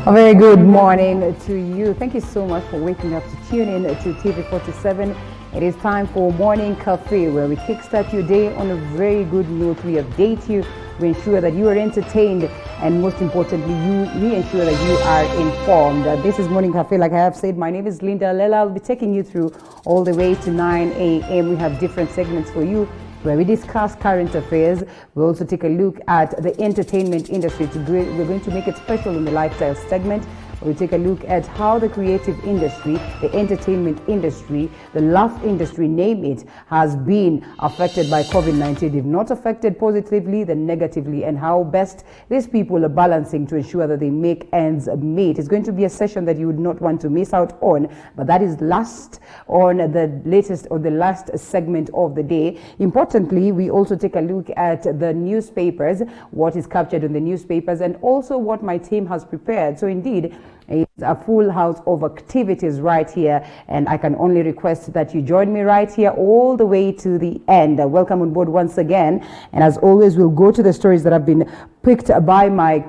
A very good morning to you. Thank you so much for waking up to tune in to TV47. It is time for Morning Cafe, where we kickstart your day on a very good note. We update you, we ensure that you are entertained, and most importantly, we ensure that you are informed. This is Morning Cafe. Like I have said, my name is Linda Lela. I'll be taking you through all the way to 9 a.m. We have different segments for you, where we discuss current affairs. We also take a look at the entertainment industry. We're going to make it special in the lifestyle segment. We take a look at how the creative industry, the entertainment industry, the laugh industry, name it, has been affected by COVID-19. If not affected positively, then negatively, and how best these people are balancing to ensure that they make ends meet. It's going to be a session that you would not want to miss out on, but that is last on the latest or the last segment of the day. Importantly, we also take a look at the newspapers, what is captured in the newspapers, and also what my team has prepared. So indeed, it's a full house of activities right here, and I can only request that you join me right here all the way to the end. Welcome on board once again, and as always, we'll go to the stories that have been picked by my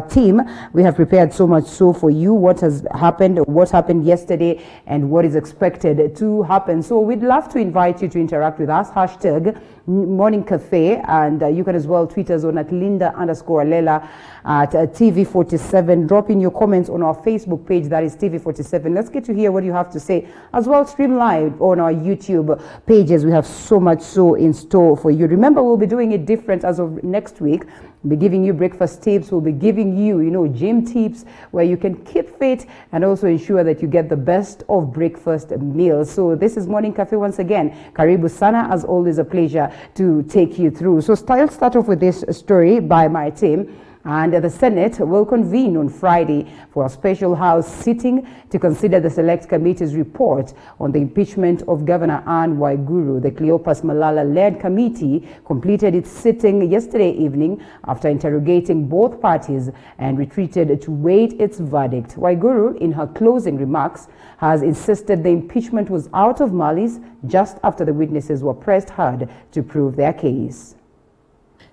team. We have prepared so much so for you, what has happened, what happened yesterday, and what is expected to happen. So we'd love to invite you to interact with us, hashtag Morning Cafe, and you can as well tweet us on at Linda_Lela at TV47. Drop in your comments on our Facebook page, that is TV47. Let's get to hear what you have to say. As well, stream live on our YouTube pages. We have so much so in store for you. Remember, we'll be doing it different as of next week. We'll be giving you breakfast tips. We'll be giving you, gym tips where you can keep fit and also ensure that you get the best of breakfast meals. So this is Morning Cafe once again. Karibu Sana, as always, a pleasure to take you through. So I'll start off with this story by my team. And the Senate will convene on Friday for a special House sitting to consider the Select Committee's report on the impeachment of Governor Anne Waiguru. The Cleopas Malala-led committee completed its sitting yesterday evening after interrogating both parties and retreated to wait its verdict. Waiguru, in her closing remarks, has insisted the impeachment was out of malice just after the witnesses were pressed hard to prove their case.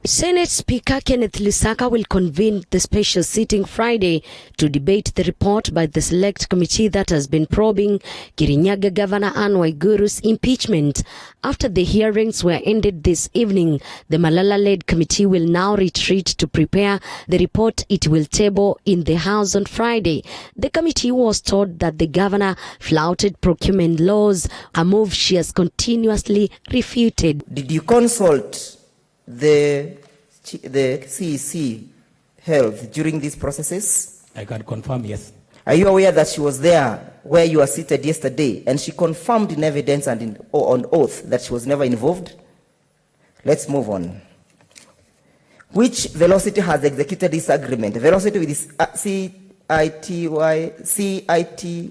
Senate Speaker Kenneth Lusaka will convene the special sitting Friday to debate the report by the Select Committee that has been probing Kirinyaga Governor Anne Waiguru's impeachment. After the hearings were ended this evening, the Malala-led committee will now retreat to prepare the report it will table in the House on Friday. The committee was told that the governor flouted procurement laws, a move she has continuously refuted. Did you consult the CEC Health during these processes? I can confirm, yes. Are you aware that she was there where you were seated yesterday, and she confirmed in evidence and on oath that she was never involved? Let's move on. Which Velocity has executed this agreement? Velocity with this CITY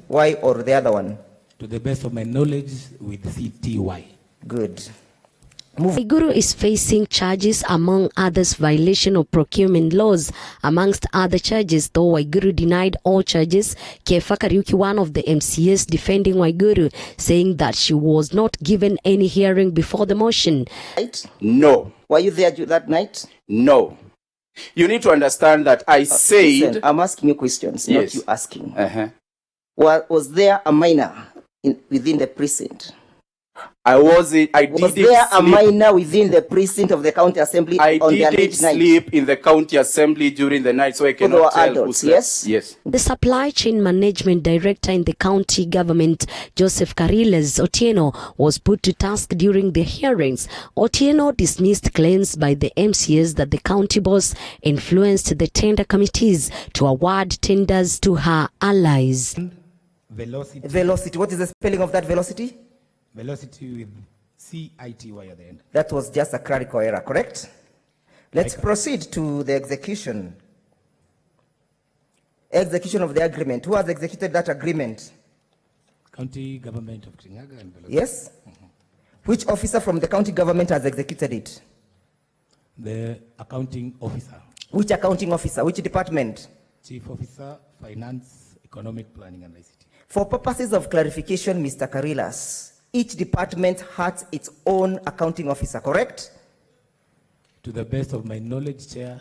or the other one? To the best of my knowledge, with CTY. Good. Waiguru is facing charges, among others, violation of procurement laws. Amongst other charges, though Waiguru denied all charges, Kefa Kariuki, one of the MCAs defending Waiguru, saying that she was not given any hearing before the motion. No. Were you there that night? No. You need to understand that I said... Listen, I'm asking you questions, yes. Not you asking. Uh-huh. Was there a minor within the precinct? Was there a minor within the precinct of the county assembly on the alleged night? I didn't sleep in the county assembly during the night, so I cannot tell adults, who yes? Yes. The supply chain management director in the county government, Joseph Kariles Otieno, was put to task during the hearings. Otieno dismissed claims by the MCAs that the county boss influenced the tender committees to award tenders to her allies. Velocity. What is the spelling of that velocity? Velocity with CITY at the end. That was just a clerical error, correct? Let's proceed to the execution. Execution of the agreement. Who has executed that agreement? County government of Kirinyaga and Velocity. Yes? Which officer from the county government has executed it? The accounting officer. Which accounting officer? Which department? Chief Officer, Finance, Economic Planning and ICT. For purposes of clarification, Mr. Karilas, each department has its own accounting officer, correct? To the best of my knowledge, Chair,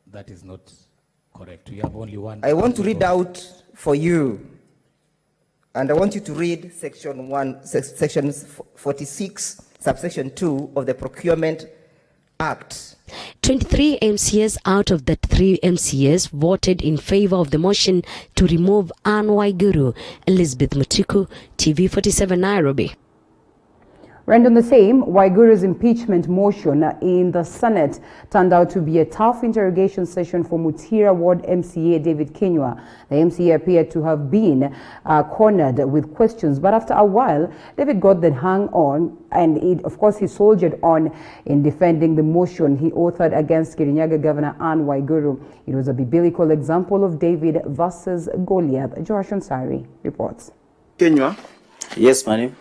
that is not Correct. We have only one. I want to read out for you, and I want you to read section 46, subsection 2 of the Procurement Act. 23 MCAs out of the 3 MCAs voted in favor of the motion to remove Anne Waiguru. Elizabeth Mutiku, TV47 Nairobi. And on the same, Waiguru's impeachment motion in the Senate turned out to be a tough interrogation session for Mutira Ward MCA David Kinyua. The MCA appeared to have been cornered with questions, but after a while, David got the hang on, and of course, he soldiered on in defending the motion he authored against Kirinyaga Governor Anne Waiguru. It was a biblical example of David versus Goliath. Josh Onsari reports. Kinyua. Yes, Manu.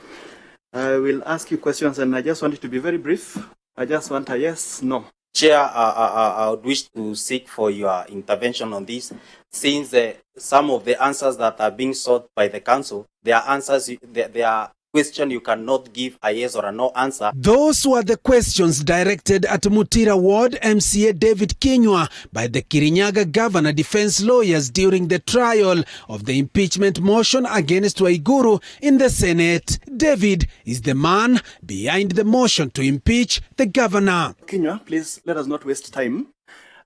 I will ask you questions, and I just want it to be very brief. I just want a yes, no. Chair, I would wish to seek for your intervention on this, since some of the answers that are being sought by the council, they are answers, they are question you cannot give a yes or a no answer. Those were the questions directed at Mutira Ward MCA David Kinyua by the Kirinyaga Governor defense lawyers during the trial of the impeachment motion against Waiguru in the Senate. David is the man behind the motion to impeach the governor. Kinyua, please let us not waste time.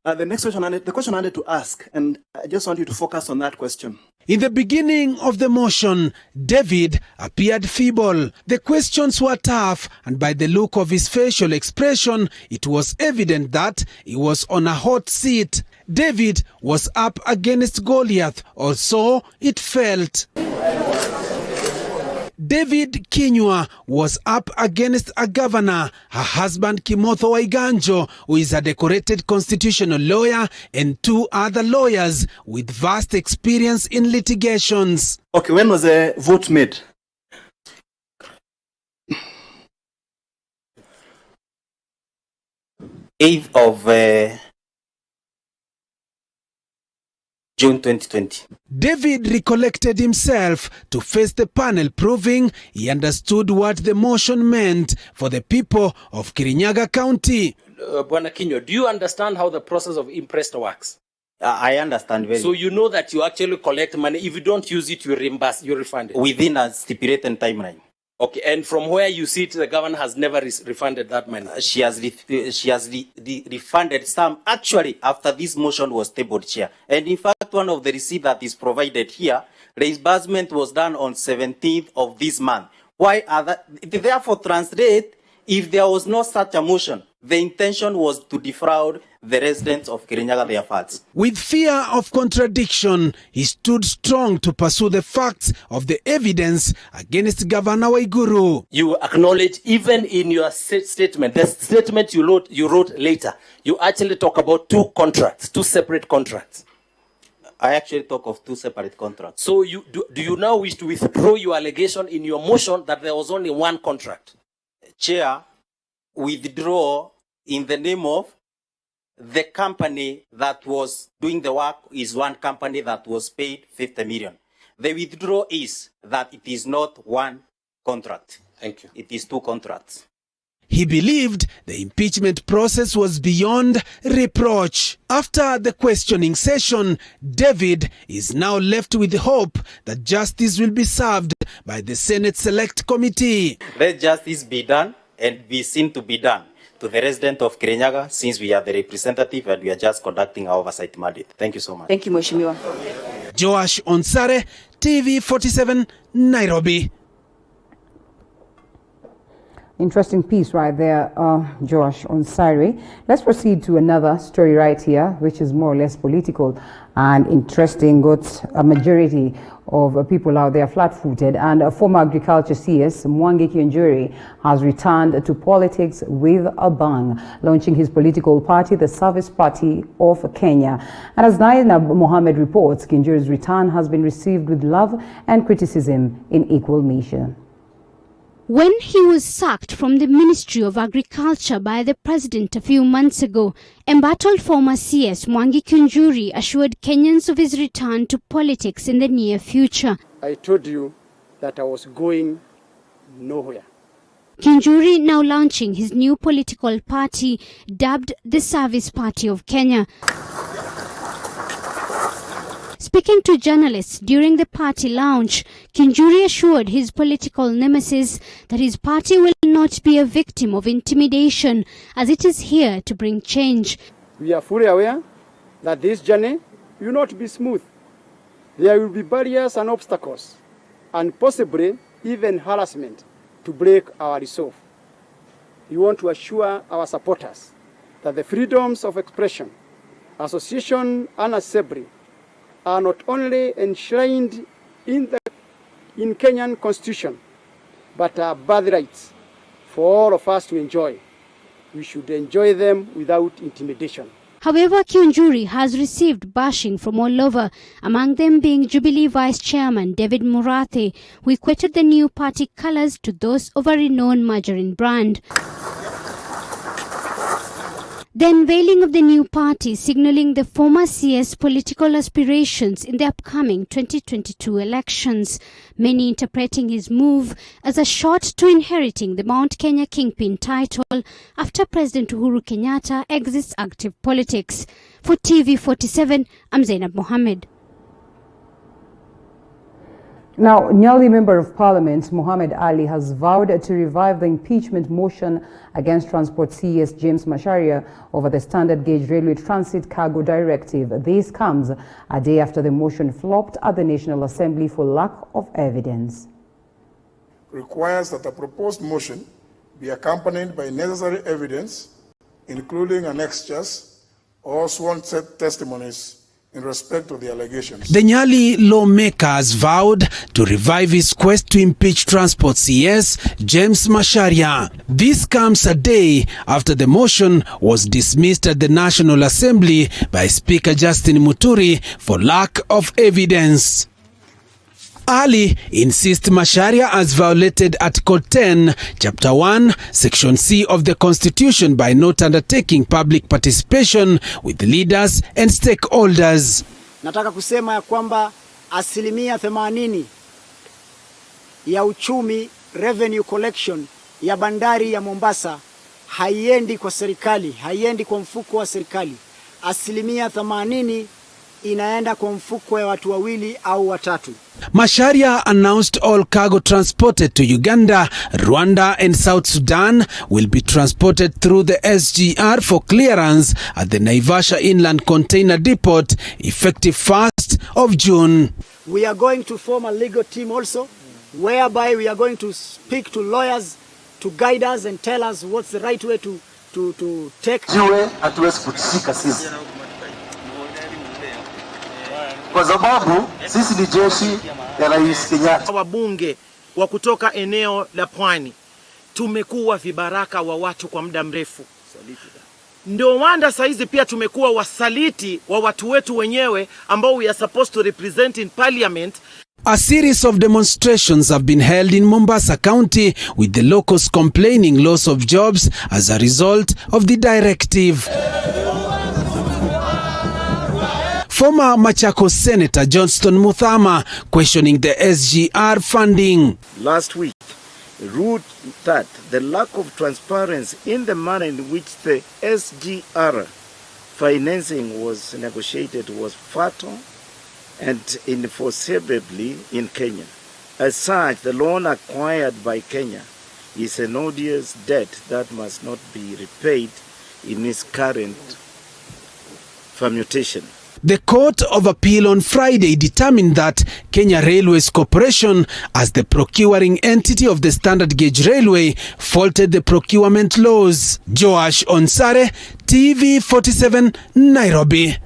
The next question, the question I wanted to ask, and I just want you to focus on that question. In the beginning of the motion, David appeared feeble. The questions were tough, and by the look of his facial expression, it was evident that he was on a hot seat. David was up against Goliath, or so it felt. David Kinyua was up against a governor, her husband Kimotho Waiganjo, who is a decorated constitutional lawyer, and 2 other lawyers with vast experience in litigations. Okay, when was the vote made? Eighth of June 2020. David recollected himself to face the panel, proving he understood what the motion meant for the people of Kirinyaga County. Bwana Kinyua, do you understand how the process of imprest works? I understand very So you know that you actually collect money. If you don't use it, you reimburse, you refund it. within a stipulated timeline. Okay, and from where you see it, the governor has never refunded that money. She has refunded some actually after this motion was tabled, Chair. And in fact, one of the receipts that is provided here, reimbursement was done on 17th of this month. Why are that? Therefore, translate, if there was no such a motion, the intention was to defraud the residents of Kirinyaga their funds. With fear of contradiction, he stood strong to pursue the facts of the evidence against Governor Waiguru. You acknowledge, even in your statement, the statement you wrote later, you actually talk about 2 contracts, 2 separate contracts. I actually talk of 2 separate contracts. So do you now wish to withdraw your allegation in your motion that there was only 1 contract? Chair, withdraw in the name of the company that was doing the work is one company that was paid 50 million. The withdrawal is that it is not 1 contract. Thank you. It is 2 contracts. He believed the impeachment process was beyond reproach. After the questioning session, David is now left with hope that justice will be served by the Senate Select Committee. Let justice be done and be seen to be done to the resident of Kirinyaga, since we are the representative and we are just conducting our oversight mandate. Thank you so much. Thank you, Mheshimiwa. Joash Onsare, TV47, Nairobi. Interesting piece right there, Josh Onsari. Let's proceed to another story right here, which is more or less political and interesting. Got a majority of people out there flat-footed, and a former agriculture CS, Mwangi Kiunjuri, has returned to politics with a bang, launching his political party, the Service Party of Kenya. And as Naina Mohammed reports, Kiunjuri's return has been received with love and criticism in equal measure. When he was sacked from the Ministry of Agriculture by the president a few months ago, embattled former CS Mwangi Kiunjuri assured Kenyans of his return to politics in the near future. I told you that I was going nowhere. Kiunjuri now launching his new political party, dubbed the Service Party of Kenya. Speaking to journalists during the party lounge, Kinjuri assured his political nemesis that his party will not be a victim of intimidation, as it is here to bring change. We are fully aware that this journey will not be smooth. There will be barriers and obstacles, and possibly even harassment to break our resolve. We want to assure our supporters that the freedoms of expression, association, and assembly are not only enshrined in Kenyan Constitution, but are birthrights for all of us to enjoy. We should enjoy them without intimidation. However, Kinjuri has received bashing from all over, among them being Jubilee Vice Chairman David Murathi, who equated the new party colours to those of a renowned margarine brand. The unveiling of the new party signalling the former CS political aspirations in the upcoming 2022 elections, many interpreting his move as a shot to inheriting the Mount Kenya Kingpin title after President Uhuru Kenyatta exits active politics. For TV47, I'm Zainab Mohammed. Now, Nyali Member of Parliament Muhammad Ali has vowed to revive the impeachment motion against Transport CS James Macharia over the standard gauge railway transit cargo directive. This comes a day after the motion flopped at the National Assembly for lack of evidence. Requires that a proposed motion be accompanied by necessary evidence, including annexures or sworn testimonies in respect to the allegations. The Nyali lawmakers vowed to revive his quest to impeach Transport CS James Macharia. This comes a day after the motion was dismissed at the National Assembly by Speaker Justin Muturi for lack of evidence. Ali insists Macharia has violated Article 10, Chapter 1, Section C of the Constitution by not undertaking public participation with leaders and stakeholders. Nataka kusema ya kwamba 80% ya uchumi revenue collection ya bandari ya Mombasa haiendi kwa serikali, haiendi kwa mfuko wa serikali. 80% inaenda kwa mfuko ya watu wawili au watatu. Macharia announced all cargo transported to Uganda, Rwanda and South Sudan will be transported through the SGR for clearance at the Naivasha Inland Container Depot effective 1st of June. We are going to form a legal team also, whereby we are going to speak to lawyers to guide us and tell us what's the right way to take. Hatuwezi kutisika sisi. Kwa sababu sisi ni jeshi ya Rais Kenyatta. Wabunge wa kutoka eneo la Pwani tumekuwa vibaraka wa watu kwa muda mrefu. Ndio wanda saizi pia tumekuwa wasaliti wa watu wetu wenyewe ambao we are supposed to represent in parliament. A series of demonstrations have been held in Mombasa County with the locals complaining loss of jobs as a result of the directive. Former Machakos Senator Johnston Muthama questioning the SGR funding. Last week, ruled that the lack of transparency in the manner in which the SGR financing was negotiated was fatal and enforceably in Kenya. As such, the loan acquired by Kenya is an odious debt that must not be repaid in its current permutation. The Court of Appeal on Friday determined that Kenya Railways Corporation, as the procuring entity of the standard gauge railway, faulted the procurement laws. Joash Onsare, TV47, Nairobi.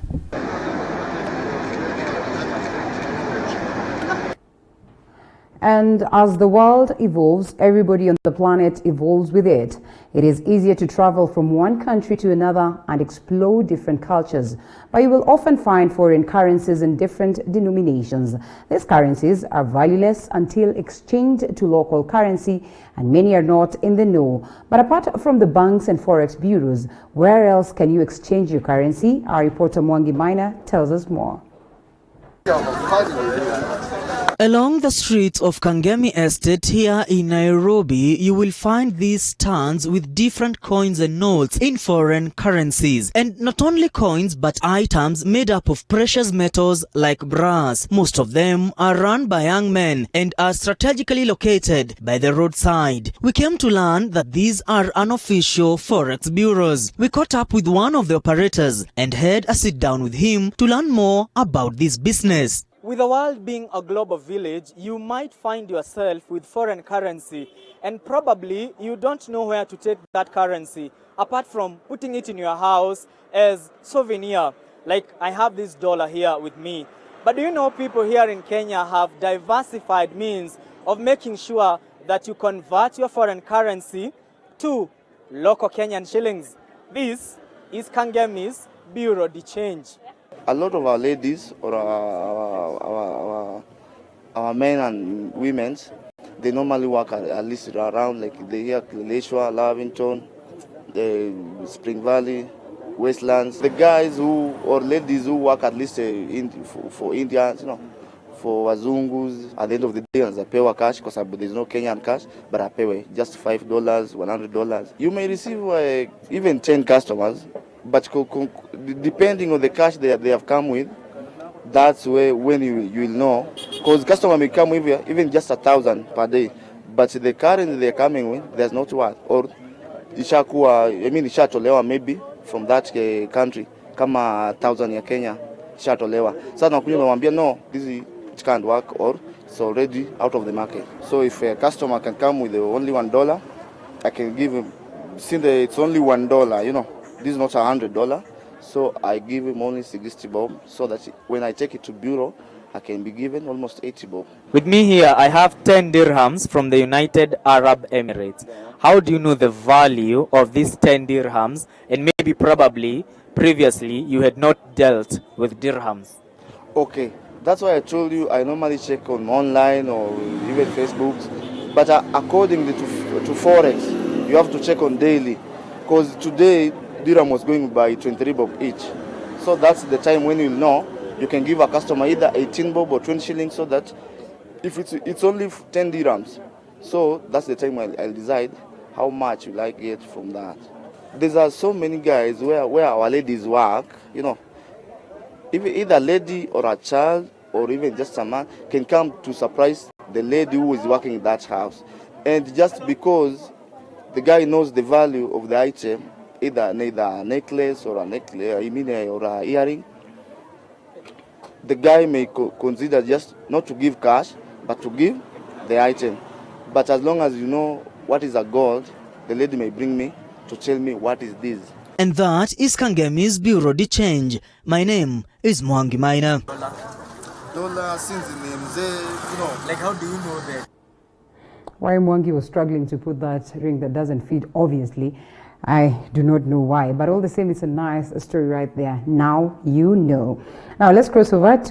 And as the world evolves, everybody on the planet evolves with it. It is easier to travel from one country to another and explore different cultures, but you will often find foreign currencies in different denominations. These currencies are valueless until exchanged to local currency, and many are not in the know. But apart from the banks and forex bureaus, where else can you exchange your currency? Our reporter Mwangi Maina tells us more. Along the streets of Kangemi Estate here in Nairobi, you will find these stands with different coins and notes in foreign currencies. And not only coins, but items made up of precious metals like brass. Most of them are run by young men and are strategically located by the roadside. We came to learn that these are unofficial forex bureaus. We caught up with one of the operators and had a sit down with him to learn more about this business. With the world being a global village, you might find yourself with foreign currency and probably you don't know where to take that currency apart from putting it in your house as souvenir. Like I have this dollar here with me. But do you know people here in Kenya have diversified means of making sure that you convert your foreign currency to local Kenyan shillings? This is Kangemi's Bureau de Change. A lot of our ladies or our men and women, they normally work at least around like they here Kileleshwa, Lavington, the Spring Valley, Westlands. The guys who or ladies who work at least for Indians, you know, for Wazungus, at the end of the day, I pay cash because there's no Kenyan cash, but I pay just $5, $100. You may receive even 10 customers. But depending on the cash they have come with, that's when you will know. Because customer may come with even just 1,000 per day, but the currency they're coming with, there's not worth. Or ishatolewa maybe from that country, kama 1,000 ya Kenya, ishatolewa. Sasa nakuja namwambia no, it can't work or it's already out of the market. So if a customer can come with only $1, I can give him, since it's only $1, you know. This is not $100, so I give him only 60 bob, so that when I take it to bureau, I can be given almost 80 bob. With me here, I have 10 dirhams from the United Arab Emirates. How do you know the value of these 10 dirhams? And maybe probably previously you had not dealt with dirhams. Okay, that's why I told you I normally check on online or even Facebook. But according to Forex, you have to check on daily. Because today, dirham was going by 23 bob each. So that's the time when you know you can give a customer either 18 bob or 20 shillings, so that if it's only 10 dirhams. So that's the time I'll decide how much will I get from that. There are so many guys where our ladies work, you know, either a lady or a child or even just a man can come to surprise the lady who is working in that house. And just because the guy knows the value of the item, either a necklace or a earring, the guy may consider just not to give cash, but to give the item. But as long as you know what is a gold, the lady may bring me to tell me what is this. And that is Kangemi's Bureau de Change. My name is Mwangi Maina. Dollar since the name, you know, like how do you know that? Why Mwangi was struggling to put that ring that doesn't fit, obviously, I do not know why, but all the same, it's a nice story right there. Now you know. Now let's cross over and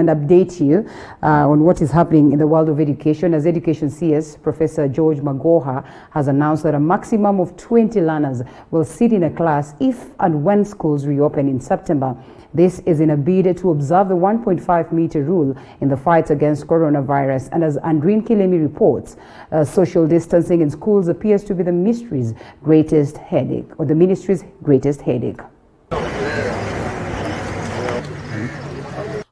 update you on what is happening in the world of education. As Education CS, Professor George Magoha has announced that a maximum of 20 learners will sit in a class if and when schools reopen in September. This is in a bid to observe the 1.5-meter rule in the fight against coronavirus. And as Andreen Kilemi reports, social distancing in schools appears to be the ministry's greatest headache.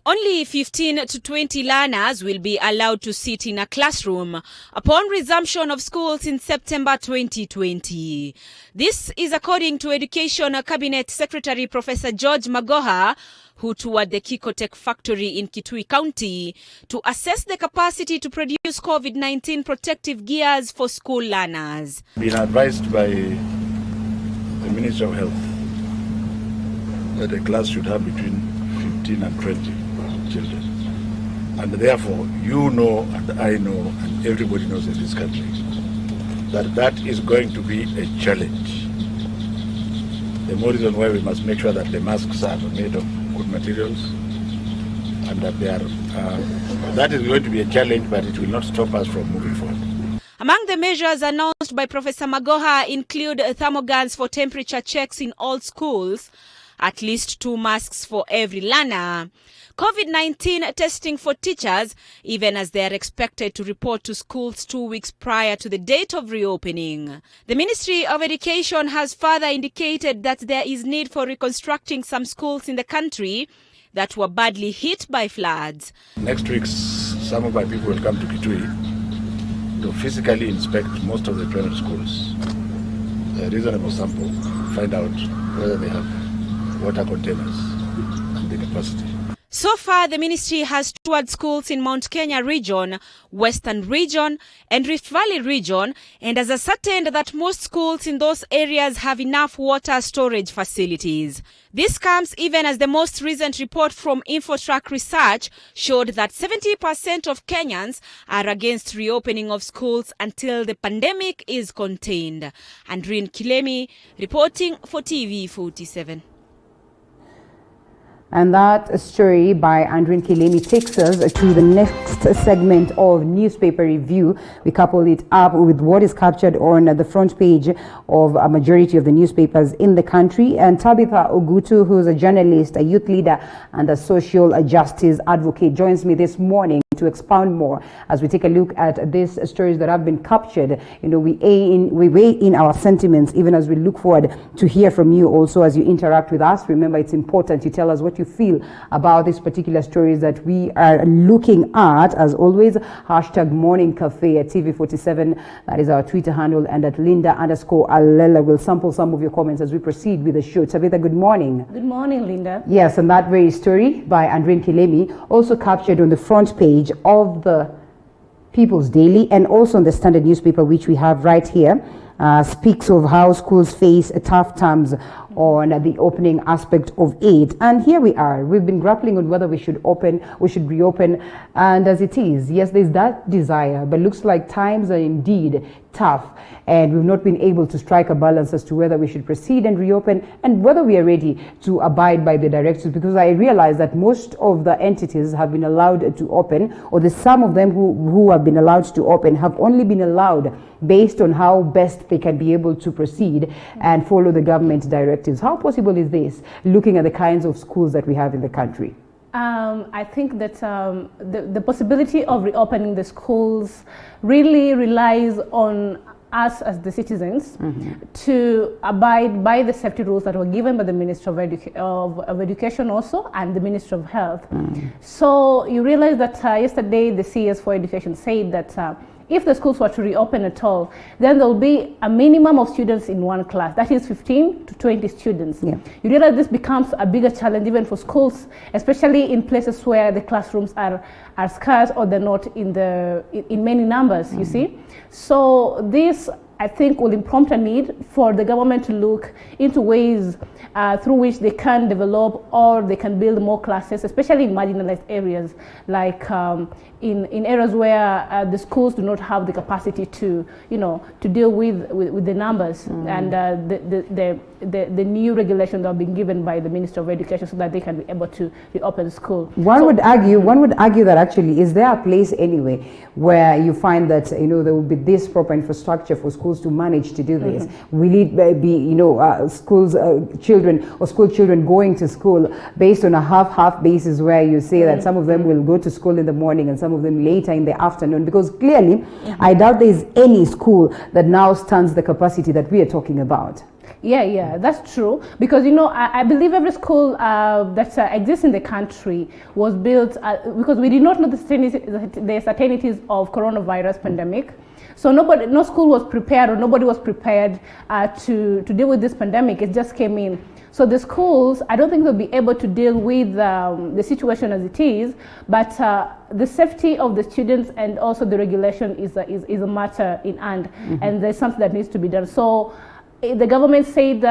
Only 15 to 20 learners will be allowed to sit in a classroom upon resumption of schools in September 2020. This is according to Education Cabinet Secretary Professor George Magoha, who toured the Kikotech factory in Kitui County to assess the capacity to produce COVID-19 protective gears for school learners. Been advised by the Ministry of Health that a class should have between 15 and 20 children. And therefore, you know and I know and everybody knows in this country that is going to be a challenge. The more reason why we must make sure that the masks are made of good materials and that they are, that is going to be a challenge, but it will not stop us from moving forward. Among the measures announced by Professor Magoha include thermoguns for temperature checks in all schools, at least 2 masks for every learner. COVID-19 testing for teachers, even as they are expected to report to schools 2 weeks prior to the date of reopening. The Ministry of Education has further indicated that there is need for reconstructing some schools in the country that were badly hit by floods. Next week, some of my people will come to Kitui to physically inspect most of the primary schools. A reasonable sample, find out whether they have water containers and the capacity. So far, the ministry has toured schools in Mount Kenya region, Western region, and Rift Valley region, and has ascertained that most schools in those areas have enough water storage facilities. This comes even as the most recent report from InfoTrack Research showed that 70% of Kenyans are against reopening of schools until the pandemic is contained. Andrine Kilemi reporting for TV47. And that story by Andrine Kilemi takes us to the next segment of newspaper review. We couple it up with what is captured on the front page of a majority of the newspapers in the country. And Tabitha Ogutu, who's a journalist, a youth leader, and a social justice advocate, joins me this morning to expound more as we take a look at these stories that have been captured. You know, we weigh in our sentiments even as we look forward to hear from you also as you interact with us. Remember, it's important you tell us what you feel about these particular stories that we are looking at. As always, hashtag Morning Cafe at TV47. That is our Twitter handle, and at Linda_Alela will sample some of your comments as we proceed with the show. Tabitha, good morning. Good morning, Linda. Yes, and that very story by Andrine Kilemi also captured on the front page of the People's Daily and also on the Standard newspaper, which we have right here, speaks of how schools face tough times on the opening aspect of it. And here we are. We've been grappling on whether we should reopen, and as it is, yes, there's that desire, but looks like times are indeed tough, and we've not been able to strike a balance as to whether we should proceed and reopen and whether we are ready to abide by the directives, because I realize that most of the entities have been allowed to open, or the some of them who have been allowed to open have only been allowed based on how best they can be able to proceed and follow the government directives. How possible is this, looking at the kinds of schools that we have in the country? I think that the possibility of reopening the schools really relies on us as the citizens to abide by the safety rules that were given by the Minister of Education also and the Minister of Health. So you realize that yesterday the CS for Education said that if the schools were to reopen at all, then there will be a minimum of students in one class. That is 15 to 20 students. Yeah. You realize this becomes a bigger challenge even for schools, especially in places where the classrooms are scarce or they're not in many numbers, you see. So this, I think, will prompt a need for the government to look into ways through which they can develop or they can build more classes, especially in marginalized areas, like in areas where the schools do not have the capacity to, to deal with the numbers and the new regulations that have been given by the Minister of Education so that they can be able to reopen school. One would argue that actually, is there a place anyway where you find that there will be this proper infrastructure for schools to manage to do this? Will it be school children going to school based on a half basis, where you say that some of them will go to school in the morning and some of them later in the afternoon? Because clearly I doubt there is any school that now stands the capacity that we are talking about. Yeah, that's true. Because, I believe every school that exists in the country was built because we did not know the certainties of coronavirus pandemic. So no school was prepared, or nobody was prepared to deal with this pandemic. It just came in. So the schools, I don't think they'll be able to deal with the situation as it is, but the safety of the students and also the regulation is a matter in hand, and there's something that needs to be done. So the government said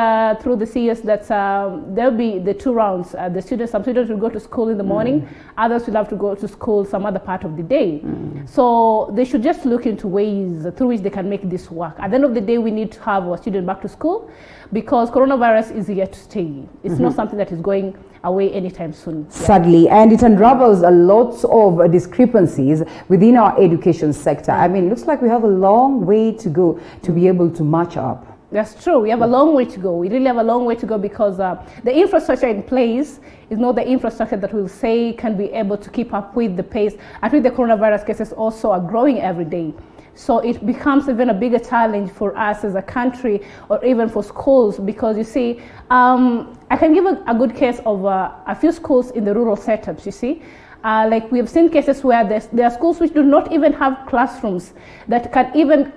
through the CS that there'll be the 2 rounds. Some students will go to school in the morning, others will have to go to school some other part of the day. So they should just look into ways through which they can make this work. At the end of the day, we need to have our students back to school, because coronavirus is here to stay. It's not something that is going away anytime soon. Sadly, and it unravels a lot of discrepancies within our education sector. I mean, it looks like we have a long way to go to be able to match up. That's true. We have a long way to go. We really have a long way to go because the infrastructure in place is not the infrastructure that we'll say can be able to keep up with the pace. I think the coronavirus cases also are growing every day. So it becomes even a bigger challenge for us as a country or even for schools because you see, I can give a good case of a few schools in the rural setups, you see. Like we have seen cases where there are schools which do not even have classrooms that can even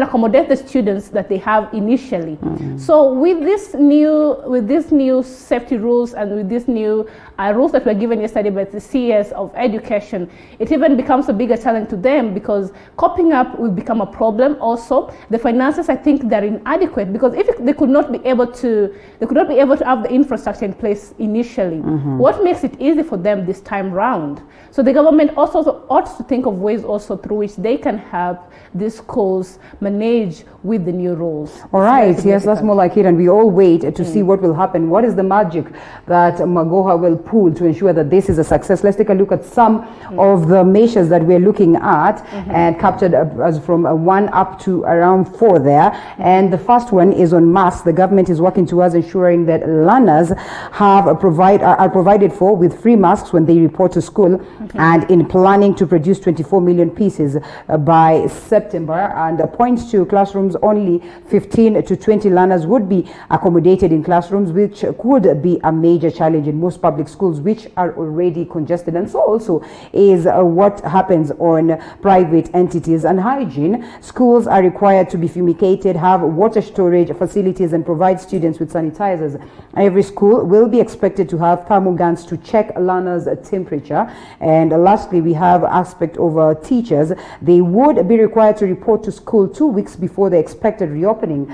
accommodate the students that they have initially. So with these new safety rules and with these new rules that were given yesterday by the CS of Education, it even becomes a bigger challenge to them because coping up will become a problem. Also, the finances, I think, they're inadequate because if they could not be able to have the infrastructure in place initially, what makes it easy for them this time round? So the government also ought to think of ways also through which they can help these schools manage with the new rules. All right, yes, that's more like it, and we all wait to see what will happen. What is the magic that Magoha will pull to ensure that this is a success? Let's take a look at some of the measures that we're looking at and captured as from 1 up to around 4 there. And the first one is on masks. The government is working towards ensuring that learners are provided for with free masks when they report to school, and in planning to produce 24 million pieces by September, and points to classrooms only 15 to 20 learners would be accommodated in classrooms, which could be a major challenge in most public schools which are already congested. And so also is what happens on private entities. And hygiene, schools are required to be fumigated, have water storage facilities, and provide students with sanitizers. Every school will be expected to have thermal guns to check learners' temperature. And lastly, we have aspect of teachers. They would be required to report to school 2 weeks before the expected reopening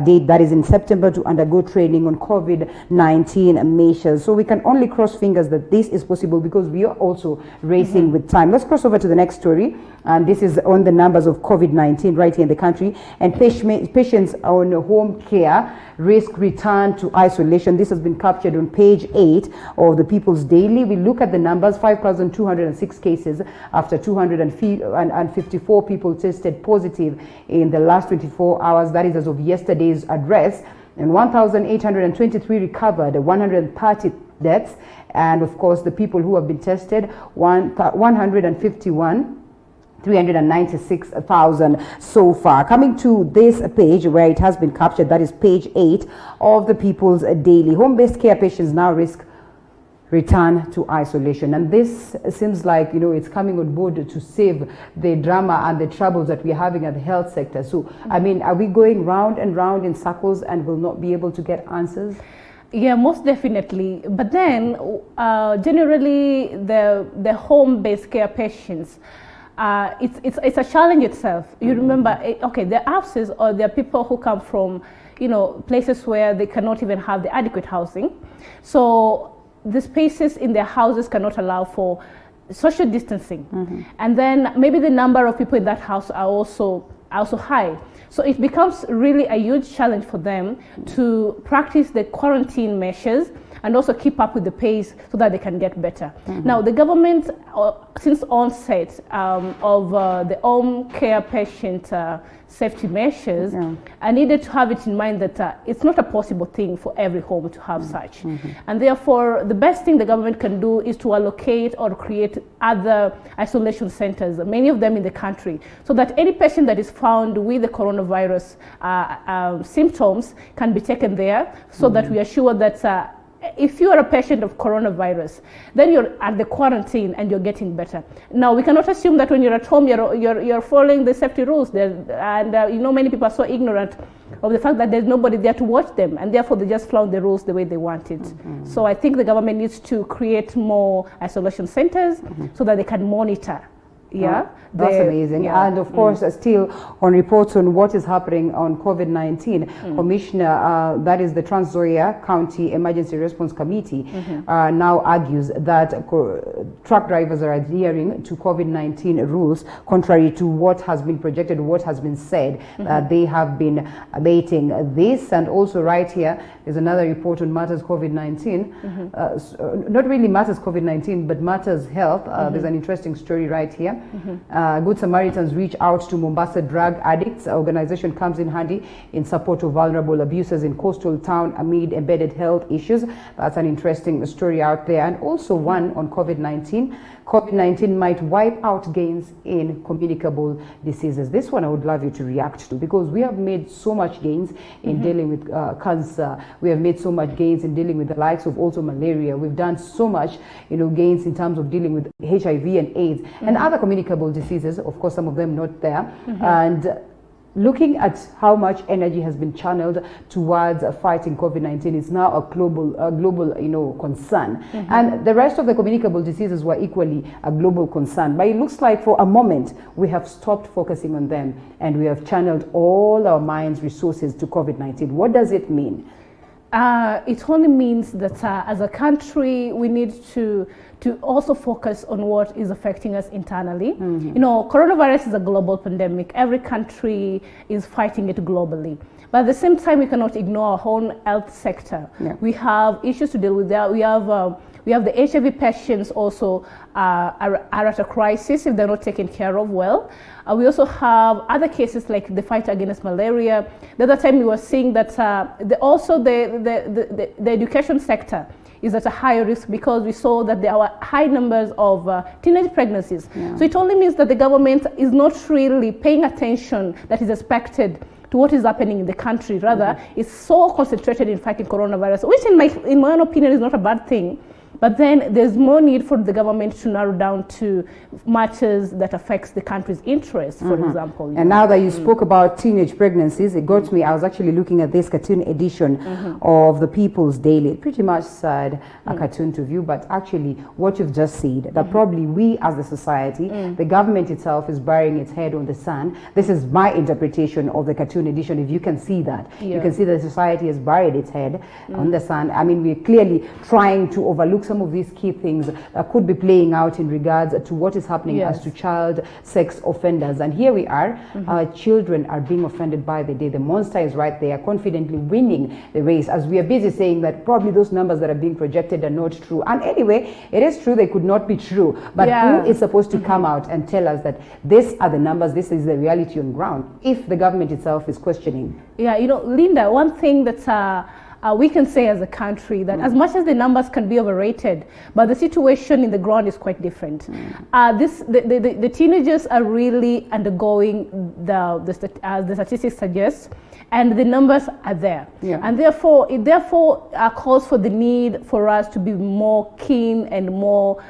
date, that is in September, to undergo training on COVID-19 measures. So we can only cross fingers that this is possible because we are also racing with time. Let's cross over to the next story. And this is on the numbers of COVID-19 right here in the country. And patients on home care risk return to isolation. This has been captured on page 8 of the People's Daily. We look at the numbers: 5,206 cases after 254 people tested positive in the last 24 hours. That is as of yesterday's address. And 1,823 recovered, 130 deaths. And of course, the people who have been tested, 151. 396,000 so far. Coming to this page where it has been captured, that is page 8 of the People's Daily. Home-based care patients now risk return to isolation, and this seems like, you know, it's coming on board to save the drama and the troubles that we're having at the health sector. So I mean, are we going round and round in circles and will not be able to get answers? Yeah, most definitely. But then generally the home-based care patients, it's a challenge itself. You remember, okay, there are houses, or there are people who come from, you know, places where they cannot even have the adequate housing. So the spaces in their houses cannot allow for social distancing. And then maybe the number of people in that house are also high. So it becomes really a huge challenge for them to practice the quarantine measures and also keep up with the pace so that they can get better. Now, the government, since onset of the home care patient safety measures, I needed to have it in mind that it's not a possible thing for every home to have such. And therefore, the best thing the government can do is to allocate or create other isolation centers, many of them in the country, so that any patient that is found with the coronavirus symptoms can be taken there, so that we are sure that if you are a patient of coronavirus, then you're at the quarantine and you're getting better. Now, we cannot assume that when you're at home, you're following the safety rules. And you know, many people are so ignorant of the fact that there's nobody there to watch them, and therefore they just flout the rules the way they want it. So I think the government needs to create more isolation centers so that they can monitor. That's amazing. And of course, still on reports on what is happening on COVID-19, Commissioner, that is the Trans Nzoia County Emergency Response Committee, now argues that truck drivers are adhering to COVID-19 rules, contrary to what has been projected, what has been said. They have been abating this. And also right here is another report on Matters COVID-19, not really Matters COVID-19, but Matters Health. There's an interesting story right here. Kenya. Good Samaritans reach out to Mombasa drug addicts. Organization comes in handy in support of vulnerable abusers in coastal town amid embedded health issues. That's an interesting story out there. And also one on COVID-19. COVID-19 might wipe out gains in communicable diseases. This one I would love you to react to, because we have made so much gains in dealing with cancer. We have made so much gains in dealing with the likes of also malaria. We've done so much, gains in terms of dealing with HIV and AIDS and other communicable diseases. Of course, some of them not there. And looking at how much energy has been channeled towards fighting COVID-19 is now a global concern. And the rest of the communicable diseases were equally a global concern. But it looks like for a moment we have stopped focusing on them and we have channeled all our minds' resources to COVID-19. What does it mean? It only means that as a country we need to also focus on what is affecting us internally. Coronavirus is a global pandemic. Every country is fighting it globally. But at the same time, we cannot ignore our own health sector. We have issues to deal with there. We have the HIV patients also are at a crisis if they're not taken care of well. We also have other cases like the fight against malaria. The other time we were seeing that the education sector is at a higher risk because we saw that there are high numbers of teenage pregnancies. So it only means that the government is not really paying attention that is expected to what is happening in the country. Rather, it's so concentrated in fighting coronavirus, which in my own opinion is not a bad thing. But then there's more need for the government to narrow down to matters that affects the country's interests, for example. And now that you spoke about teenage pregnancies, it got me. I was actually looking at this cartoon edition of the People's Daily. It pretty much said a cartoon to view, but actually what you've just said, that probably we as a society, the government itself is burying its head on the sand. This is my interpretation of the cartoon edition. If you can see that, you can see that society has buried its head on the sand. I mean, we're clearly trying to overlook some of these key things that could be playing out in regards to what is happening as to child sex offenders. And here we are, our children are being offended by the day. The monster is right there, confidently winning the race, as we are busy saying that probably those numbers that are being projected are not true. And anyway, it is true, they could not be true. But who is supposed to come out and tell us that these are the numbers, this is the reality on ground, if the government itself is questioning? Yeah, Linda, one thing that we can say as a country that as much as the numbers can be overrated, but the situation in the ground is quite different. The teenagers are really undergoing the statistics suggest, and the numbers are there. And therefore, it calls for the need for us to be more keen and more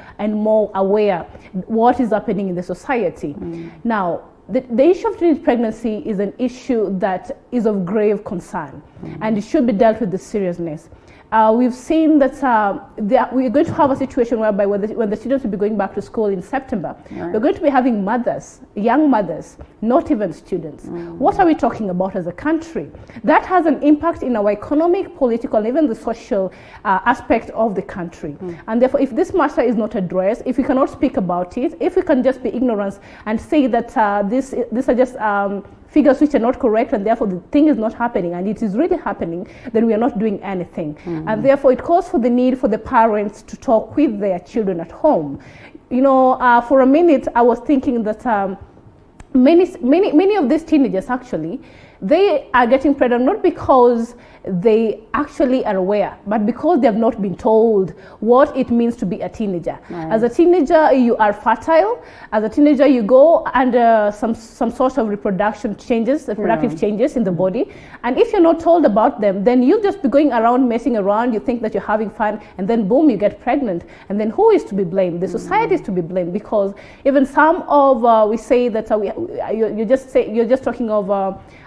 aware what is happening in the society. Now, the issue of teenage pregnancy is an issue that is of grave concern, and it should be dealt with seriousness. We've seen that we're going to have a situation whereby when the students will be going back to school in September, we're going to be having mothers, young mothers, not even students. What are we talking about as a country? That has an impact in our economic, political, and even the social aspect of the country. And therefore, if this matter is not addressed, if we cannot speak about it, if we can just be ignorant and say that these are just figures which are not correct and therefore the thing is not happening and it is really happening, then we are not doing anything. And therefore it calls for the need for the parents to talk with their children at home. For a minute I was thinking that many of these teenagers actually, they are getting pregnant not because they actually are aware, but because they have not been told what it means to be a teenager. As a teenager, you are fertile. As a teenager, you go under some sort of reproductive changes in the body. And if you're not told about them, then you'll just be going around messing around. You think that you're having fun, and then boom, you get pregnant. And then who is to be blamed? The society is to be blamed, because even some of we say that you're just talking of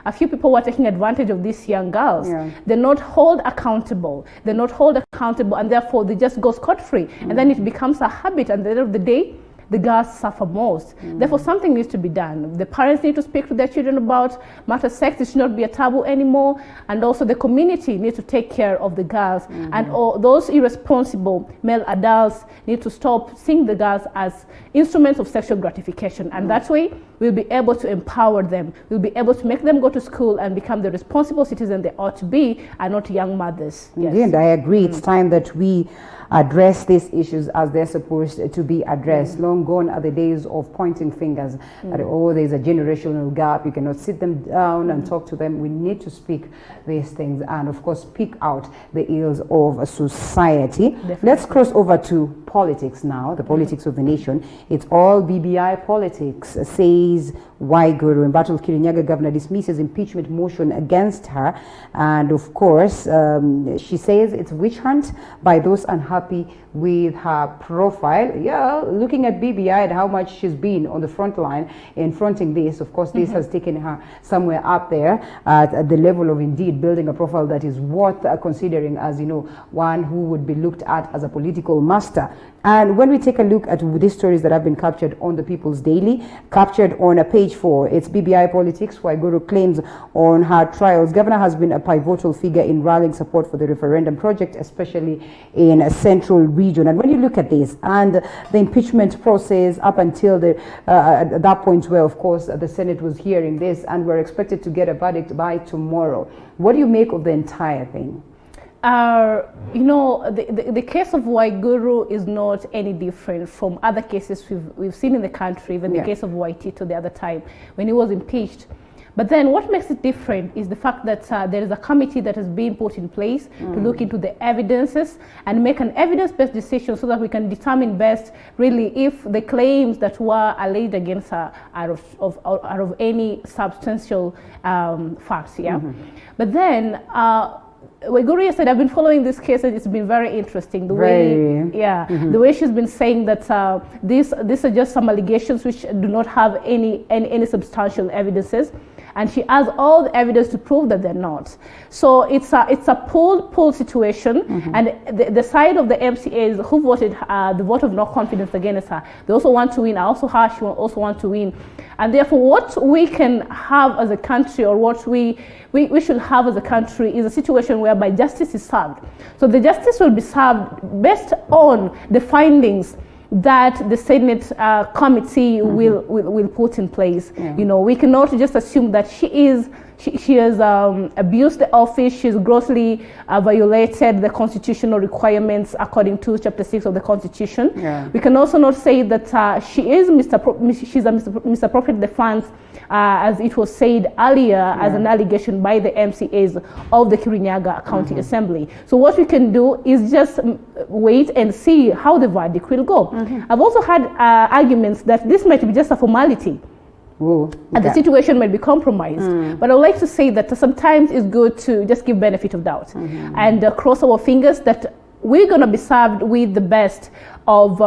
a few people who are taking advantage of these young girls. They're not held accountable. And therefore they just go scot-free. And then it becomes a habit. And at the end of the day, the girls suffer most. Therefore, something needs to be done. The parents need to speak to their children about matter sex. It should not be a taboo anymore. And also the community needs to take care of the girls. And all those irresponsible male adults need to stop seeing the girls as instruments of sexual gratification. And that way, we'll be able to empower them. We'll be able to make them go to school and become the responsible citizens they ought to be, and not young mothers. Yes. And I agree. It's time that we address these issues as they're supposed to be addressed. long gone are the days of pointing fingers, that, oh, there's a generational gap, you cannot sit them down and talk to them. We need to speak these things and, of course, speak out the ills of a society. Definitely. Let's cross over to politics now, the politics of the nation. It's all BBI politics, says Waiguru. Embattled Kirinyaga governor dismisses impeachment motion against her. And of course, she says it's witch hunt by those unhappy with her profile. Yeah, looking at BBI and how much she's been on the front line in fronting this, of course, this has taken her somewhere up there at the level of indeed building a profile that is worth considering as, you know, one who would be looked at as a political master. And when we take a look at these stories that have been captured on the People's Daily, captured on a page 4, it's BBI politics, Waiguru claims on her trials. Governor has been a pivotal figure in rallying support for the referendum project, especially in a central region. And when you look at this and the impeachment process up until at that point where, of course, the Senate was hearing this and we're expected to get a verdict by tomorrow, what do you make of the entire thing? You know, the case of Waiguru is not any different from other cases we've seen in the country, even the case of Waitito the other time when he was impeached. But then what makes it different is the fact that there is a committee that has been put in place to look into the evidences and make an evidence-based decision so that we can determine best really if the claims that were alleged against her are of any substantial facts. But then Waiguru said, I've been following this case and it's been very interesting. The way she's been saying that these are just some allegations which do not have any substantial evidences. And she has all the evidence to prove that they're not. So it's a pull situation, and the side of the MCAs who voted the vote of no confidence against her, they also want to win. She also want to win, and therefore what we can have as a country, or what we should have as a country, is a situation whereby justice is served. So the justice will be served based on the findings that the Senate committee will put in place. You know, we cannot just assume that she has abused the office, she's grossly violated the constitutional requirements according to Chapter 6 of the Constitution. We can also not say that she's misappropriated the funds, as it was said earlier, as an allegation by the MCAs of the Kirinyaga County Assembly. So what we can do is just wait and see how the verdict will go. I've also had arguments that this might be just a formality. And the situation might be compromised. But I would like to say that sometimes it's good to just give benefit of doubt and cross our fingers that we're going to be served with the best of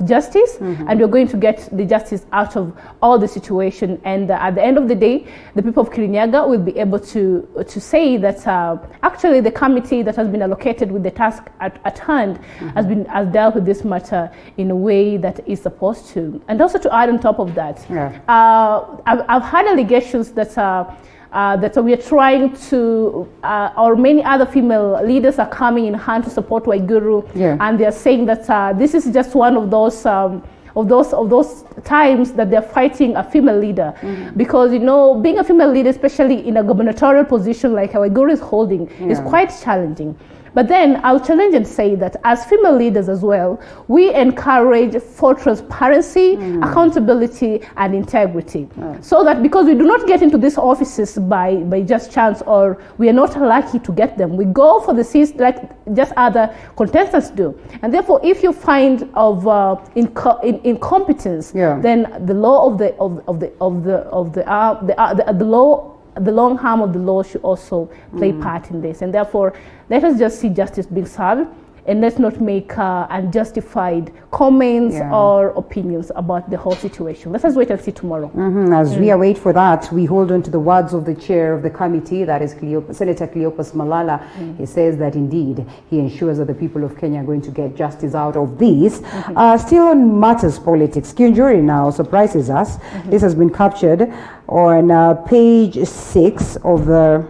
justice, and we're going to get the justice out of all the situation. And at the end of the day, the people of Kirinyaga will be able to say that actually the committee that has been allocated with the task at hand has dealt with this matter in a way that is supposed to. And also to add on top of that, I've had allegations that we are trying to, or many other female leaders are coming in hand to support Waiguru, and they are saying that this is just one of those times that they're fighting a female leader, because, you know, being a female leader, especially in a gubernatorial position like Waiguru is holding, is quite challenging. But then I'll challenge and say that as female leaders as well, we encourage for transparency, accountability, and integrity. So that because we do not get into these offices by just chance, or we are not lucky to get them, we go for the seats like just other contestants do. And therefore, if you find of incompetence, then the law the long arm of the law should also play part in this. And therefore, let us just see justice being served, and let's not make unjustified comments or opinions about the whole situation. Let us wait and see tomorrow. As we await for that, we hold on to the words of the chair of the committee, that is Senator Cleopas Malala. He says that indeed he ensures that the people of Kenya are going to get justice out of this. Still on matters politics, Kiunjuri now surprises us. This has been captured on page 6 of the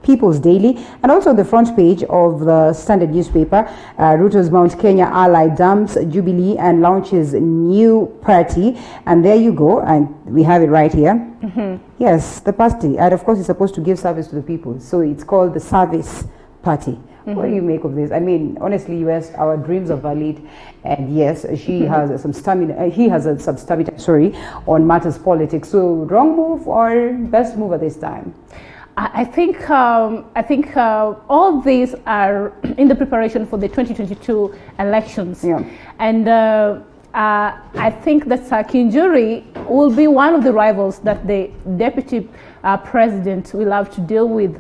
People's Daily, and also the front page of the Standard newspaper. Ruto's Mount Kenya ally dumps Jubilee and launches new party. And there you go, and we have it right here. Yes, the party, and of course it's supposed to give service to the people, so it's called the Service Party What do you make of this? I mean, honestly, US, our dreams are valid, and yes, she has some stamina. He has some stamina. Sorry, on matters politics. So, wrong move or best move at this time? I think all these are in the preparation for the 2022 elections, and I think that Kinjuri will be one of the rivals that the deputy president will have to deal with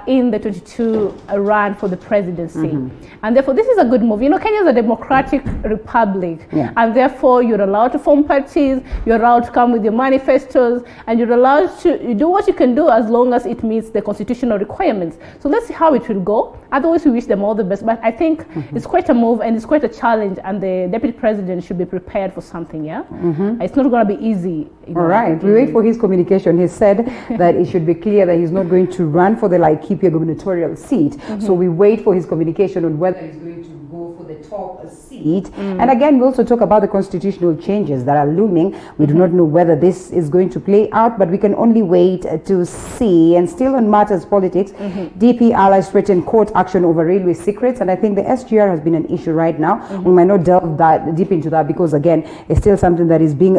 in the 22 run for the presidency. And therefore, this is a good move. You know, Kenya is a democratic republic, and therefore you're allowed to form parties, you're allowed to come with your manifestos, and you're allowed to do what you can do as long as it meets the constitutional requirements. So let's see how it will go. Otherwise, we wish them all the best. But I think it's quite a move and it's quite a challenge, and the deputy president should be prepared for something, It's not going to be easy. All right, we wait for his communication. He said that it should be clear that he's not going to run for the Laikipia gubernatorial seat. So we wait for his communication on whether he's going to go for the top seat. And again, we also talk about the constitutional changes that are looming. We do not know whether this is going to play out, but we can only wait to see. And still on matters politics, DP allies threaten court action over railway secrets, and I think the SGR has been an issue right now. We might not delve that deep into that because again, it's still something that is being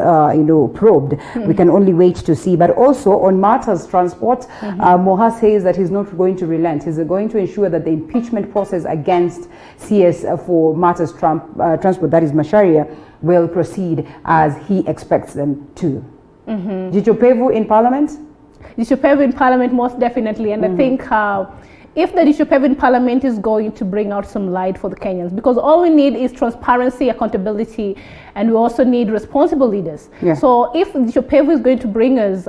probed. We can only wait to see. But also on matters transport, Moha says that he's not going to relent. He's going to ensure that the impeachment process against CS for matters transport, that is Macharia, will proceed as he expects them to. Jicho Pevu in Parliament? Jicho Pevu in Parliament, most definitely. And I think if the Jicho Pevu in Parliament is going to bring out some light for the Kenyans, because all we need is transparency, accountability, and we also need responsible leaders. So if Jicho Pevu is going to bring us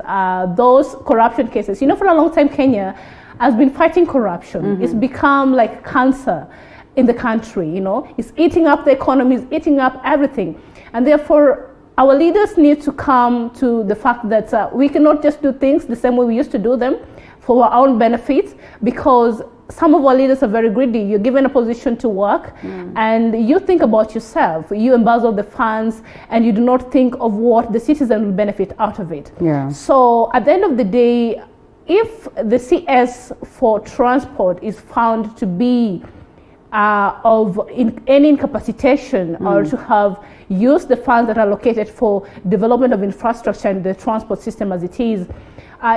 those corruption cases, you know, for a long time Kenya has been fighting corruption. It's become like cancer in the country, you know. It's eating up the economy, it's eating up everything. And therefore, our leaders need to come to the fact that we cannot just do things the same way we used to do them for our own benefits, because some of our leaders are very greedy. You're given a position to work and you think about yourself. You embezzle the funds and you do not think of what the citizen will benefit out of it. So at the end of the day, if the CS for transport is found to be of any incapacitation or to have used the funds that are allocated for development of infrastructure and the transport system as it is,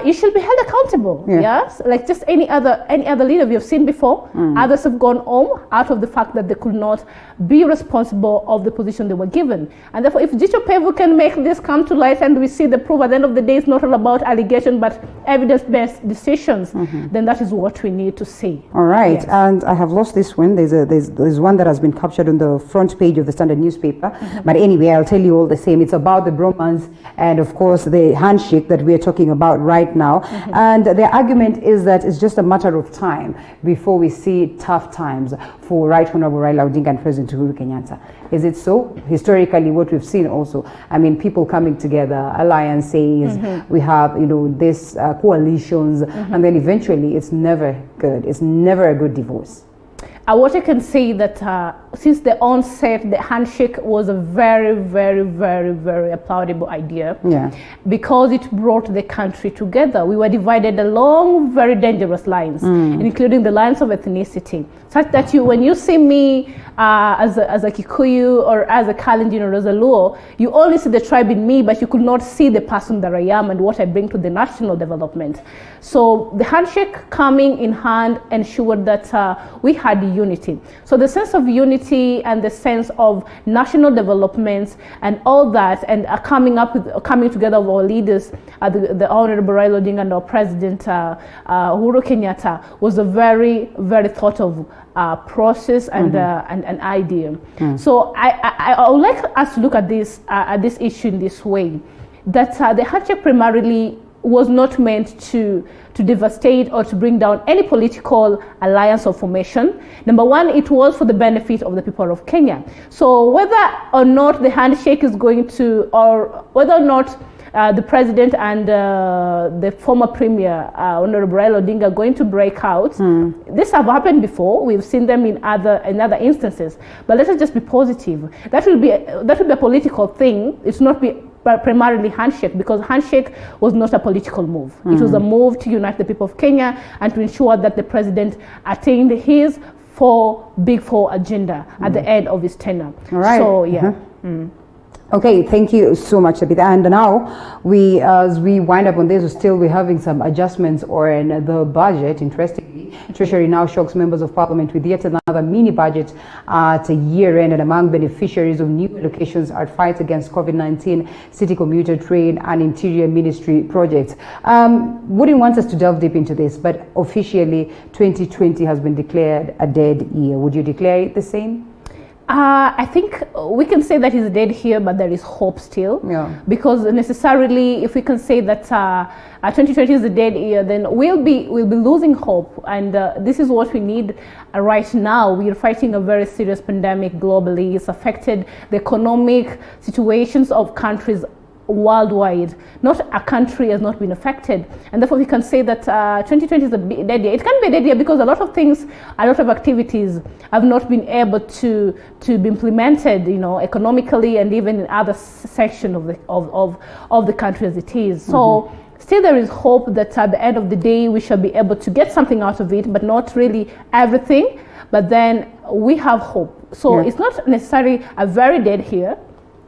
you should be held accountable. Yes, like just any other leader we have seen before. Others have gone home out of the fact that they could not be responsible of the position they were given. And therefore, if Jicho Pevu can make this come to light and we see the proof at the end of the day, it's not all about allegation but evidence-based decisions, then that is what we need to see. All right, and I have lost this one. There's one that has been captured on the front page of the Standard newspaper. But anyway, I'll tell you all the same. It's about the bromance and of course the handshake that we're talking about right now. And the argument is that it's just a matter of time before we see tough times for Right Honorable Raila Odinga and President Uhuru Kenyatta. Is it so? Historically, what we've seen also, I mean, people coming together, alliances, we have, you know, this coalitions, and then eventually it's never good. It's never a good divorce. What I can say that since the onset, the handshake was a very, very, very, very applaudable idea. Because it brought the country together. We were divided along very dangerous lines, including the lines of ethnicity, such that when you see me as a Kikuyu or as a Kalenjin or as a Luo, you only see the tribe in me, but you could not see the person that I am and what I bring to the national development. So the handshake coming in hand ensured that we had unity. So the sense of unity and the sense of national development and all that, and coming together of our leaders, the Honorable Raila Odinga and our President Uhuru Kenyatta, was a very, very thought of process and an idea. So I would like us to look at this issue in this way, that the handshake primarily was not meant to devastate or to bring down any political alliance or formation. Number one, it was for the benefit of the people of Kenya. So whether or not the handshake is going to, or whether or not the president and the former premier, Honorable Raila Odinga, are going to break out. This have happened before. We've seen them in other instances. But let us just be positive. That will be a political thing. It's not be primarily handshake, because handshake was not a political move. It was a move to unite the people of Kenya and to ensure that the president attained his Big Four agenda at the end of his tenure. All right. So yeah. Okay, thank you so much, Tabitha. And now, as we wind up on this, we're having some adjustments on the budget. Interestingly, Treasury now shocks members of Parliament with yet another mini budget at year end, and among beneficiaries of new allocations are fight against COVID-19, city commuter train, and interior ministry projects. Wouldn't want us to delve deep into this, but officially 2020 has been declared a dead year. Would you declare it the same? I think we can say that it's dead here, but there is hope still. Yeah. Because necessarily, if we can say that 2020 is a dead year, then we'll be losing hope, and this is what we need right now. We are fighting a very serious pandemic globally. It's affected the economic situations of countries worldwide. Not a country has not been affected, and therefore we can say that 2020 is a dead year. It can be a dead year because a lot of things, a lot of activities have not been able to be implemented, economically and even in other sections of the country as it is. So still there is hope that at the end of the day we shall be able to get something out of it, but not really everything. But then we have hope. So it's not necessarily a very dead year,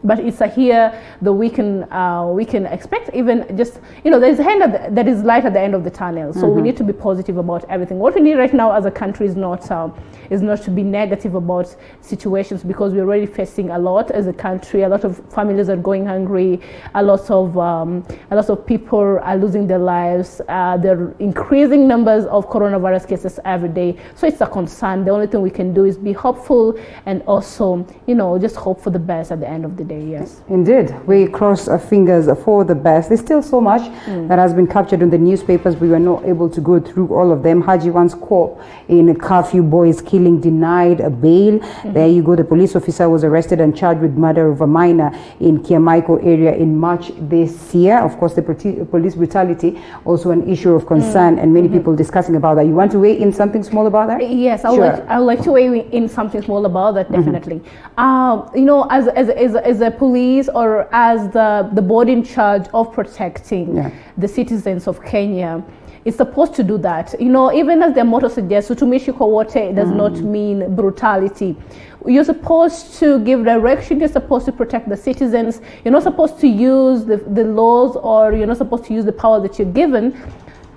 but it's a year that we can expect, even just, there's a hand that is light at the end of the tunnel. So we need to be positive about everything. What we need right now as a country is not to be negative about situations, because we're already facing a lot as a country. A lot of families are going hungry. A lot of people are losing their lives. There are increasing numbers of coronavirus cases every day. So it's a concern. The only thing we can do is be hopeful, and also, just hope for the best at the end of the day. Yes, indeed. We cross our fingers for the best. There's still so much that has been captured in the newspapers. We were not able to go through all of them. Haji once caught in a curfew, boys killing, denied a bail. There you go. The police officer was arrested and charged with murder of a minor in Kiamaiko area in March this year. Of course, the police brutality, also an issue of concern, and many people discussing about that. You want to weigh in something small about that? Yes, I would like to weigh in something small about that, definitely. As a police, or as the body in charge of protecting the citizens of Kenya, is supposed to do that. Even as their motto suggests, Utumishi kwa wote does not mean brutality. You're supposed to give direction. You're supposed to protect the citizens. You're not supposed to use the laws, or you're not supposed to use the power that you're given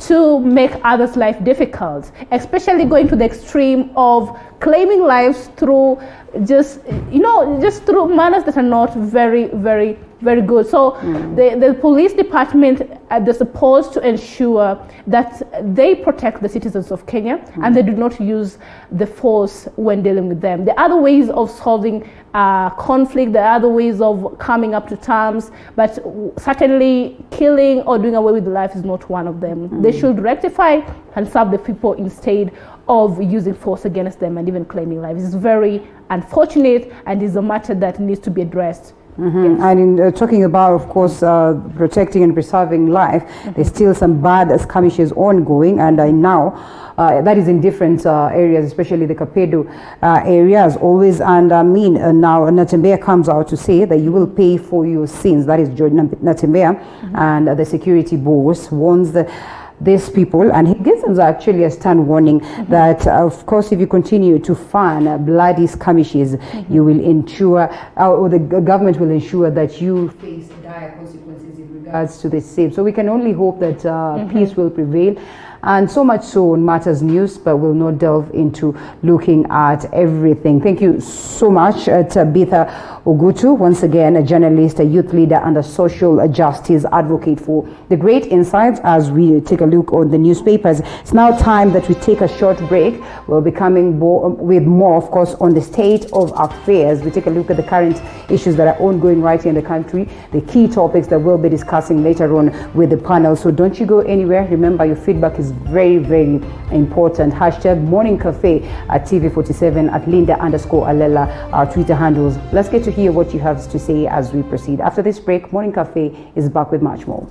to make others' life difficult, especially going to the extreme of claiming lives through just through manners that are not very, very, very good. So the police department, they're supposed to ensure that they protect the citizens of Kenya, and they do not use the force when dealing with them. There are other ways of solving conflict. There are other ways of coming up to terms, but certainly killing or doing away with life is not one of them. They should rectify and serve the people instead of using force against them and even claiming lives. It's very unfortunate, and is a matter that needs to be addressed. Yes. And in talking about, of course, protecting and preserving life, there's still some bad skirmishes ongoing, and now that is in different areas, especially the Kapedo area as always. And now Natembeya comes out to say that you will pay for your sins. That is George Natembeya, and the security boss warns these people, and he gives them actually a stern warning that, of course, if you continue to fund bloody skirmishes, you will ensure, or the government will ensure that you face dire consequences in regards to the same. So we can only hope that peace will prevail. And so much so on Matters News, but we'll not delve into looking at everything. Thank you so much, Tabitha Ogutu, once again a journalist, a youth leader, and a social justice advocate, for the great insights as we take a look on the newspapers. It's now time that we take a short break. We'll be coming with more, of course, on the state of affairs. We take a look at the current issues that are ongoing right here in the country, the key topics that we'll be discussing later on with the panel. So don't you go anywhere. Remember, your feedback is very, very important. Hashtag Morning Cafe at TV47, at Linda_Alela, our Twitter handles. Let's get to hear what you have to say as we proceed. After this break, Morning Cafe is back with much more.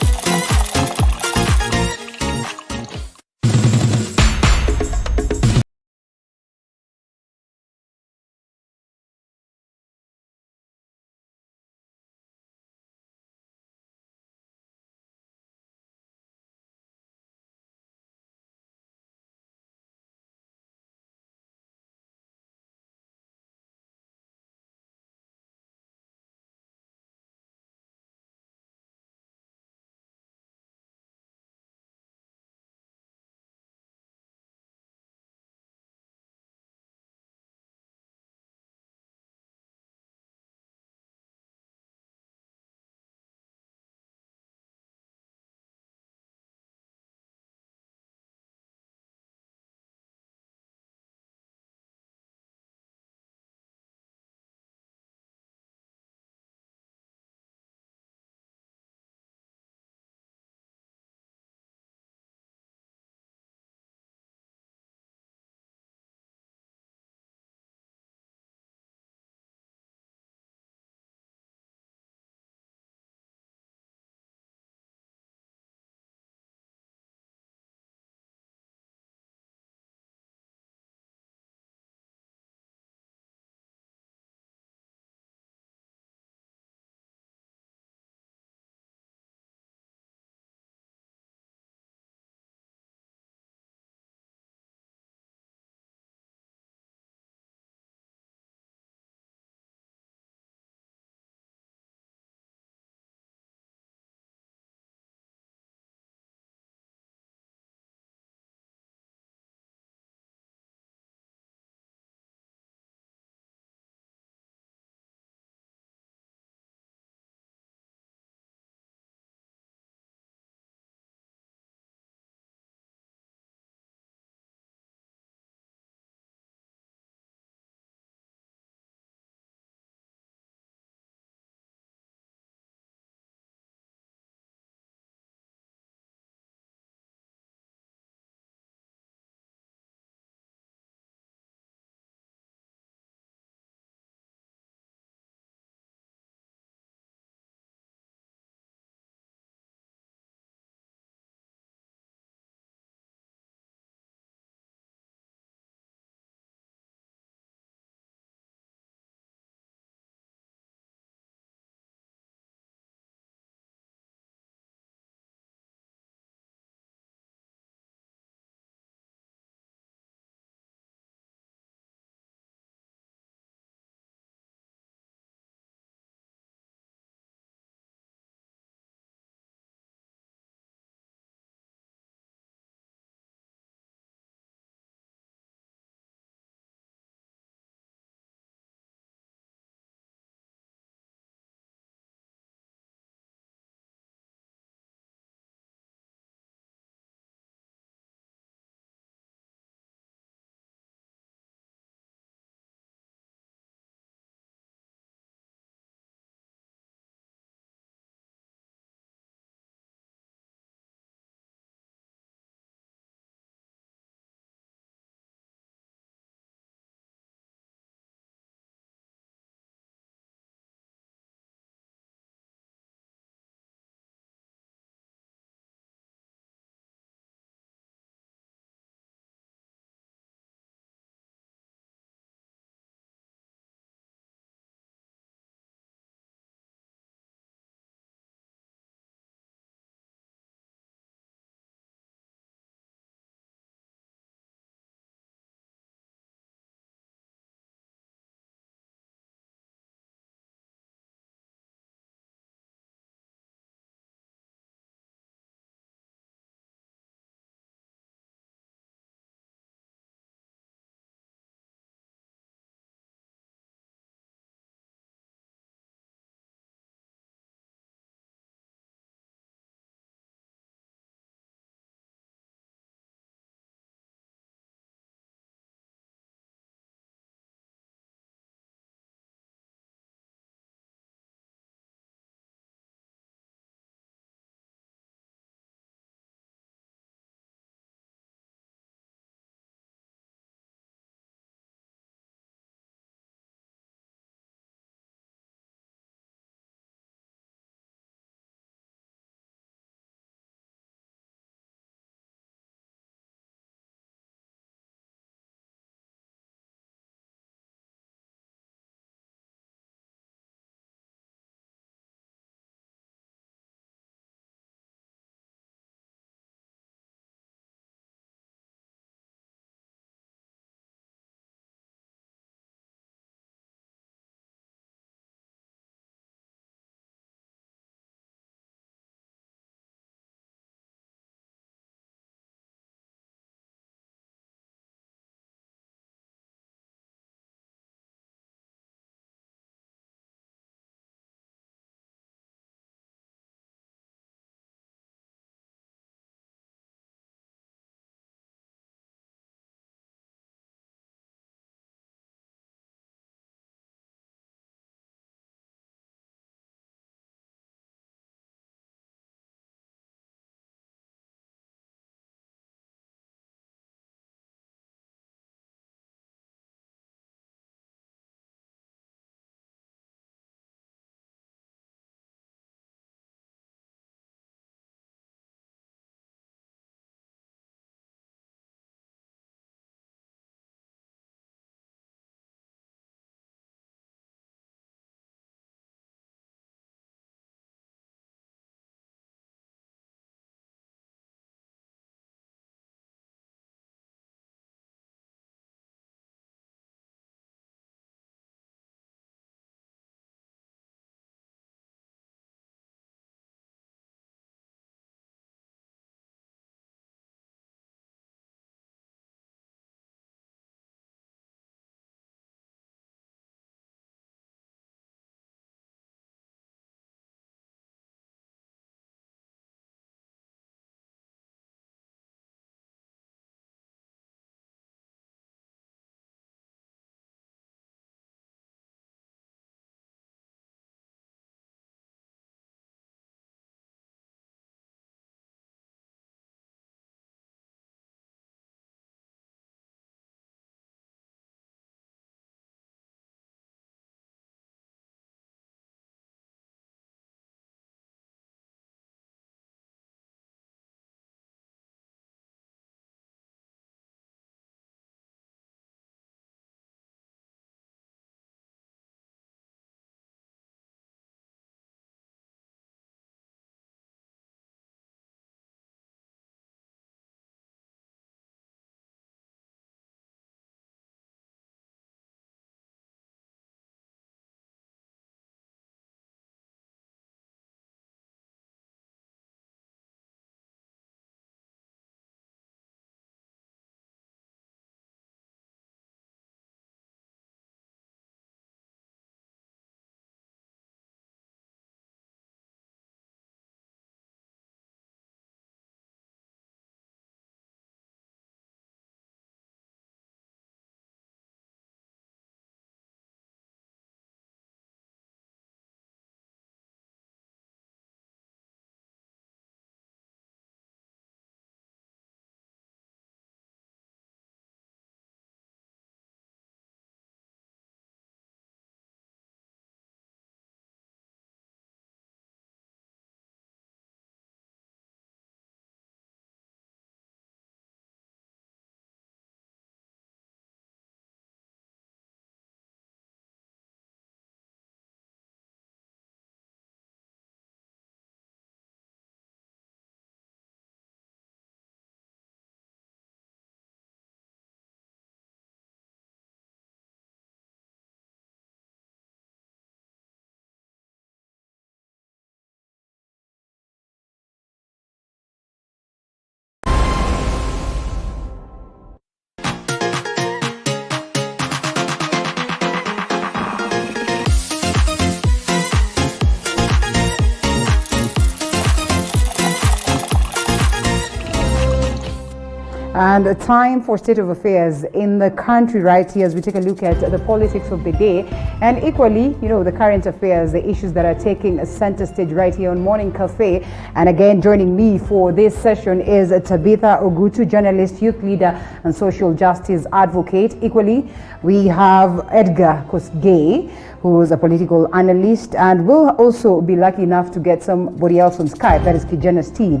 And a time for state of affairs in the country right here as we take a look at the politics of the day and equally, you know, the current affairs, the issues that are taking a center stage right here on Morning Cafe. And again, joining me for this session is Tabitha Ogutu, journalist, youth leader, and social justice advocate. Equally, we have Edgar Kosgei, who is a political analyst, and we'll also be lucky enough to get somebody else on Skype, that is Kijana Steve,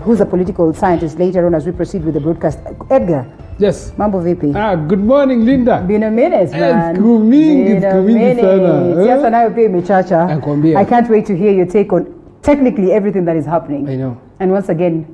who's a political scientist later on as we proceed with the broadcast. Edgar. Yes. Mambo vipi? Good morning, Linda. Been a minute, man. It's kumingi sana. Siasa nayo pia imechacha. I can't wait to hear your take on technically everything that is happening. I know. And once again,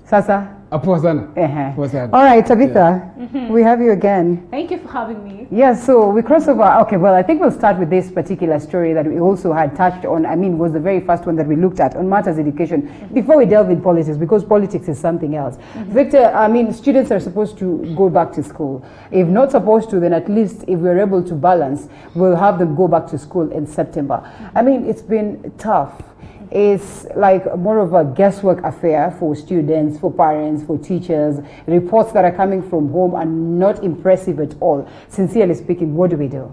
sasa. Apoa sana. All right, Tabitha, we have you again. Thank you for having me. Yes, so we cross over. Okay, well, I think we'll start with this particular story that we also had touched on. I mean, was the very first one that we looked at on matters education before we delve in politics, because politics is something else. Victor, I mean, students are supposed to go back to school. If not supposed to, then at least if we're able to balance, we'll have them go back to school in September. I mean, it's been tough. It's like more of a guesswork affair for students, for parents, for teachers. Reports that are coming from home are not impressive at all. Sincerely speaking, what do we do?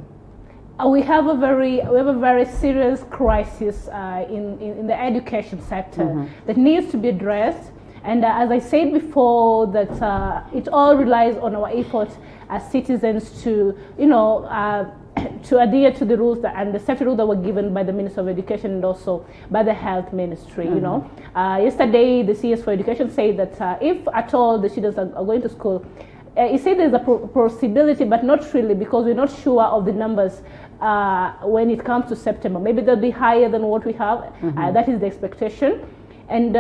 We have a very serious crisis in the education sector that needs to be addressed. And as I said before, that it all relies on our efforts as citizens to, you know, to adhere to the rules and the safety rules that were given by the Minister of Education and also by the Health Ministry. You know, yesterday the CS for Education said that if at all the students are going to school, he said there's a possibility, but not really, because we're not sure of the numbers when it comes to September. Maybe they'll be higher than what we have. That is the expectation. And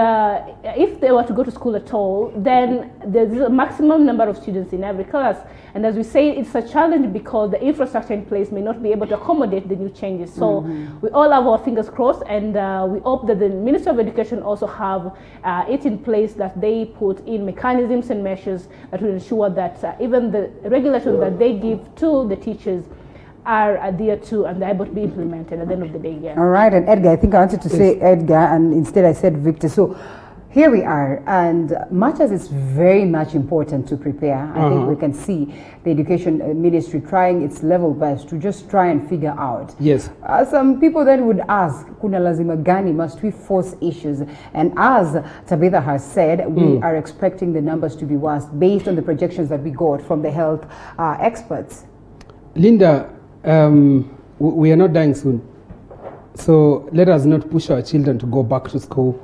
if they were to go to school at all, then there's a maximum number of students in every class. And as we say, it's a challenge because the infrastructure in place may not be able to accommodate the new changes. So we all have our fingers crossed, and we hope that the Minister of Education also have it in place, that they put in mechanisms and measures that will ensure that even the regulations that they give to the teachers are adhered to and they're able to be implemented at the end of the day. Yeah. All right, and Edgar, I think I wanted to say Edgar, and instead I said Victor. So here we are, and matters is very much important to prepare. I think we can see the Education Ministry trying its level best to just try and figure out. Yes. Some people then would ask, kuna lazima gani, must we force issues? And as Tabitha has said, we are expecting the numbers to be worse based on the projections that we got from the health experts. Linda, we are not dying soon. So let us not push our children to go back to school.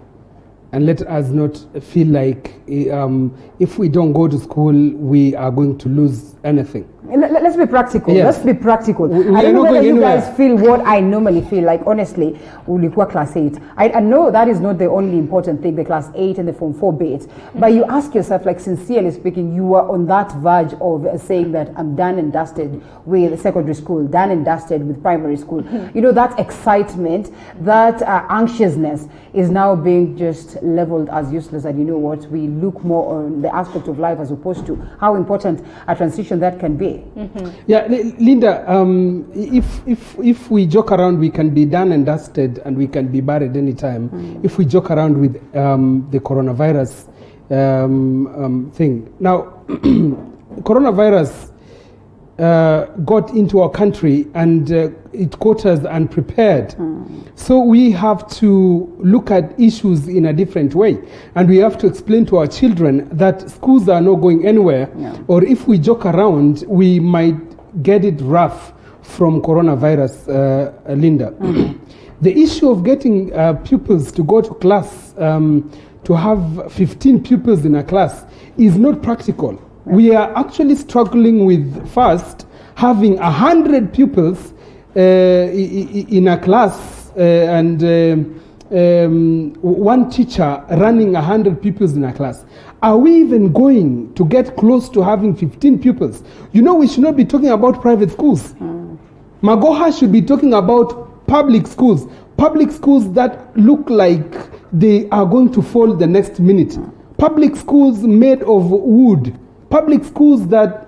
And let us not feel like if we don't go to school, we are going to lose anything. Let's be practical. Yes. Let's be practical. We I don't know whether you guys anywhere. feel what I normally feel. Like, honestly, ulikuwa class 8. I know that is not the only important thing, the class 8 and the form 4 bit. But you ask yourself, like, sincerely speaking, you are on that verge of saying that I'm done and dusted with secondary school, done and dusted with primary school. You know, that excitement, that anxiousness is now being just leveled as useless. And you know what? We look more on the aspect of life as opposed to how important a transition that can be. Yeah, Linda, if we joke around, we can be done and dusted and we can be buried anytime. If we joke around with the coronavirus thing. Now, coronavirus got into our country and it caught us unprepared. So we have to look at issues in a different way, and we have to explain to our children that schools are not going anywhere, or if we joke around, we might get it rough from coronavirus, Linda. The issue of getting pupils to go to class, to have 15 pupils in a class is not practical. We are actually struggling with first having 100 pupils in a class and one teacher running 100 pupils in a class. Are we even going to get close to having 15 pupils? You know, we should not be talking about private schools. Magoha should be talking about public schools that look like they are going to fall the next minute. Public schools made of wood. Public schools that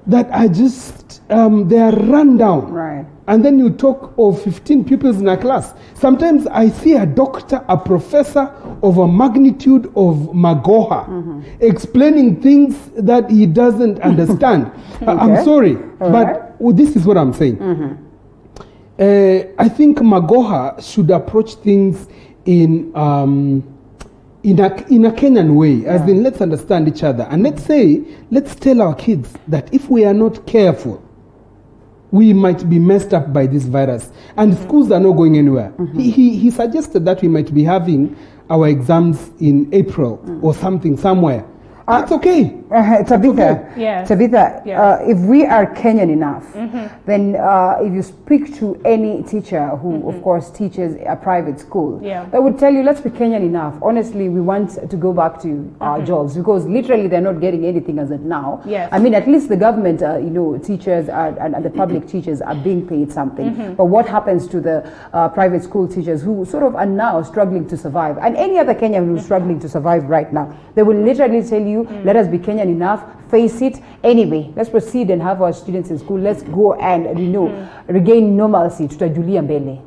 that are just, they are run down. Right. And then you talk of 15 pupils in a class. Sometimes I see a doctor, a professor of a magnitude of Magoha, explaining things that he doesn't understand. I'm sorry, but this is what I'm saying. I think Magoha should approach things in a Kenyan way, as in let's understand each other. And let's tell our kids that if we are not careful, we might be messed up by this virus. And schools are not going anywhere. He suggested that we might be having our exams in April or something somewhere. That's okay. Tabitha, Yes. Tabitha, Yes. if we are Kenyan enough, then if you speak to any teacher who, of course, teaches a private school, they would tell you, let's be Kenyan enough. Honestly, we want to go back to our jobs because literally they're not getting anything as of now. Yes. I mean, at least the government, teachers and the public teachers are being paid something. But what happens to the private school teachers who sort of are now struggling to survive? And any other Kenyan who's struggling to survive right now, they will literally tell you, let us be Kenyan enough, face it. Anyway, let's proceed and have our students in school. Let's go and, regain normalcy. Tutajulia mbele.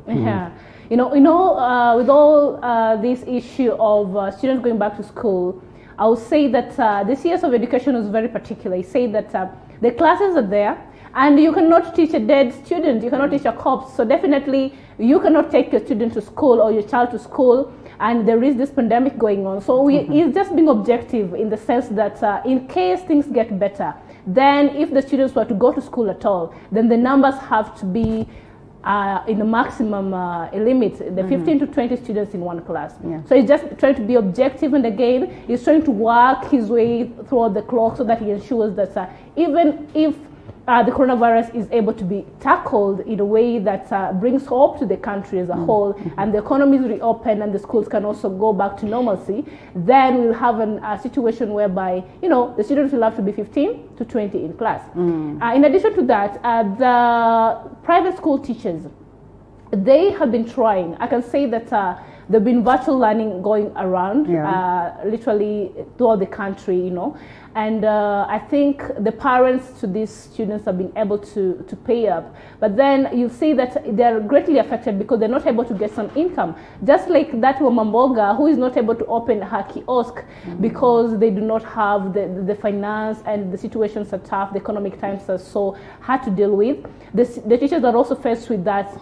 With all this issue of students going back to school, I would say that this years of education is very particular. I say that the classes are there, and you cannot teach a dead student. You cannot teach a corpse. So definitely, you cannot take your student to school or your child to school, and there is this pandemic going on. So it's just being objective in the sense that in case things get better, then if the students were to go to school at all, then the numbers have to be in the maximum limit, the 15 to 20 students in one class. So he's just trying to be objective, and again, he's trying to work his way throughout the clock so that he ensures that even if the coronavirus is able to be tackled in a way that brings hope to the country as a whole, and the economy is reopened and the schools can also go back to normalcy, then we'll have a situation whereby, the students will have to be 15 to 20 in class. In addition to that, the private school teachers, they have been trying. I can say that there've been virtual learning going around, literally throughout the country, and I think the parents to these students have been able to pay up. But then you see that they're greatly affected because they're not able to get some income. Just like that Wamamboga, who is not able to open her kiosk because they do not have the finance, and the situations are tough, the economic times are so hard to deal with. The teachers are also faced with that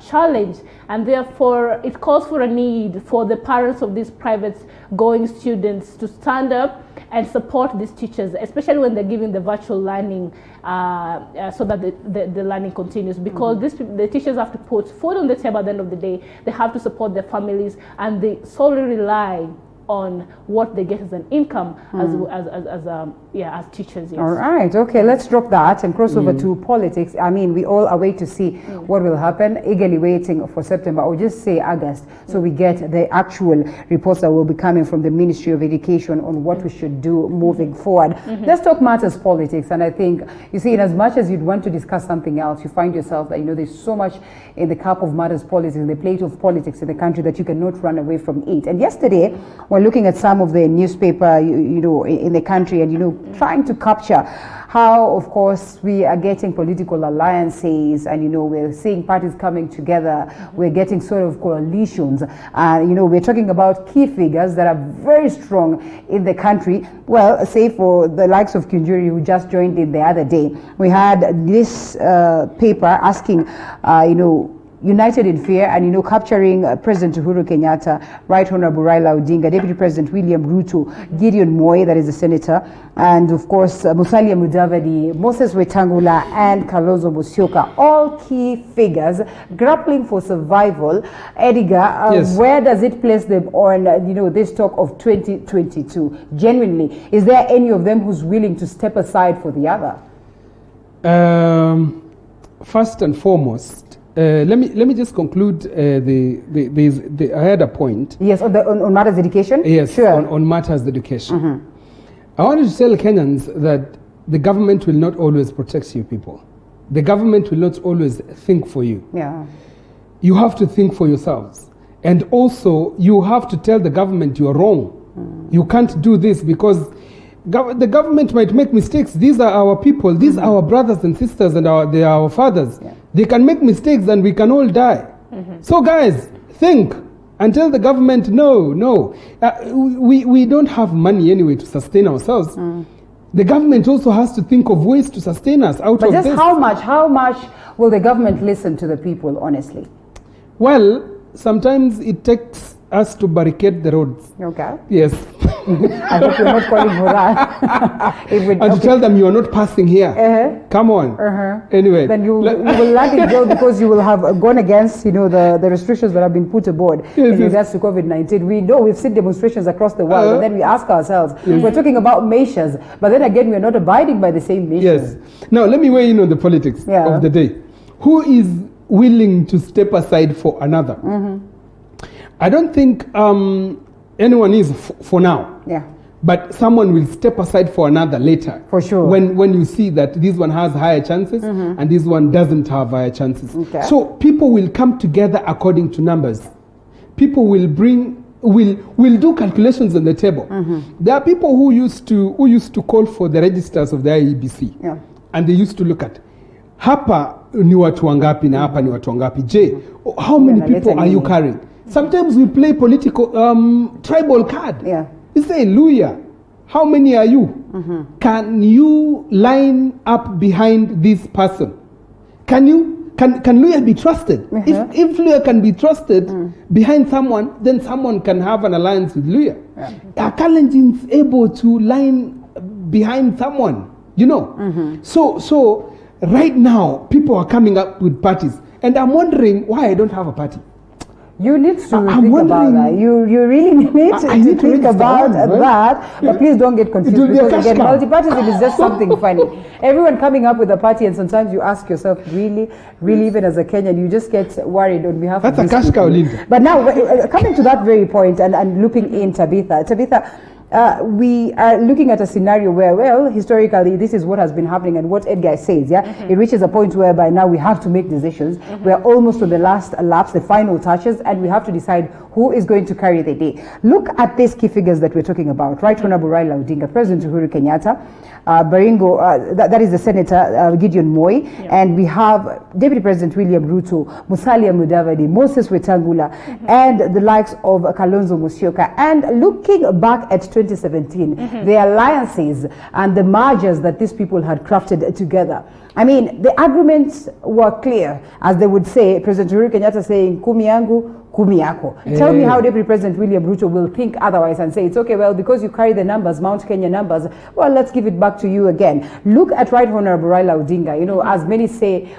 challenge, and therefore it calls for a need for the parents of these private going students to stand up and support these teachers, especially when they're giving the virtual learning so that the learning continues. Because the teachers have to put food on the table at the end of the day. They have to support their families, and they solely rely on what they get as an income as teachers. Yes. All right, okay, let's drop that and cross over to politics. I mean, we all await to see what will happen, eagerly waiting for September, or just say August, so we get the actual reports that will be coming from the Ministry of Education on what we should do moving forward. Let's talk matters politics, and I think, you see, in as much as you'd want to discuss something else, you find yourself that, there's so much in the cup of matters politics, in the plate of politics in the country, that you cannot run away from it. And yesterday, we're looking at some of the newspaper, in the country, and, trying to capture how, of course, we are getting political alliances, and, we're seeing parties coming together. We're getting sort of coalitions. We're talking about key figures that are very strong in the country. Well, say for the likes of Kinjuri, who just joined in the other day. We had this paper asking, United in Fear, and capturing President Uhuru Kenyatta, Right Honorable Raila Odinga, Deputy President William Ruto, Gideon Moi, that is the senator, and of course Musalia Mudavadi, Moses Wetangula, and Kalonzo Musyoka, all key figures grappling for survival. Edgar, Yes. Where does it place them on this talk of 2022? Genuinely, is there any of them who's willing to step aside for the other? First and foremost, let me just conclude. I had a point. Yes, on matters education. Yes, sure. on matters education. I wanted to tell Kenyans that the government will not always protect you people. The government will not always think for you. Yeah. You have to think for yourselves, and also you have to tell the government you are wrong. You can't do this because The government might make mistakes. These are our people. These are our brothers and sisters, and they are our fathers. Yeah. They can make mistakes, and we can all die. So, guys, think and tell the government, no. We don't have money anyway to sustain ourselves. The government also has to think of ways to sustain us out of this. But just how much will the government listen to the people, honestly? Well, sometimes it takes us to barricade the roads. Okay. Yes. I hope you're not calling for that. To tell them you are not passing here. Come on. Anyway. Then you will land in jail because you will have gone against, the restrictions that have been put aboard in regards to COVID-19. We know we've seen demonstrations across the world, and then we ask ourselves, we're talking about measures, but then again, we're not abiding by the same measures. Yes. Now, let me weigh in on the politics of the day. Who is willing to step aside for another? I don't think anyone is for now. Yeah. But someone will step aside for another later. For sure. When you see that this one has higher chances and this one doesn't have higher chances. Okay. So people will come together according to numbers. People will do calculations on the table. There are people who used to call for the registers of the IEBC. Yeah. And they used to look at hapa ni watu wangapi na hapa ni watu wangapi. Je, how many people are you carrying? Sometimes we play political tribal card. Yeah. You say, Luya, how many are you? Can you line up behind this person? Can Luya be trusted? If Luya can be trusted behind someone, then someone can have an alliance with Luya. Are Kalenjins able to line behind someone? So right now, people are coming up with parties. And I'm wondering why I don't have a party. You need to think about that. You really need to think about that. But please don't get confused, because again, multipartyism is just something funny. Everyone coming up with a party, and sometimes you ask yourself, really, even as a Kenyan, you just get worried on behalf of these people. But now, coming to that very point and looping in Tabitha, we are looking at a scenario where, well, historically, this is what has been happening, and what Edgar says, it reaches a point whereby now we have to make decisions. We are almost on the last laps, the final touches, and we have to decide who is going to carry the day. Look at these key figures that we're talking about. Right Honorable Raila Odinga, President Uhuru Kenyatta, Baringo, that is the Senator Gideon Moi, and we have Deputy President William Ruto, Musalia Mudavadi, Moses Wetangula, and the likes of Kalonzo Musyoka. And looking back at 2017, the alliances and the mergers that these people had crafted together. I mean, the agreements were clear, as they would say, President Uhuru Kenyatta saying, kumi yangu, kumi yako. Tell me how Deputy President William Ruto will think otherwise and say, it's okay, well, because you carry the numbers, Mount Kenya numbers, well, let's give it back to you again. Look at Right Honorable Raila Odinga, as many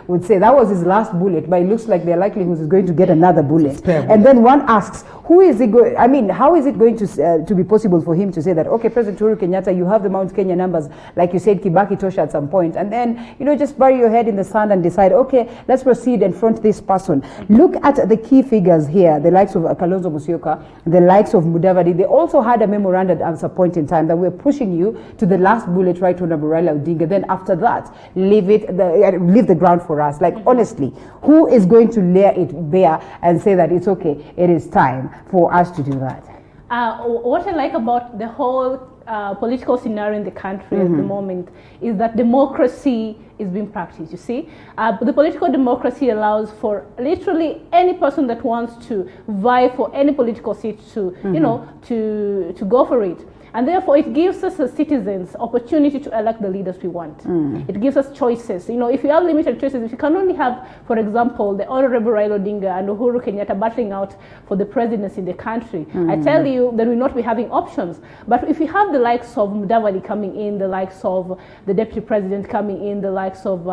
would say, that was his last bullet, but it looks like the likelihood is going to get another bullet. And then one asks, how is it going to be possible for him to say that, okay, President Uhuru Kenyatta, you have the Mount Kenya numbers, like you said, Kibaki Tosha at some point, and then, just bury your head in the sand and decide, okay, let's proceed and front this person. Look at the key figures here, the likes of Kalonzo Musyoka, the likes of Mudavadi. They also had a memorandum at some point in time that we're pushing you to the last bullet, Right Honorable Raila Odinga. Then after that, leave the ground for us. Like, honestly, who is going to lay it bare and say that it's okay, it is time for us to do that? What I like about the whole political scenario in the country at the moment is that democracy is being practiced. You see, the political democracy allows for literally any person that wants to vie for any political seat to, to go for it. And therefore, it gives us as citizens opportunity to elect the leaders we want. It gives us choices. If you have limited choices, if you can only have, for example, the Honorable Raila Odinga and Uhuru Kenyatta battling out for the presidency in the country, I tell you, then we'll not be having options. But if you have the likes of Mudavadi coming in, the likes of the Deputy President coming in, the likes of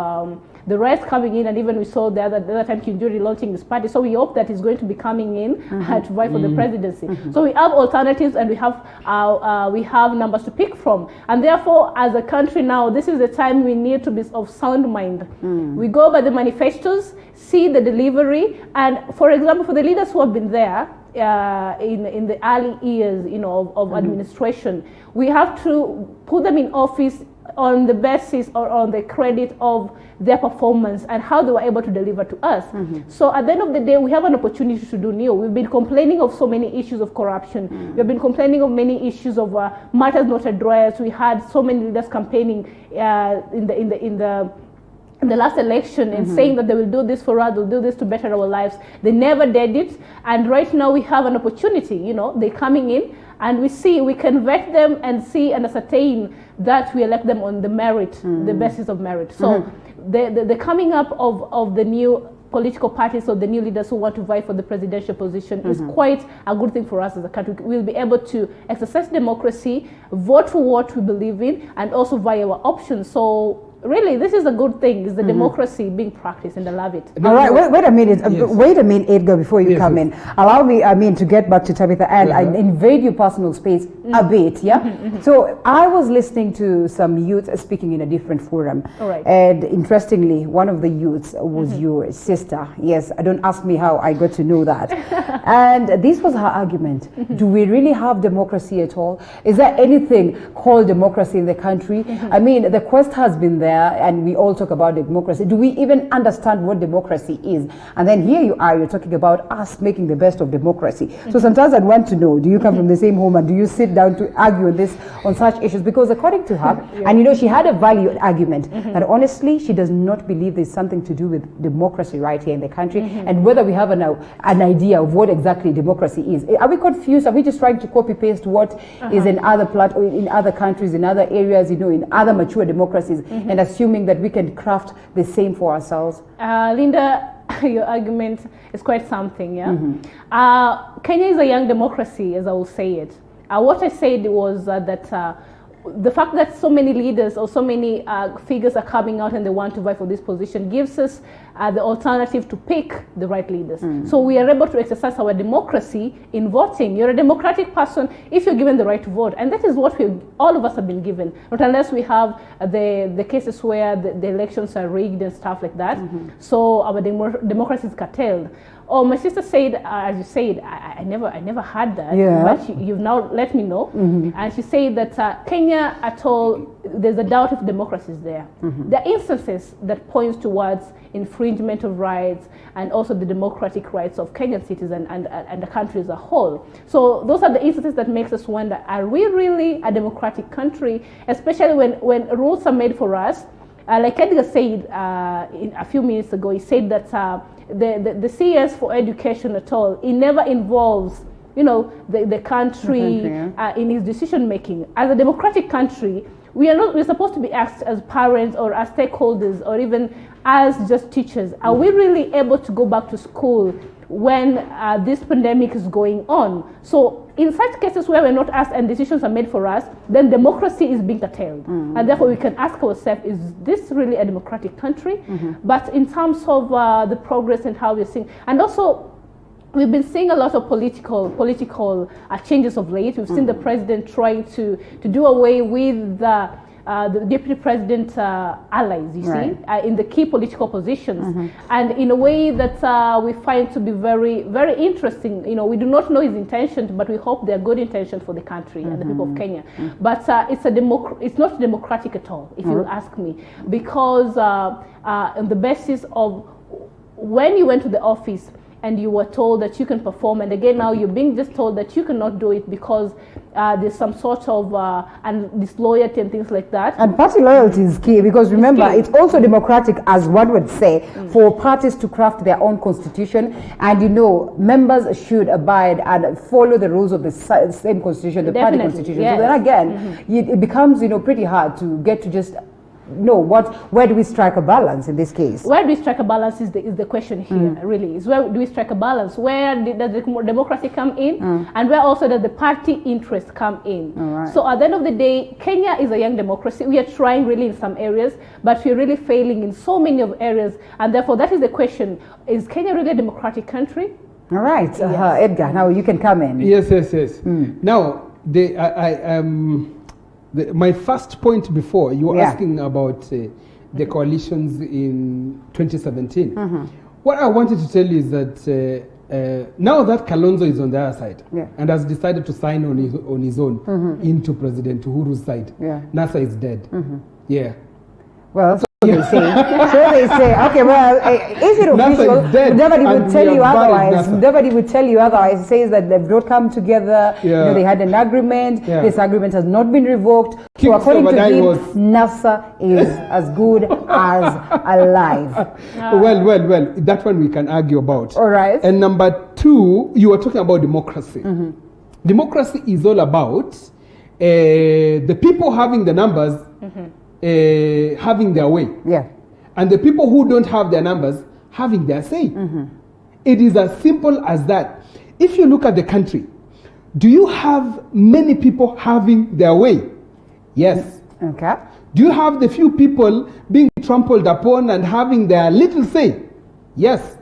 the rest coming in, and even we saw the other time Kinjuri launching his party. So we hope that he's going to be coming in to vie for the presidency. So we have alternatives, and we have numbers to pick from. And therefore, as a country now, this is the time we need to be of sound mind. We go by the manifestos, see the delivery, and for example, for the leaders who have been there in the early years, of administration, we have to put them in office on the basis or on the credit of their performance and how they were able to deliver to us. So at the end of the day, we have an opportunity to do new. We've been complaining of so many issues of corruption. We've been complaining of many issues of matters not addressed. We had so many leaders campaigning in the last election and saying that they will do this for us, they'll do this to better our lives. They never did it. And right now we have an opportunity, you know, they're coming in and we can vet them and see and ascertain that we elect them on the merit, the basis of merit. So the coming up of the new political parties or the new leaders who want to vie for the presidential position is quite a good thing for us as a country. We'll be able to exercise democracy, vote for what we believe in, and also vie our options. So really, this is a good thing. It's the democracy being practiced, and I love it. All right, wait a minute. Wait a minute, Edgar, before you come in. Allow me, to get back to Tabitha and I invade your personal space a bit, So I was listening to some youth speaking in a different forum. All right. And interestingly, one of the youths was your sister. Yes, don't ask me how I got to know that. And this was her argument. Do we really have democracy at all? Is there anything called democracy in the country? I mean, the quest has been there, and we all talk about democracy. Do we even understand what democracy is? And then here you are, you're talking about us making the best of democracy. So sometimes I'd want to know, do you come from the same home and do you sit down to argue on such issues? Because according to her, and you know, she had a value argument that honestly, she does not believe there's something to do with democracy right here in the country, and whether we have an idea of what exactly democracy is. Are we confused? Are we just trying to copy paste what is in other countries, in other areas, you know, in other mature democracies, and assuming that we can craft the same for ourselves? Linda, your argument is quite something, Kenya is a young democracy, as I will say it. What I said was that the fact that so many leaders or so many figures are coming out and they want to vie for this position gives us the alternative to pick the right leaders. So we are able to exercise our democracy in voting. You're a democratic person if you're given the right to vote. And that is what all of us have been given. Not unless we have the cases where the elections are rigged and stuff like that. So our democracy is curtailed. Oh, my sister said, as you said, I never had that, but you've now let me know. And she said that Kenya at all, there's a doubt if democracy is there. There are instances that points towards infringement of rights and also the democratic rights of Kenyan citizens and the country as a whole. So those are the instances that makes us wonder, are we really a democratic country, especially when rules are made for us? Like Edgar said a few minutes ago, he said that the CS for education at all, it never involves, you know, the country in its decision making. As a democratic country, we're supposed to be asked as parents or as stakeholders or even as just teachers. Are we really able to go back to school when this pandemic is going on? So in such cases where we're not asked and decisions are made for us, then democracy is being curtailed. And therefore we can ask ourselves, is this really a democratic country? But in terms of the progress and how we're seeing, and also we've been seeing a lot of political changes of late. We've seen the president trying to do away with the deputy president allies, you see, in the key political positions, and in a way that we find to be very, very interesting. You know, we do not know his intentions, but we hope they're good intentions for the country and the people of Kenya. But it's not democratic at all, if you ask me, because on the basis of when you went to the office and you were told that you can perform, and again now you're being just told that you cannot do it because there's some sort of disloyalty and things like that. And party loyalty is key, because remember, it's also democratic, as one would say, for parties to craft their own constitution, and you know, members should abide and follow the rules of the same constitution, the party constitution. So then again, it becomes, you know, pretty hard to get to just know where do we strike a balance in this case? Where do we strike a balance is the question here, really. Is where do we strike a balance? Where does the democracy come in? And where also does the party interest come in? So at the end of the day, Kenya is a young democracy. We are trying really in some areas, but we're really failing in so many of areas. And therefore, that is the question. Is Kenya really a democratic country? All right. Edgar, now you can come in. Yes. Now, my first point before, you were asking about the coalitions in 2017. What I wanted to tell you is that now that Kalonzo is on the other side and has decided to sign on his own into President Uhuru's side, NASA is dead. Yeah. Well, so they say. So they say. Okay, well, is it official? Nobody would tell you otherwise. Nobody would tell you otherwise. It says that they've not come together. Yeah. You know, they had an agreement. Yeah. This agreement has not been revoked. So according to him, NASA is as good as alive. Well, that one we can argue about. All right. And number two, you were talking about democracy. Democracy is all about the people having the numbers, having their way. Yeah. And the people who don't have their numbers having their say. It is as simple as that. If you look at the country, do you have many people having their way? Yes. Okay. Do you have the few people being trampled upon and having their little say? Yes.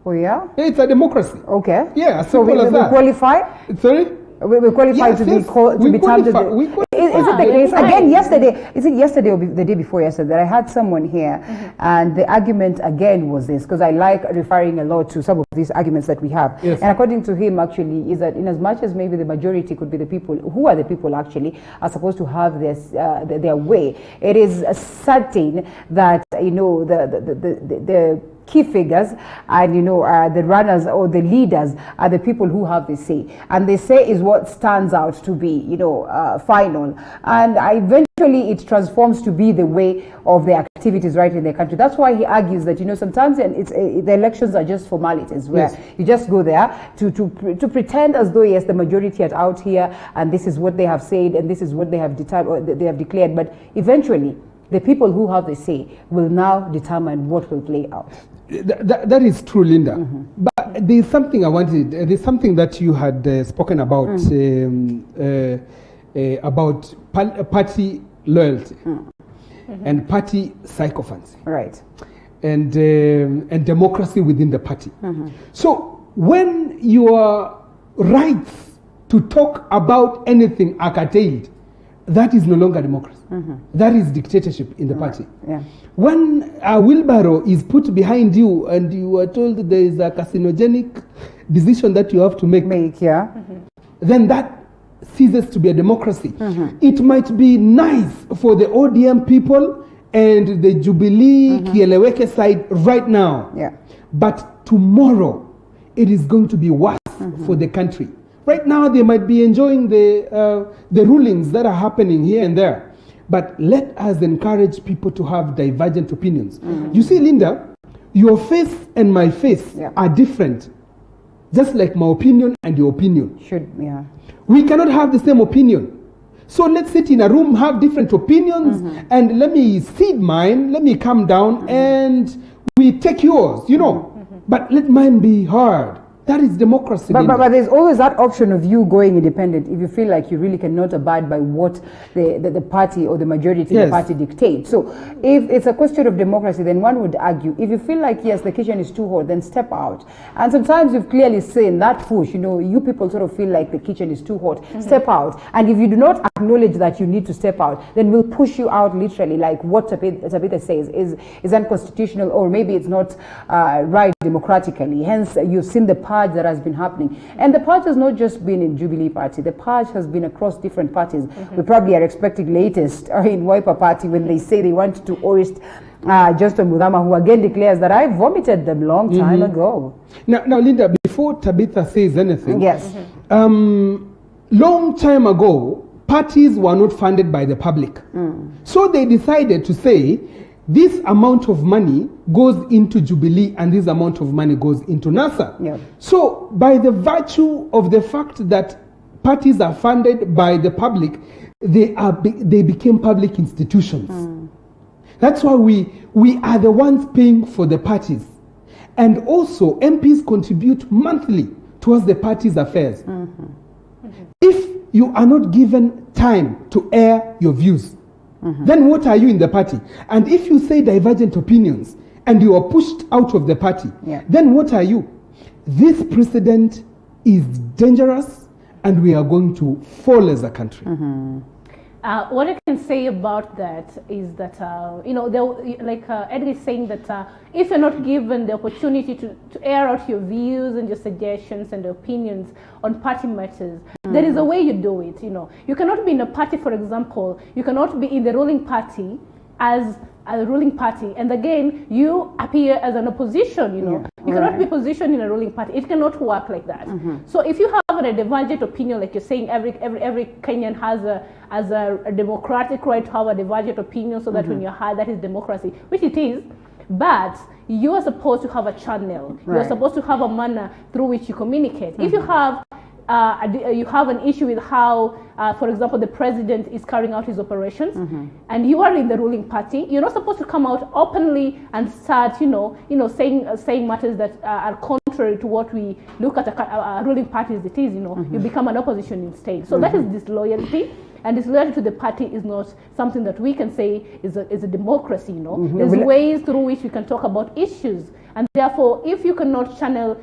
Oh yeah? It's a democracy. Okay. Yeah, so we qualify? Sorry? We qualify to be termed. Is it the case? Again, yesterday, is it yesterday or the day before yesterday that I had someone here and the argument again was this, because I like referring a lot to some of these arguments that we have. Yes. And according to him, actually, is that in as much as maybe the majority could be the people, who are the people actually are supposed to have this, their way, it is certain that, you know, the key figures and, you know, the runners or the leaders are the people who have the say, and the say is what stands out to be, you know, final, and eventually it transforms to be the way of the activities right in the country. That's why he argues that, you know, sometimes it's the elections are just formalities where you just go there to pretend as though yes, the majority are out here and this is what they have said and this is what they have they have declared, but eventually the people who have the say will now determine what will play out. That is true, Linda. But there's something I wanted. There's something that you had spoken about party loyalty and party sycophancy, right? And democracy within the party. So when your rights to talk about anything are curtailed, that is no longer democracy. That is dictatorship in the party. Yeah. When a wheelbarrow is put behind you and you are told there is a carcinogenic decision that you have to make, then that ceases to be a democracy. It might be nice for the ODM people and the Jubilee Kieleweke side right now, but tomorrow it is going to be worse for the country. Right now they might be enjoying the rulings that are happening here and there. But let us encourage people to have divergent opinions. You see, Linda, your face and my face are different. Just like my opinion and your opinion. We cannot have the same opinion. So let's sit in a room, have different opinions, and let me cede mine, let me calm down, and we take yours, you know. But let mine be heard. That is democracy. But there's always that option of you going independent if you feel like you really cannot abide by what the party or the majority of the party dictates. So if it's a question of democracy, then one would argue, if you feel like, yes, the kitchen is too hot, then step out. And sometimes you've clearly seen that push, you know, you people sort of feel like the kitchen is too hot, step out. And if you do not acknowledge that you need to step out, then we'll push you out literally, like what Tabitha says is unconstitutional, or maybe it's not right democratically. Hence, you've seen the purge that has been happening. And the purge has not just been in Jubilee Party. The purge has been across different parties. We probably are expecting latest in Wiper Party when they say they want to oust Justin Mudama, who again declares that I vomited them long time ago. Now, Linda, before Tabitha says anything, long time ago, parties were not funded by the public. So they decided to say, this amount of money goes into Jubilee and this amount of money goes into NASA. So by the virtue of the fact that parties are funded by the public, they became public institutions. That's why we are the ones paying for the parties. And also MPs contribute monthly towards the party's affairs. If you are not given time to air your views, then what are you in the party? And if you say divergent opinions and you are pushed out of the party, then what are you? This precedent is dangerous and we are going to fall as a country. What I can say about that is that, you know, like Edgar is saying that if you're not given the opportunity to air out your views and your suggestions and opinions on party matters, there is a way you do it, you know. You cannot be in a party, for example, you cannot be in the ruling party as a ruling party, and again you appear as an opposition. You cannot be positioned in a ruling party. It cannot work like that. So if you have a divergent opinion, like you're saying, every Kenyan has a democratic right to have a divergent opinion, so that when you're heard, that is democracy, which it is. But you are supposed to have a channel. You are supposed to have a manner through which you communicate. If you have an issue with how, for example, the president is carrying out his operations, and you are in the ruling party, you're not supposed to come out openly and start, saying matters that are contrary to what we look at a ruling party as it is. You become an opposition instead. So that is disloyalty. And disloyalty to the party is not something that we can say is a democracy. There's ways through which we can talk about issues. And therefore, if you cannot channel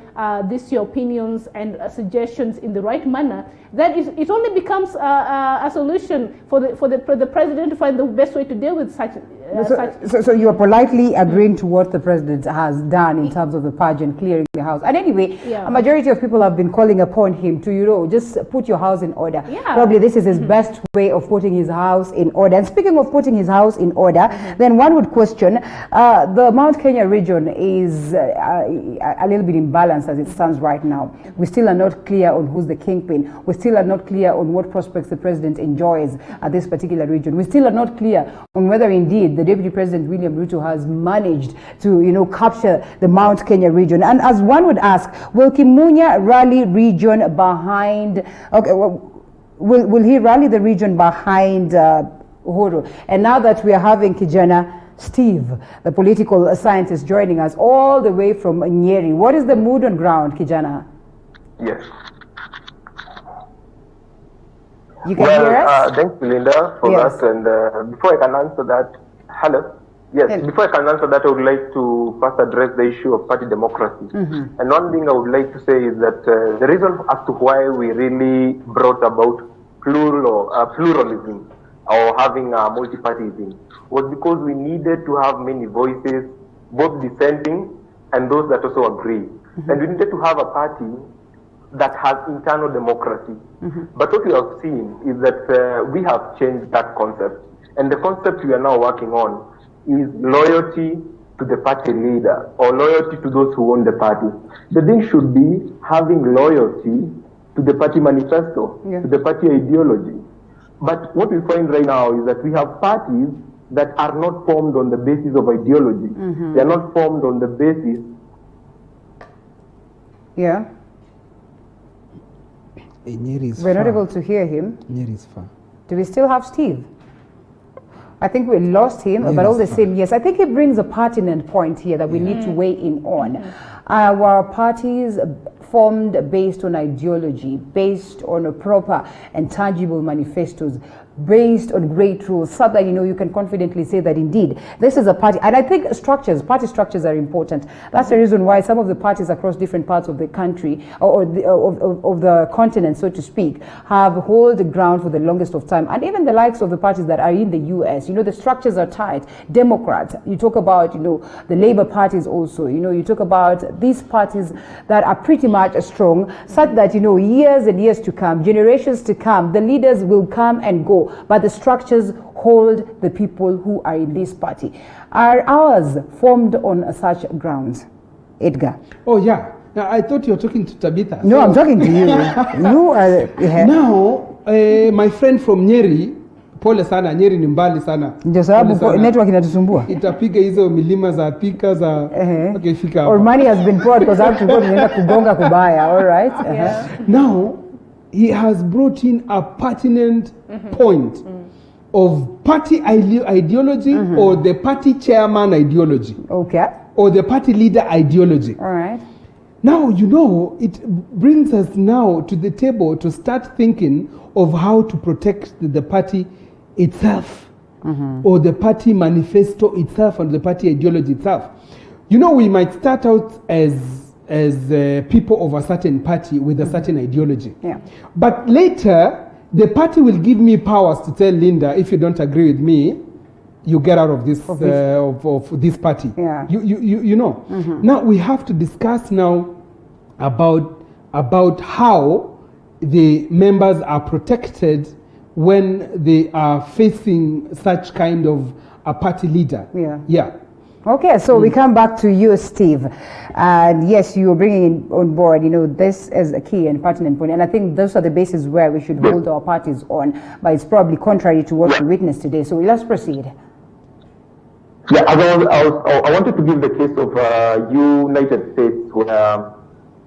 your opinions and suggestions in the right manner, then it only becomes a solution for the president to find the best way to deal with such. So you are politely agreeing to what the president has done in terms of the pageant, clearing the house. And anyway, a majority of people have been calling upon him to, just put your house in order. Probably this is his best way of putting his house in order. And speaking of putting his house in order, then one would question, the Mount Kenya region is a little bit imbalanced as it stands right now. We still are not clear on who's the kingpin. We still are not clear on what prospects the president enjoys at this particular region. We still are not clear on whether indeed the Deputy President William Ruto has managed to, capture the Mount Kenya region. And as one would ask, will Kimunya rally region behind? Okay, will he rally the region behind Uhuru? And now that we are having Kijana Steve, the political scientist, joining us all the way from Nyeri, what is the mood on ground, Kijana? Yes. You can hear us? Thanks, Linda, for that. And before I can answer that, hello? Yes, before I can answer that, I would like to first address the issue of party democracy. And one thing I would like to say is that the reason as to why we really brought about pluralism or having multi-partyism was because we needed to have many voices, both dissenting and those that also agree. And we needed to have a party that has internal democracy. But what we have seen is that we have changed that concept. And the concept we are now working on is loyalty to the party leader or loyalty to those who own the party. The thing should be having loyalty to the party manifesto, to the party ideology. But what we find right now is that we have parties that are not formed on the basis of ideology. They are not formed on the basis. We're not able to hear him. Nyeri is far. Do we still have Steve? I think we lost him, but all the same, yes. I think it brings a pertinent point here that we need to weigh in on. Our parties formed based on ideology, based on a proper and tangible manifestos, based on great rules, so that you can confidently say that indeed this is a party. And I think party structures are important. That's the reason why some of the parties across different parts of the country of the continent, so to speak, have held the ground for the longest of time. And even the likes of the parties that are in the US, the structures are tight. Democrats, you talk about the Labour parties also, you talk about these parties that are pretty much strong, such that years and years to come, generations to come, the leaders will come and go, but the structures hold the people who are in this party. Are ours formed on such grounds, Edgar? Oh yeah. Now, I thought you were talking to Tabitha. No, I'm talking to you. You are now my friend from Nyeri, pole sana, Nyeri ni mbali sana. Ndio sababu network inatusumbua. Itapiga hizo milima za Thika za ukifika hapa. Or money has been poured because I have to go tunaenda kugonga kubaya, all right? Now he has brought in a pertinent point of party ideology or the party chairman ideology. Okay. Or the party leader ideology. All right. Now, it brings us now to the table to start thinking of how to protect the party itself or the party manifesto itself and the party ideology itself. We might start out as people of a certain party with a certain ideology. Yeah. But later, the party will give me powers to tell Linda, if you don't agree with me, you get out of this of this party. Yeah. You know. Now we have to discuss now about how the members are protected when they are facing such kind of a party leader. Yeah. Okay, so we come back to you, Steve. And yes, you are bringing on board, this is a key and pertinent point. And I think those are the bases where we should hold our parties on. But it's probably contrary to what we witnessed today. So let's proceed. Yeah, I wanted to give the case of United States, where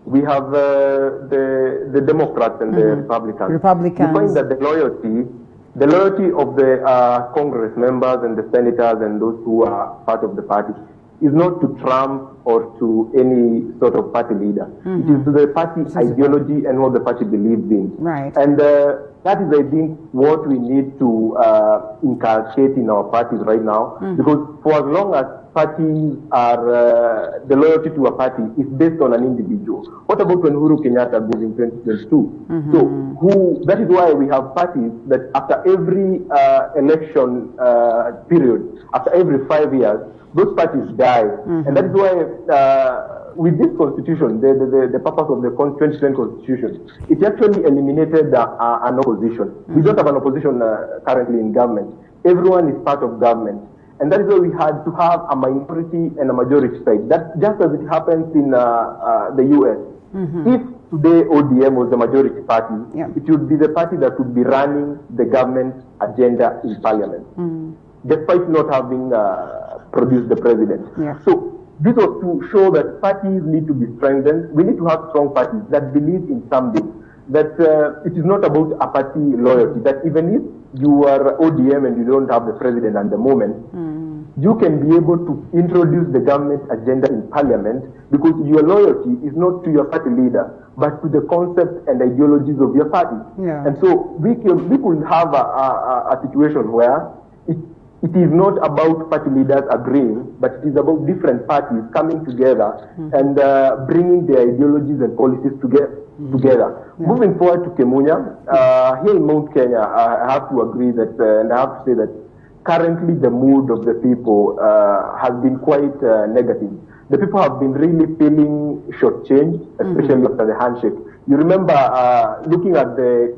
we have the Democrats and the Republicans. You find that the loyalty of the Congress members and the senators and those who are part of the party is not to Trump or to any sort of party leader. It is to the party ideology and what the party believes in. Right. And that is, I think, what we need to inculcate in our parties right now. Because for as long as parties are, the loyalty to a party is based on an individual. What about when Uhuru Kenyatta goes in 2022? So that is why we have parties that after every election period, after every 5 years, those parties die. And that is why with this constitution, the purpose of the 2010 constitution, it actually eliminated an opposition. We don't have an opposition currently in government. Everyone is part of government. And that is why we had to have a minority and a majority side. That just as it happens in the US. If today ODM was the majority party, it would be the party that would be running the government agenda in parliament, despite not having produced the president. So this was to show that parties need to be strengthened. We need to have strong parties that believe in something. That it is not about a party loyalty, that even if you are ODM and you don't have the president at the moment, you can be able to introduce the government agenda in parliament because your loyalty is not to your party leader, but to the concepts and ideologies of your party. And so we could have a situation where it is not about party leaders agreeing, but it is about different parties coming together and bringing their ideologies and policies together. Moving forward to Kemunya, here in Mount Kenya, I have to agree that, and I have to say that currently the mood of the people has been quite negative. The people have been really feeling shortchanged, especially after the handshake. You remember looking at the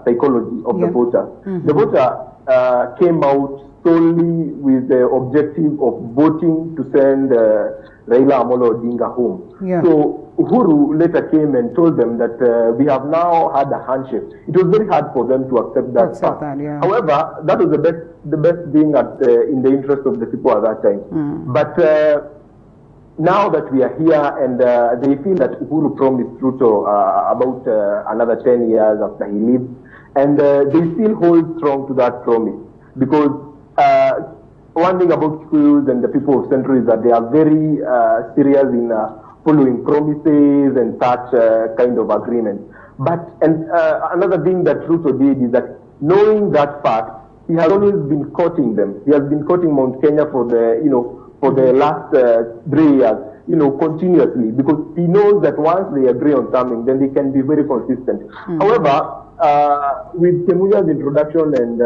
psychology of the voter. The voter came out solely with the objective of voting to send Raila Amolo Odinga home. So Uhuru later came and told them that we have now had a handshake. It was very hard for them to accept that fact. However, that was the best being in the interest of the people at that time. But now that we are here and they feel that Uhuru promised Ruto about another 10 years after he leaves, and they still hold strong to that promise because one thing about Kikuyus and the people of Central is that they are very serious in following promises and such kind of agreements. But another thing that Ruto did is that knowing that fact, he has always been courting them. He has been courting Mount Kenya for the last 3 years, continuously, because he knows that once they agree on something, then they can be very consistent. However, with Kemunya's introduction and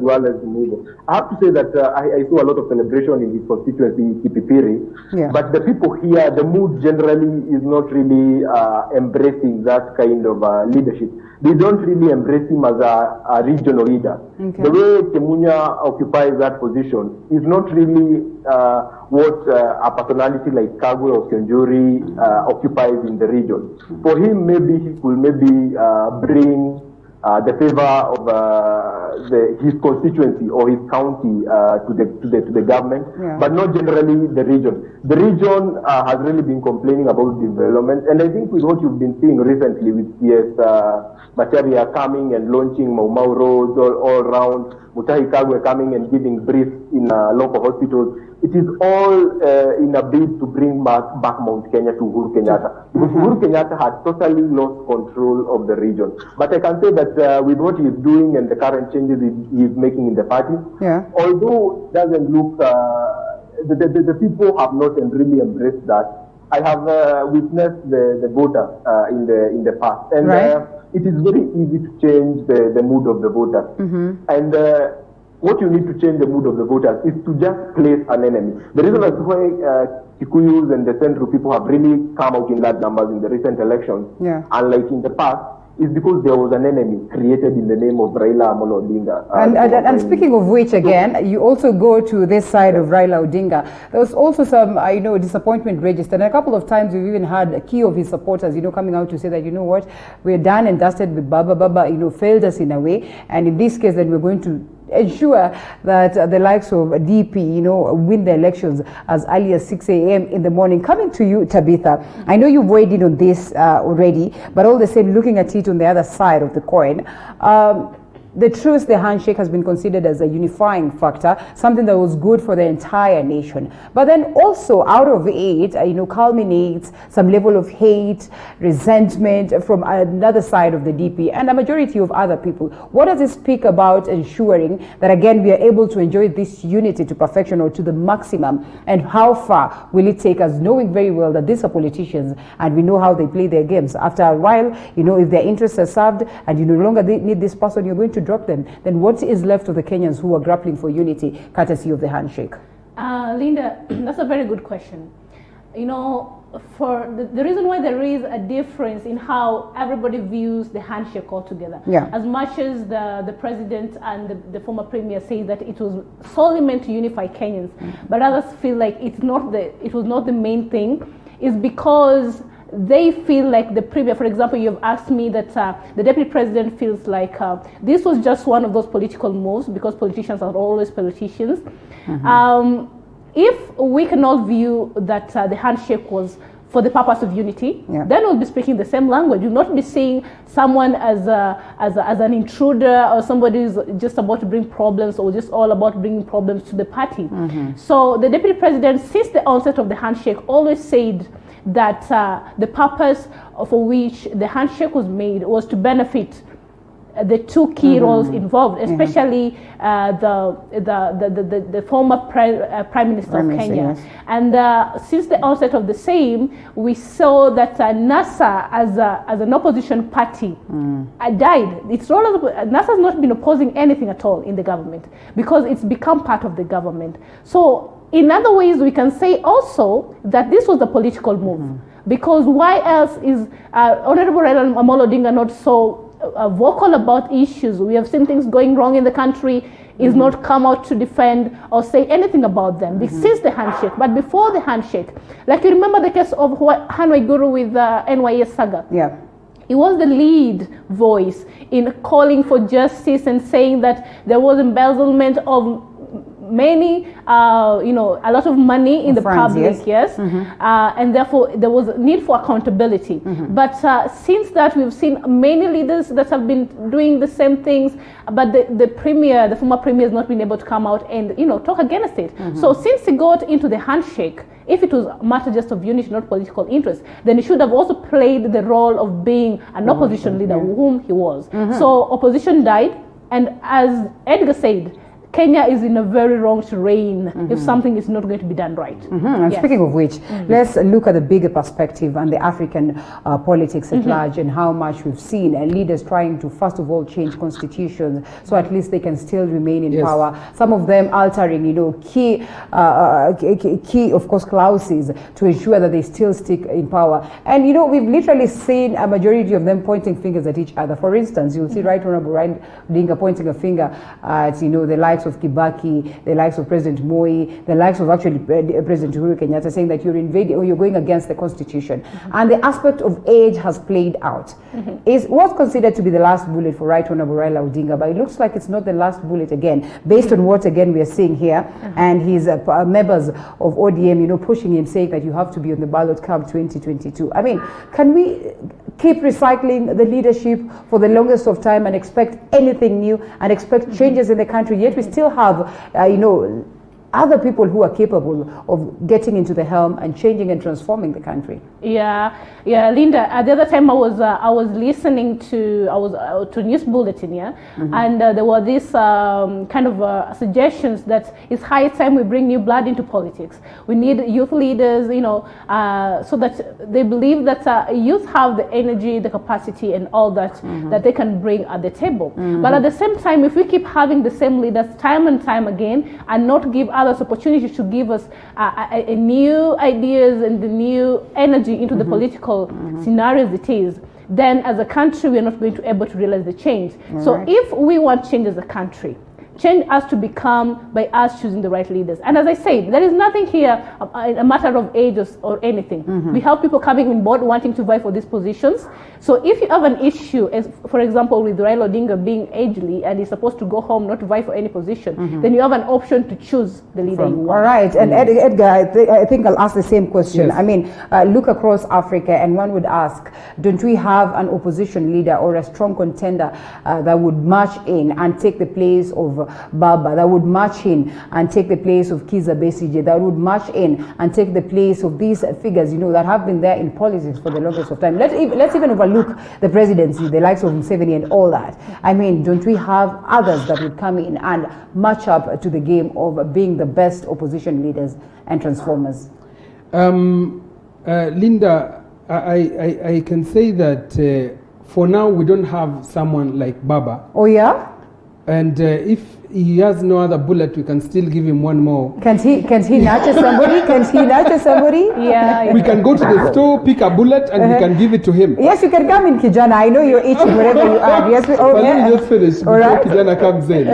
Duale's removal, I have to say that I saw a lot of celebration in his constituency, Kipipiri, but the people here, the mood generally is not really embracing that kind of leadership. They don't really embrace him as a regional leader. The way Kemunya occupies that position is not really what a personality like Kagwe or Kionjuri occupies in the region. For him, maybe he could bring the favor of his constituency or his county to the government, but not generally the region. The region has really been complaining about development, and I think with what you've been seeing recently with CS Macharia coming and launching Mau Mau roads all around, Mutahi Kagwe coming and giving briefs in local hospitals, it is all in a bid to bring back Mount Kenya to Uhuru Kenyatta. Because Uhuru Kenyatta had totally lost control of the region. But I can say that with what he is doing and the current changes he is making in the party, although it doesn't look, the people have not really embraced that. I have witnessed the voter in the past. And it is very easy to change the mood of the voters. And what you need to change the mood of the voters is to just place an enemy. The reason as why Kikuyus and the Central people have really come out in large numbers in the recent elections, unlike in the past, is because there was an enemy created in the name of Raila Amolo Odinga. And speaking of which, again, you also go to this side of Raila Odinga. There was also some, disappointment registered. And a couple of times we've even had a key of his supporters, coming out to say that, what, we're done and dusted with Baba. Baba, failed us in a way. And in this case, then we're going to ensure that the likes of DP, win the elections as early as 6 a.m. in the morning. Coming to you, Tabitha, I know you've weighed in on this already, but all the same, looking at it on the other side of the coin, the truth, the handshake has been considered as a unifying factor, something that was good for the entire nation. But then also out of it, culminates some level of hate, resentment from another side of the DP and a majority of other people. What does it speak about ensuring that, again, we are able to enjoy this unity to perfection or to the maximum? And how far will it take us, knowing very well that these are politicians and we know how they play their games? After a while, if their interests are served and you no longer need this person, you're going to drop them. Then what is left of the Kenyans who are grappling for unity, courtesy of the handshake? Linda, that's a very good question. For the reason why there is a difference in how everybody views the handshake altogether. Yeah. As much as the president and the former premier say that it was solely meant to unify Kenyans, but others feel like it was not the main thing, is because they feel like the premier, for example, you've asked me that the deputy president feels like this was just one of those political moves because politicians are always politicians. If we cannot view that the handshake was for the purpose of unity, then we'll be speaking the same language. You'll not be seeing someone as an intruder or somebody who's just about to bring problems or just all about bringing problems to the party. So the deputy president, since the onset of the handshake, always said that the purpose for which the handshake was made was to benefit the two key roles involved, especially the former Prime Minister of Kenya. Yes. And since the onset of the same, we saw that NASA as an opposition party died. NASA has not been opposing anything at all in the government because it's become part of the government. So in other ways, we can say also that this was a political move. Because why else is Honorable Raila Amolo Odinga not so vocal about issues? We have seen things going wrong in the country. He's not come out to defend or say anything about them since the handshake. But before the handshake, like you remember the case of Han Waiguru with NYS Saga. Yeah. He was the lead voice in calling for justice and saying that there was embezzlement of many, a lot of money in the public, and therefore there was a need for accountability. But since that, we've seen many leaders that have been doing the same things, but the former premier, has not been able to come out and talk against it. So since he got into the handshake, if it was a matter just of unity, not political interest, then he should have also played the role of being an opposition leader, whom he was. So opposition died, and as Edgar said, Kenya is in a very wrong terrain if something is not going to be done right. And speaking of which, let's look at the bigger perspective and the African politics at large, and how much we've seen leaders trying to, first of all, change constitutions so at least they can still remain in power. Some of them altering, key, of course, clauses to ensure that they still stick in power. And, we've literally seen a majority of them pointing fingers at each other. For instance, you'll see Right Honorable Raila Odinga pointing a finger at, the likes of Kibaki, the likes of President Moi, the likes of actually President Uhuru Kenyatta, saying that you're invading or you're going against the constitution. And the aspect of age has played out. It was considered to be the last bullet for Right Honorable Raila Odinga, but it looks like it's not the last bullet again, based on what again we are seeing here, and his members of ODM, pushing him, saying that you have to be on the ballot come 2022. I mean, can we keep recycling the leadership for the longest of time and expect anything new and expect changes in the country, yet we still have, other people who are capable of getting into the helm and changing and transforming the country? Yeah, Linda. The other time I was listening to News Bulletin, and there were these kind of suggestions that it's high time we bring new blood into politics. We need youth leaders, so that they believe that youth have the energy, the capacity, and all that that they can bring at the table. But at the same time, if we keep having the same leaders time and time again and not give others opportunity to give us a new ideas and the new energy into the political scenarios it is, then as a country we are not going to be able to realize the change. So if we want change as a country, change has to become by us choosing the right leaders. And as I said, there is nothing here a matter of age or anything. We have people coming on board wanting to vie for these positions. So if you have an issue, as for example with Raila Odinga being agely and he's supposed to go home not to vie for any position, then you have an option to choose the leader you want. All right, and Edgar, I think I'll ask the same question. Yes. I mean, look across Africa and one would ask, don't we have an opposition leader or a strong contender that would march in and take the place of Baba, that would march in and take the place of Kizza Besigye, that would march in and take the place of these figures, you know, that have been there in politics for the longest of time. Let's even overlook the presidency, the likes of Museveni and all that. I mean, don't we have others that would come in and match up to the game of being the best opposition leaders and transformers? Linda, I can say that for now we don't have someone like Baba. Oh yeah? And if he has no other bullet, we can still give him one more. Can he nurture somebody? Can he nurture somebody? Yeah. We can go to the store, pick a bullet, and we can give it to him. Yes, you can come in, Kijana. I know you're itching wherever you are. Yes, let me just finish before Kijana comes in.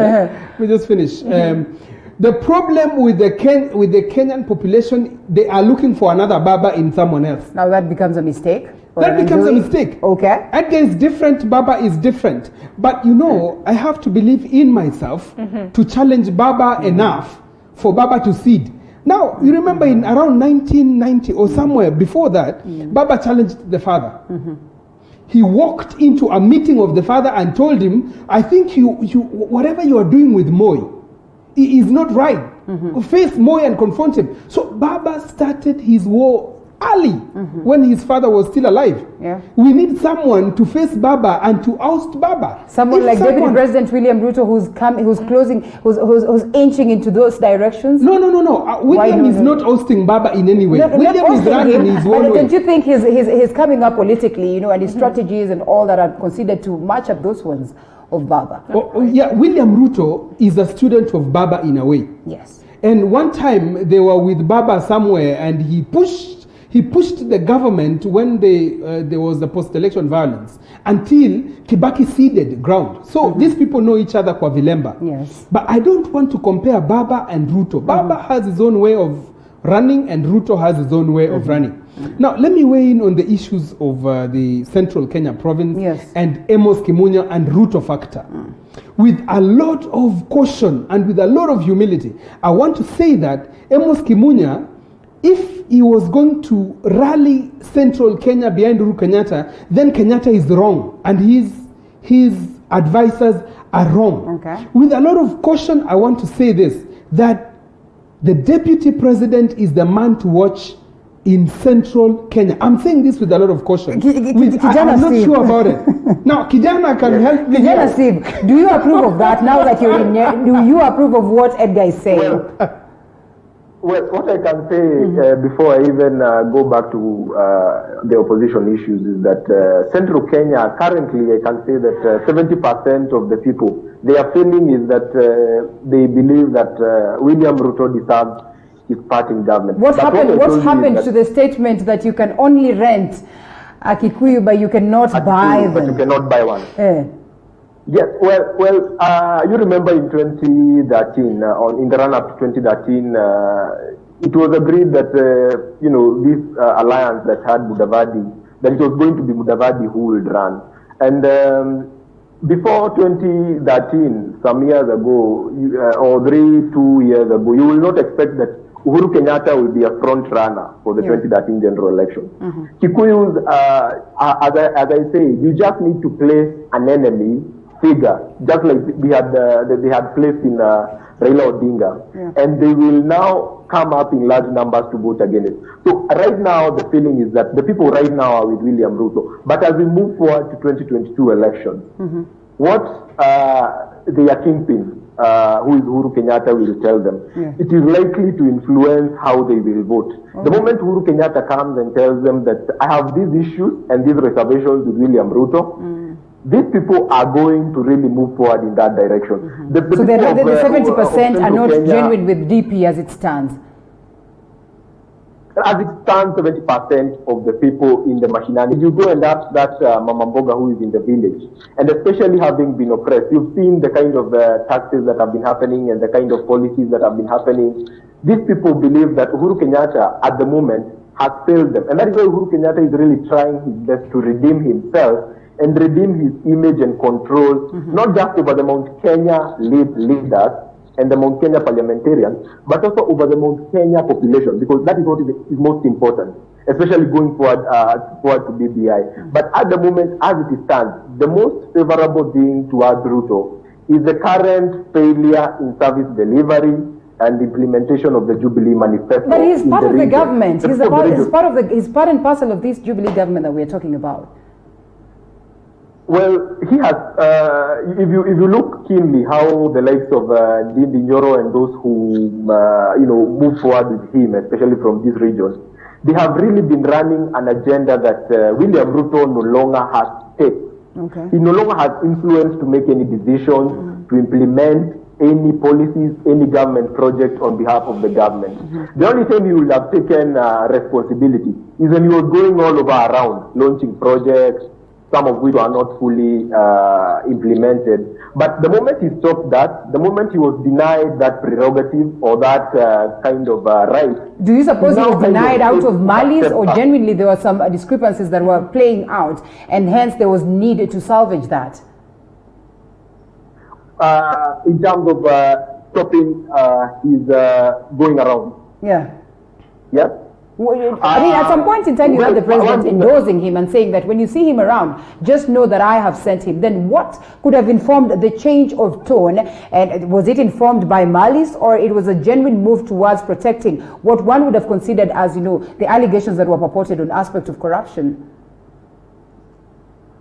We just finish. The problem with the Kenyan population, they are looking for another Baba in someone else. Now that becomes a mistake. That becomes a mistake. Okay. Edgar is different, Baba is different. But you know, I have to believe in myself to challenge Baba enough for Baba to cede. Now, you remember in around 1990 or somewhere before that, Baba challenged the father. He walked into a meeting of the father and told him, I think you whatever you are doing with Moi, it is not right. Face Moi and confront him. So Baba started his war early when his father was still alive. Yeah. We need someone to face Baba and to oust Baba. Someone like Deputy President William Ruto who's inching into those directions? No. William is not ousting Baba in any way. William is running his own way. Don't you think he's coming up politically, you know, and his strategies and all that are considered to match up those ones of Baba? Yeah, William Ruto is a student of Baba in a way. Yes. And one time they were with Baba somewhere and he pushed the government when there was the post-election violence until Kibaki ceded ground. So these people know each other kwa vilemba. Yes. But I don't want to compare Baba and Ruto. Baba has his own way of running and Ruto has his own way of running. Now, let me weigh in on the issues of the Central Kenya province and Amos Kimunya and Ruto factor. With a lot of caution and with a lot of humility, I want to say that Amos Kimunya, if he was going to rally Central Kenya behind Uhuru Kenyatta, then Kenyatta is wrong and his advisors are wrong. Okay. With a lot of caution, I want to say this, that the deputy president is the man to watch in Central Kenya. I'm saying this with a lot of caution. I'm not sure about it. Now, Kijana can help me. Kijana Steve, do you approve of that now that you're in here? Do you approve of what Edgar is saying? Well, what I can say before I even go back to the opposition issues is that Central Kenya, currently I can say that 70% of the people, their feeling is that they believe that William Ruto deserves his part in government. What happened to the statement that you can only rent a Kikuyu but you cannot buy them? But you cannot buy one. Yes, well, you remember in 2013, in the run-up to 2013, it was agreed that, this alliance that had Mudavadi, that it was going to be Mudavadi who would run. And before 2013, some years ago, or 2 years ago, you will not expect that Uhuru Kenyatta will be a front runner for the 2013 general election. Kikuyus, as I say, you just need to place an enemy figure, just like they had placed in Raila Odinga, and they will now come up in large numbers to vote against it. So right now, the feeling is that the people right now are with William Ruto. But as we move forward to 2022 elections, what their kingpin, who is Uhuru Kenyatta, will tell them, it is likely to influence how they will vote. The moment Uhuru Kenyatta comes and tells them that I have these issues and these reservations with William Ruto, these people are going to really move forward in that direction. The So the 70% are not genuine with DP as it stands. As it stands, 70% of the people in the mashinani, if you go and ask that Mama Mboga who is in the village, and especially having been oppressed, you've seen the kind of taxes that have been happening and the kind of policies that have been happening. These people believe that Uhuru Kenyatta at the moment has failed them. And that is why Uhuru Kenyatta is really trying his best to redeem himself and redeem his image and control, not just over the Mount Kenya leaders and the Mount Kenya parliamentarians, but also over the Mount Kenya population, because that is what is most important, especially going forward to BBI. But at the moment, as it stands, the most favorable thing towards Ruto is the current failure in service delivery and implementation of the Jubilee Manifesto. But he's part of the government. He's part and parcel of this Jubilee government that we're talking about. Well, he has. If you look keenly, how the likes of Ndindi Nyoro and those who move forward with him, especially from these regions, they have really been running an agenda that William Ruto no longer has stake. Okay. He no longer has influence to make any decisions, to implement any policies, any government project on behalf of the government. The only time he will have taken responsibility is when he was going all over around, launching projects, some of which are not fully implemented. But the moment he stopped that, the moment he was denied that prerogative or that kind of right. Do you suppose he was denied out of malice, or genuinely there were some discrepancies that were playing out and hence there was need to salvage that? In terms of stopping his going around. Yeah. Yes? I mean, at some point in time, you had the president endorsing him and saying that when you see him around, just know that I have sent him. Then what could have informed the change of tone? And was it informed by malice, or it was a genuine move towards protecting what one would have considered as, the allegations that were purported on aspect of corruption?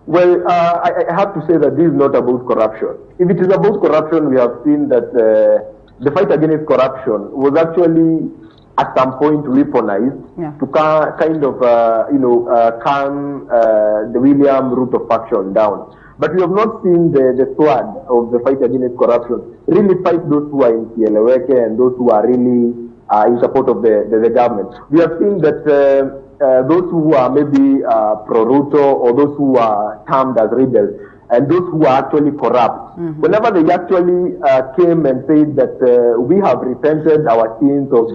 Well, I have to say that this is not about corruption. If it is about corruption, we have seen that the fight against corruption was actually at some point weaponized to kind of, calm the William Ruto faction down. But we have not seen the sword of the fight against corruption really fight those who are in Kieleweke and those who are really in support of the government. We have seen that those who are maybe pro-Ruto or those who are termed as rebels and those who are actually corrupt, whenever they actually came and said that we have repented our sins of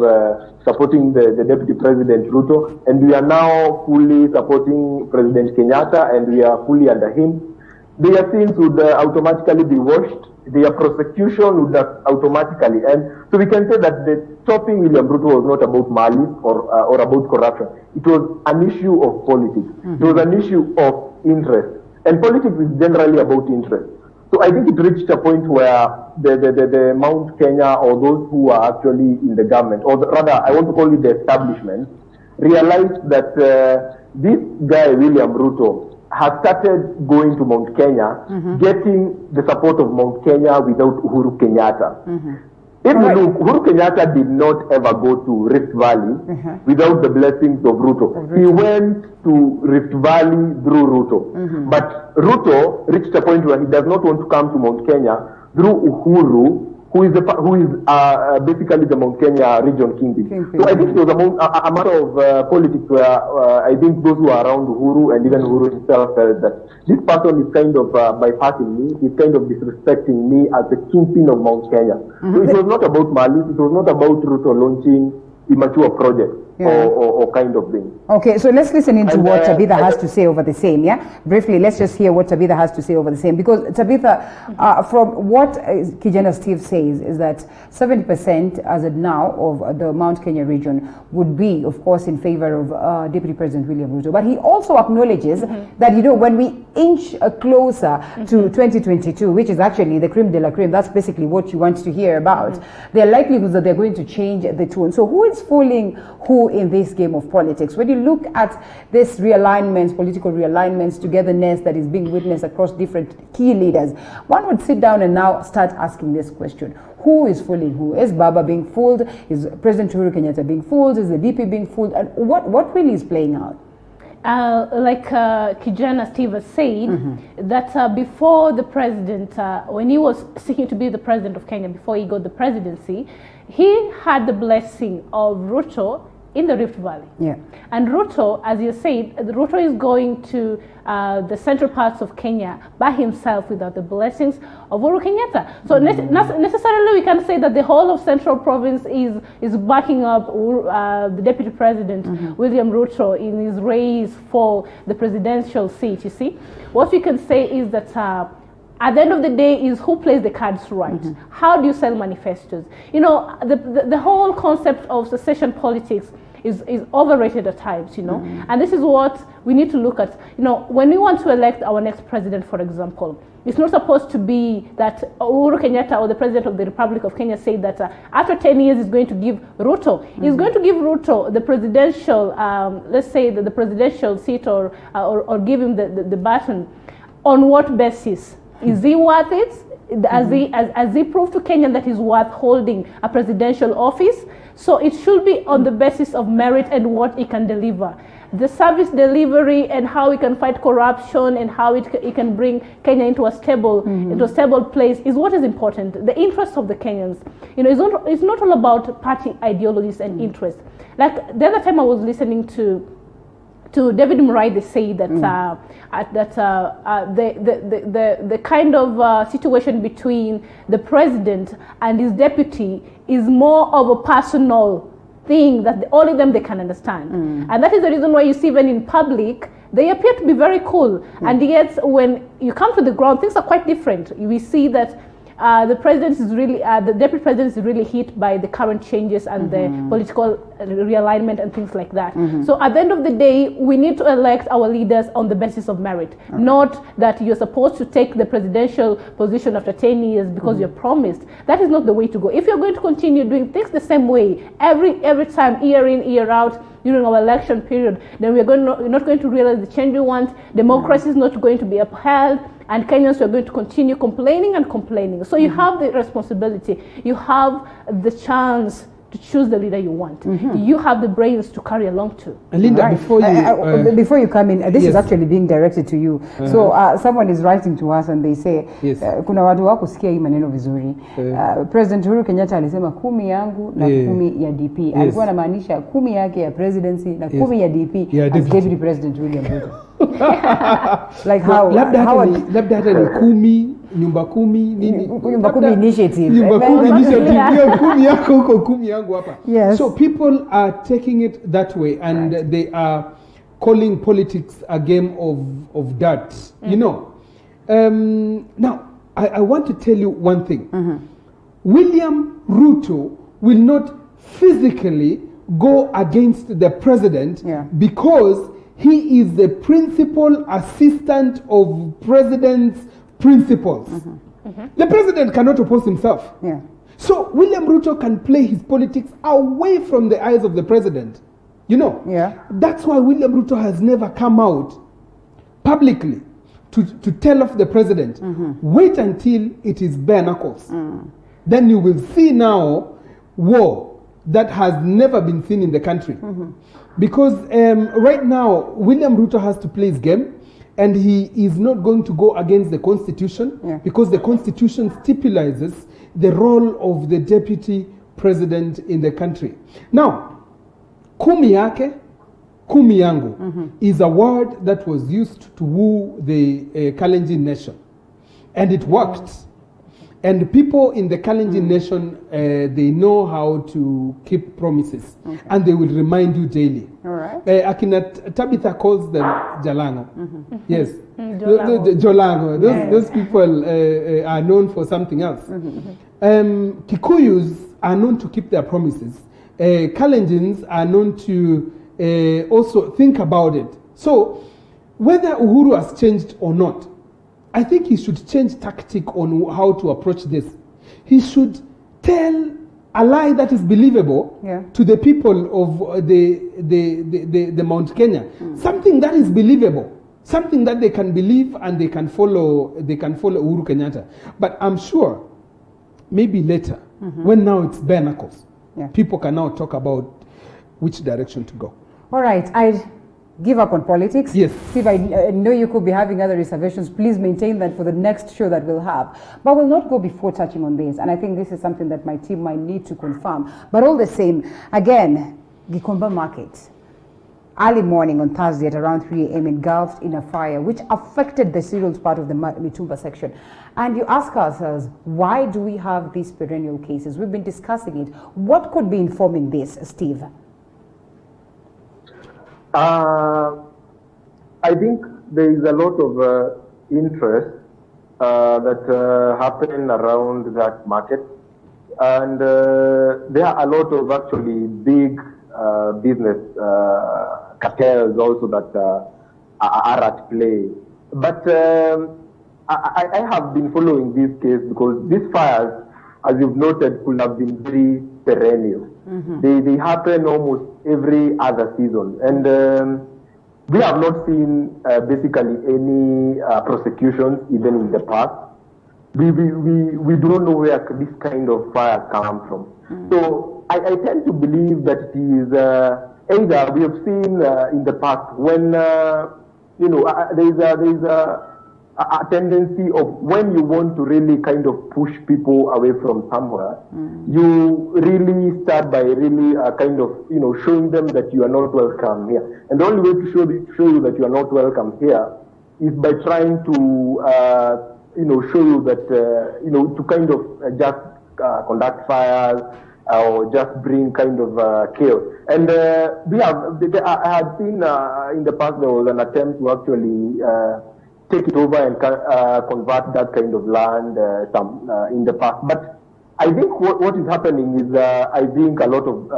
supporting the Deputy President Ruto and we are now fully supporting President Kenyatta and we are fully under him, their sins would automatically be washed, their prosecution would automatically end. So we can say that the stopping William Ruto was not about malice or about corruption. It was an issue of politics. It was an issue of interest. And politics is generally about interest. So I think it reached a point where the Mount Kenya or those who are actually in the government, or rather I want to call it the establishment, realized that this guy, William Ruto, has started going to Mount Kenya, getting the support of Mount Kenya without Uhuru Kenyatta. If you look, Uhuru Kenyatta did not ever go to Rift Valley without the blessings of Ruto. He went to Rift Valley through Ruto. But Ruto reached a point where he does not want to come to Mount Kenya through Uhuru, who is basically the Mount Kenya region kingpin. So I think it was a matter of politics where I think those who are around Uhuru and even Uhuru himself felt that this person is kind of bypassing me, he's kind of disrespecting me as the kingpin of Mount Kenya. So it was not about malice, it was not about Ruto launching immature projects. Or kind of thing. Okay, so let's listen into what Tabitha has to say over the same, Briefly, let's just hear what Tabitha has to say over the same. Because Tabitha, from what Kijana Steve says is that 70% as of now of the Mount Kenya region would be, of course, in favor of Deputy President William Ruto. But he also acknowledges that, when we inch closer to 2022, which is actually the creme de la creme, that's basically what you want to hear about, there are likelihoods that they're going to change the tune. So who is fooling who in this game of politics? When you look at this realignments, political realignments, togetherness that is being witnessed across different key leaders, one would sit down and now start asking this question. Who is fooling who? Is Baba being fooled? Is President Uhuru Kenyatta being fooled? Is the DP being fooled? And what really is playing out? like Kijana Steve has said, that before the president, when he was seeking to be the president of Kenya, before he got the presidency, he had the blessing of Ruto in the Rift Valley. Yeah. And Ruto, as you said, Ruto is going to the central parts of Kenya by himself without the blessings of Uhuru Kenyatta. So necessarily we can say that the whole of Central Province is backing up the Deputy President, William Ruto, in his race for the presidential seat, you see. What we can say is that at the end of the day is who plays the cards right. How do you sell manifestos? You know, the whole concept of secession politics is overrated at times, you know. And this is what we need to look at. You know, when we want to elect our next president, for example, it's not supposed to be that Uhuru Kenyatta or the president of the Republic of Kenya say that after 10 years he's going to give Ruto. He's going to give Ruto the presidential, let's say the presidential seat or give him the baton. On what basis? Is he worth it? Has he proved to Kenya that he's worth holding a presidential office? So it should be on the basis of merit and what he can deliver. The service delivery and how he can fight corruption and how it can bring Kenya into a stable place is what is important. The interests of the Kenyans. You know, it's not all about party ideologies and interests. Like the other time I was listening to David Murai, they say that the kind of situation between the president and his deputy is more of a personal thing that only them they can understand. And that is the reason why you see even in public, they appear to be very cool. And yet when you come to the ground, things are quite different. We see that the president is really, the deputy president is really hit by the current changes and the political realignment and things like that. So at the end of the day, we need to elect our leaders on the basis of merit, not that you're supposed to take the presidential position after 10 years because you're promised. That is not the way to go. If you're going to continue doing things the same way, every time, year in, year out, during our election period, then we're not going to realize the change we want. Democracy is not going to be upheld, and Kenyans are going to continue complaining and complaining. So you have the responsibility. You have the chance to choose the leader you want. You have the brains to carry along to. Linda, before you come in, this is actually being directed to you. So someone is writing to us and they say, kuna watu wako sikia hii maneno vizuri. President Uhuru Kenyatta alisema 10 yangu na 10 ya DP. Alikuwa anamaanisha 10 yake ya presidency na 10 ya DP as Deputy President William Ruto. Like how labda hata ni 10 nyumba 10 nini nyumba 10 initiative nyumba 10 initiative ya 10 yako huko 10 yangu hapa. So people are taking it that way and they are calling politics a game of darts, you know. Now I want to tell you one thing. William Ruto will not physically go against the president because he is the principal assistant of president's principles. The president cannot oppose himself. So William Ruto can play his politics away from the eyes of the president. You know? That's why William Ruto has never come out publicly to tell off the president. Wait until it is bare knuckles. Then you will see now war that has never been seen in the country. Because right now, William Ruto has to play his game, and he is not going to go against the Constitution, because the Constitution stipulates the role of the deputy president in the country. Now, kumi yake, kumi yangu is a word that was used to woo the Kalenjin nation, and it worked. And people in the Kalenjin nation, they know how to keep promises, and they will remind you daily. Akina Tabitha calls them Jalango. Yes, Jolango. Those people are known for something else. Kikuyus are known to keep their promises. Kalenjins are known to also think about it. So, whether Uhuru has changed or not, I think he should change tactic on how to approach this. He should tell a lie that is believable to the people of the Mount Kenya. Something that is believable, something that they can believe and they can follow. They can follow Uhuru Kenyatta. But I'm sure, maybe later, when now it's bare knuckles, people can now talk about which direction to go. All right, give up on politics. Yes. Steve, I know you could be having other reservations. Please maintain that for the next show that we'll have. But we'll not go before touching on this. And I think this is something that my team might need to confirm. But all the same, again, Gikomba Market, early morning on Thursday at around 3 a.m. engulfed in a fire which affected the cereals part of the Mitumba section. And you ask ourselves, why do we have these perennial cases? We've been discussing it. What could be informing this, Steve? I think there is a lot of interest that happening around that market, and there are a lot of actually big business cartels also that are at play. But I have been following this case because these fires, as you've noted, could have been very perennial. They happen almost every other season, and we have not seen basically any prosecutions even in the past. We do not know where this kind of fire comes from. So I tend to believe that it is either we have seen in the past when there is a tendency of when you want to really kind of push people away from somewhere, you really start by really kind of showing them that you are not welcome here. And the only way to show you that you are not welcome here is by trying to show you that to kind of just conduct fires or just bring kind of chaos. And I had seen in the past there was an attempt to actually take it over and convert that kind of land in the past. But I think what is happening is I think a lot of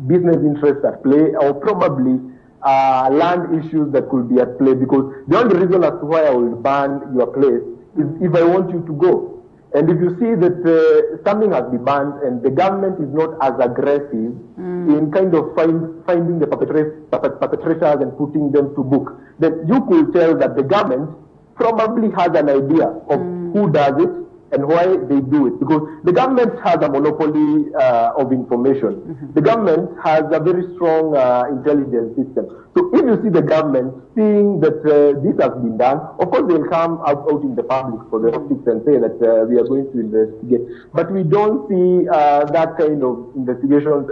business interests at play, or probably land issues that could be at play, because the only reason as to why I will ban your place is if I want you to go. And if you see that something has been banned and the government is not as aggressive in kind of finding the perpetrators and putting them to book, then you could tell that the government probably has an idea of who does it and why they do it. Because the government has a monopoly of information. The government has a very strong intelligence system. So if you see the government seeing that this has been done, of course they'll come out in the public for the optics and say that we are going to investigate. But we don't see that kind of investigations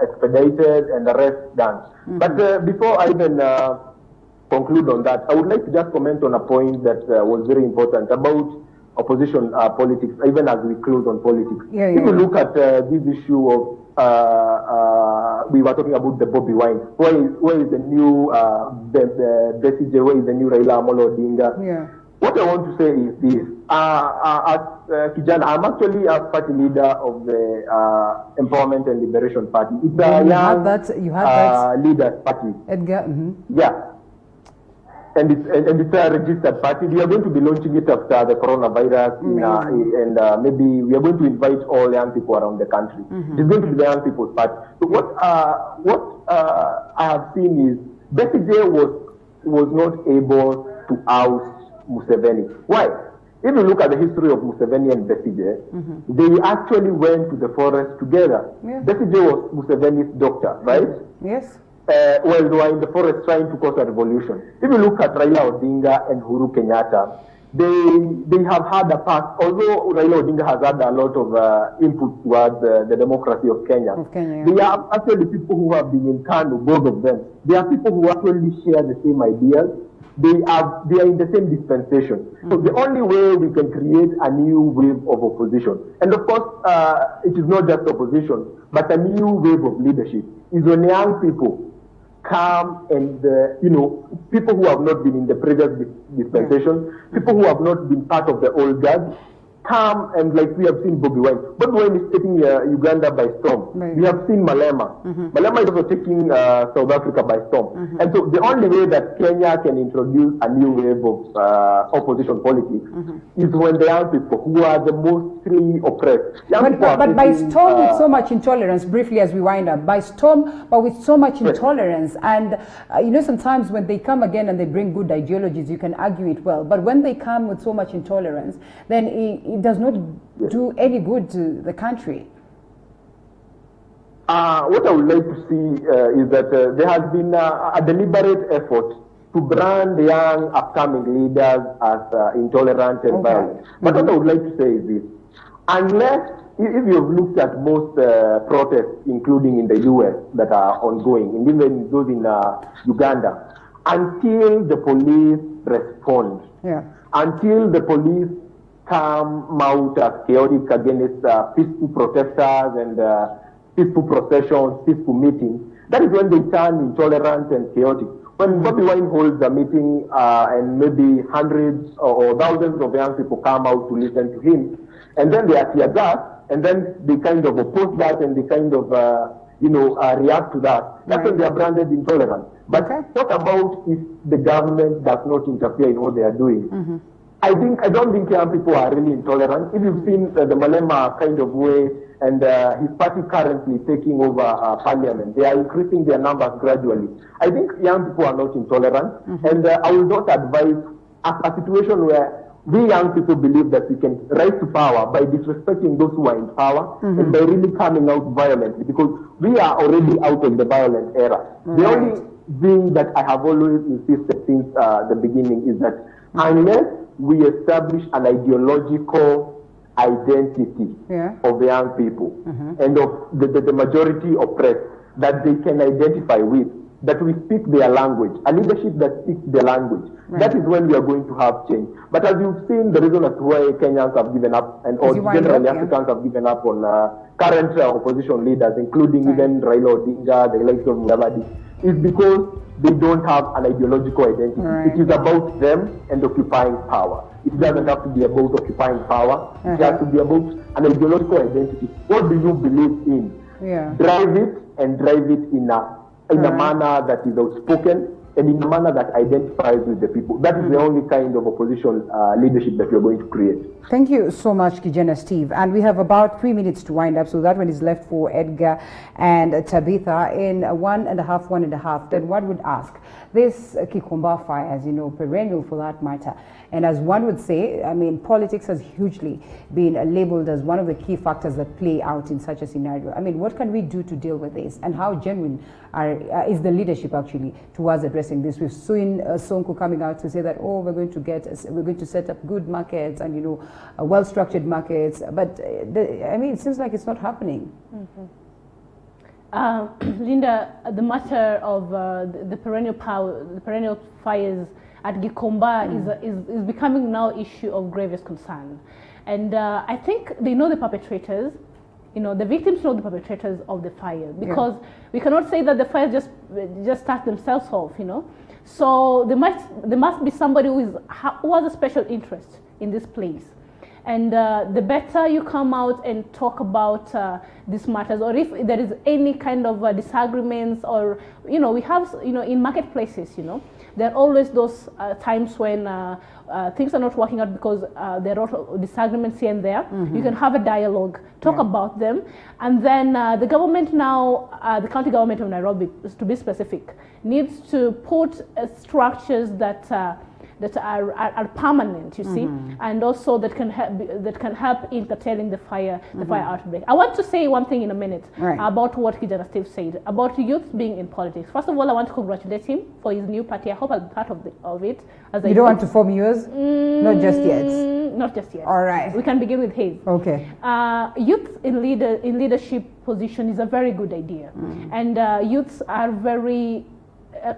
expedited and arrests done. But before I even conclude on that, I would like to just comment on a point that was very important about opposition politics, even as we close on politics. If you look at this issue of, we were talking about the Bobby Wine, where is the new Besigye, where is the new Raila Amolo Odinga? What I want to say is this. As Kijana, I'm actually a party leader of the Empowerment and Liberation Party. It's a young leaders party. Edgar? Yeah. And it's a registered party. We are going to be launching it after the coronavirus, and maybe we are going to invite all young people around the country. It's going to be the young people's party. So what I have seen is Besigye was not able to oust Museveni. Why? If you look at the history of Museveni and Besigye, they actually went to the forest together. Besigye was Museveni's doctor, right? Yes. Well, they were in the forest trying to cause a revolution. If you look at Raila Odinga and Uhuru Kenyatta, they have had a past, although Raila Odinga has had a lot of input towards the democracy of Kenya. They are actually people who have been in Kanu, both of them. They are people who actually share the same ideas. They are in the same dispensation. So the only way we can create a new wave of opposition, and of course it is not just opposition, but a new wave of leadership, is when young people come and, people who have not been in the previous dispensation, people who have not been part of the old guard, come and, like we have seen Bobby Wine. Bobby Wine is taking Uganda by storm. We have seen Malema. Malema is also taking South Africa by storm. And so the only way that Kenya can introduce a new wave of opposition politics is when the young people who are the mostly oppressed. But by storm with so much intolerance, briefly as we wind up, by storm, but with so much intolerance. And, sometimes when they come again and they bring good ideologies, you can argue it well. But when they come with so much intolerance, then it does not do any good to the country. What I would like to see is that there has been a deliberate effort to brand young upcoming leaders as intolerant and violent. But what I would like to say is this: unless, if you have looked at most protests, including in the US that are ongoing, and even those in Uganda, until the police respond, until the police come out as chaotic against peaceful protesters and peaceful processions, peaceful meetings, that is when they turn intolerant and chaotic. When Bobby Wine holds a meeting and maybe hundreds or thousands of young people come out to listen to him, and then they are tear gas, and then they kind of oppose that and they kind of react to that. That's when they are branded intolerant. But what about if the government does not interfere in what they are doing? I don't think young people are really intolerant. If you've seen the Malema kind of way, and his party currently taking over parliament, they are increasing their numbers gradually. I think young people are not intolerant, and I will not advise a situation where we young people believe that we can rise to power by disrespecting those who are in power and by really coming out violently, because we are already out of the violent era. The only thing that I have always insisted since the beginning is that unless we establish an ideological identity of the young people and of the majority oppressed that they can identify with, that we speak their language, a leadership that speaks their language, that is when we are going to have change. But as you've seen, the reason as to why Kenyans have given up, and or generally Africans have given up on current opposition leaders, including even Raila Odinga, the likes of Mudavadi, is because they don't have an ideological identity. It is about them and occupying power. It doesn't have to be about occupying power. It has to be about an ideological identity. What do you believe in? Drive it, and drive it in a manner that is outspoken and in a manner that identifies with the people. That is the only kind of opposition leadership that we are going to create. Thank you so much, Kijana Steve. And we have about 3 minutes to wind up, so that one is left for Edgar and Tabitha in 1.5. Then one would ask, this Kikomba fire, as you know, perennial for that matter, and as one would say, I mean, politics has hugely been labeled as one of the key factors that play out in such a scenario. I mean, what can we do to deal with this, and how genuine is the leadership actually towards addressing this? We've seen Sonko coming out to say that, oh, we're going to set up good markets and, you know, well-structured markets, but I mean, it seems like it's not happening. Linda, the matter of the perennial fires at Gikomba is becoming now issue of gravest concern, and I think they know the perpetrators. You know, the victims know the perpetrators of the fire, because we cannot say that the fires just start themselves off. You know, so there must be somebody who has a special interest in this place. And the better you come out and talk about these matters, or if there is any kind of disagreements, or, you know, we have, you know, in marketplaces, you know, there are always those times when things are not working out because there are disagreements here and there. You can have a dialogue, talk about them, and then the government now, the county government of Nairobi, to be specific, needs to put structures that are permanent, you see, and also that can help in curtailing the fire outbreak. I want to say one thing in a minute about what Kijana Steve said about youth being in politics. First of all, I want to congratulate him for his new party. I hope I'll be part of it. You don't want to form yours? Not just yet. Not just yet. All right. We can begin with his. Okay. Youth in leadership position is a very good idea, and youths are very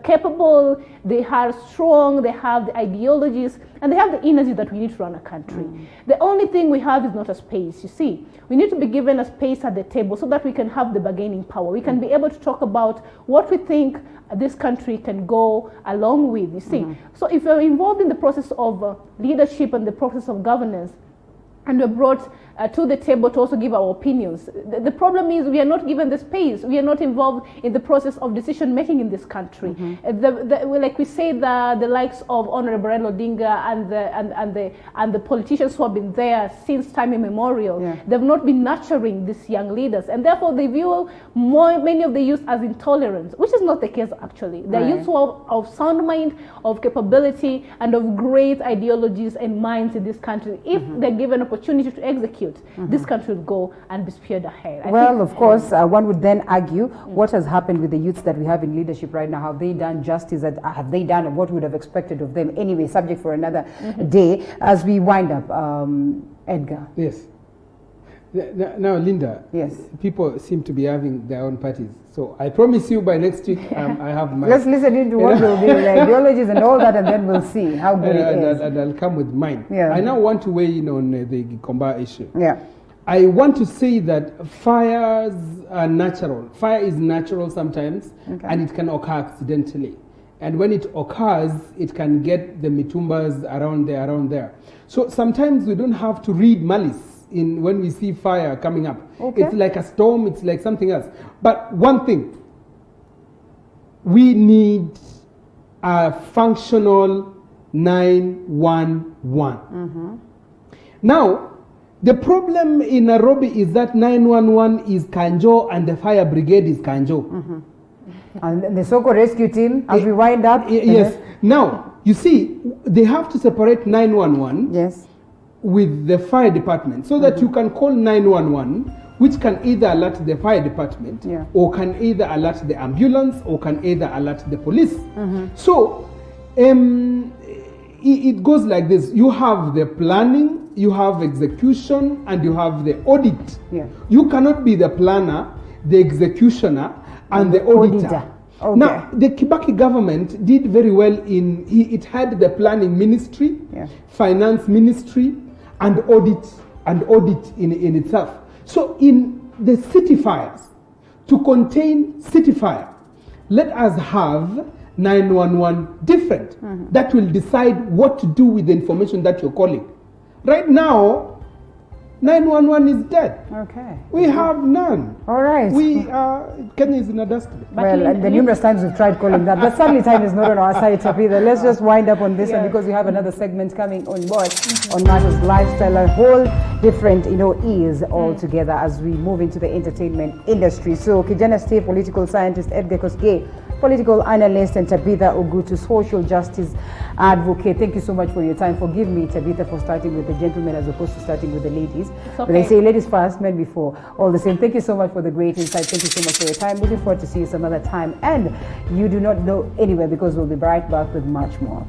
capable, they are strong, they have the ideologies, and they have the energy that we need to run a country. The only thing we have is not a space, you see. We need to be given a space at the table so that we can have the bargaining power. We can be able to talk about what we think this country can go along with, you see. So if you're involved in the process of leadership and the process of governance, and we're brought to the table to also give our opinions. The problem is we are not given the space. We are not involved in the process of decision making in this country. Like we say, the likes of Honorable Raila Odinga and the politicians who have been there since time immemorial, they've not been nurturing these young leaders, and therefore they view many of the youth as intolerant, which is not the case actually. They're youth who are of sound mind, of capability, and of great ideologies and minds in this country. If they're given opportunity to execute, this country will go and be speared ahead. Of course, one would then argue what has happened with the youths that we have in leadership right now. Have they done justice? Have they done what we would have expected of them? Anyway, subject for another day. As we wind up, Edgar. Yes. Now, Linda. Yes. People seem to be having their own parties. So I promise you by next week I have my... Let's listen into what will be the ideologies and all that, and then we'll see how good it is. And I'll come with mine. Yeah. I now want to weigh in on the Gikomba issue. Yeah. I want to say that fires are natural. Fire is natural sometimes, and it can occur accidentally. And when it occurs, it can get the mitumbas around there. So sometimes we don't have to read malice when we see fire coming up. It's like a storm, it's like something else. But one thing, we need a functional 911. Now, the problem in Nairobi is that 911 is Kanjo and the fire brigade is Kanjo. And the Soko rescue team, as we wind up. Yes. Now, you see, they have to separate 911 with the fire department so that you can call 911, which can either alert the fire department or can either alert the ambulance or can either alert the police. So, it goes like this. You have the planning, you have execution, and you have the audit. You cannot be the planner, the executioner, and the auditor. Now, the Kibaki government did very well it had the planning ministry, finance ministry, and audit in itself. So in the city fires, to contain city fire, let us have 911 different. That will decide what to do with the information that you're calling. Right now, 911 is dead. We have none. All right. Kenya is in a dust. Well, the numerous times we've tried calling that, but sadly time is not on our side, Tabitha. Let's just wind up on this one because we have another segment coming on board on matters lifestyle, a whole different, ease altogether as we move into the entertainment industry. So, Kijana State political scientist Edgar Kosgei, political analyst, and Tabitha Ogutu, social justice advocate. Thank you so much for your time. Forgive me, Tabitha, for starting with the gentlemen as opposed to starting with the ladies. But they say ladies first, men before. All the same. Thank you so much for the great insight. Thank you so much for your time. Looking forward to see you some other time. And you do not go anywhere because we'll be right back with much more.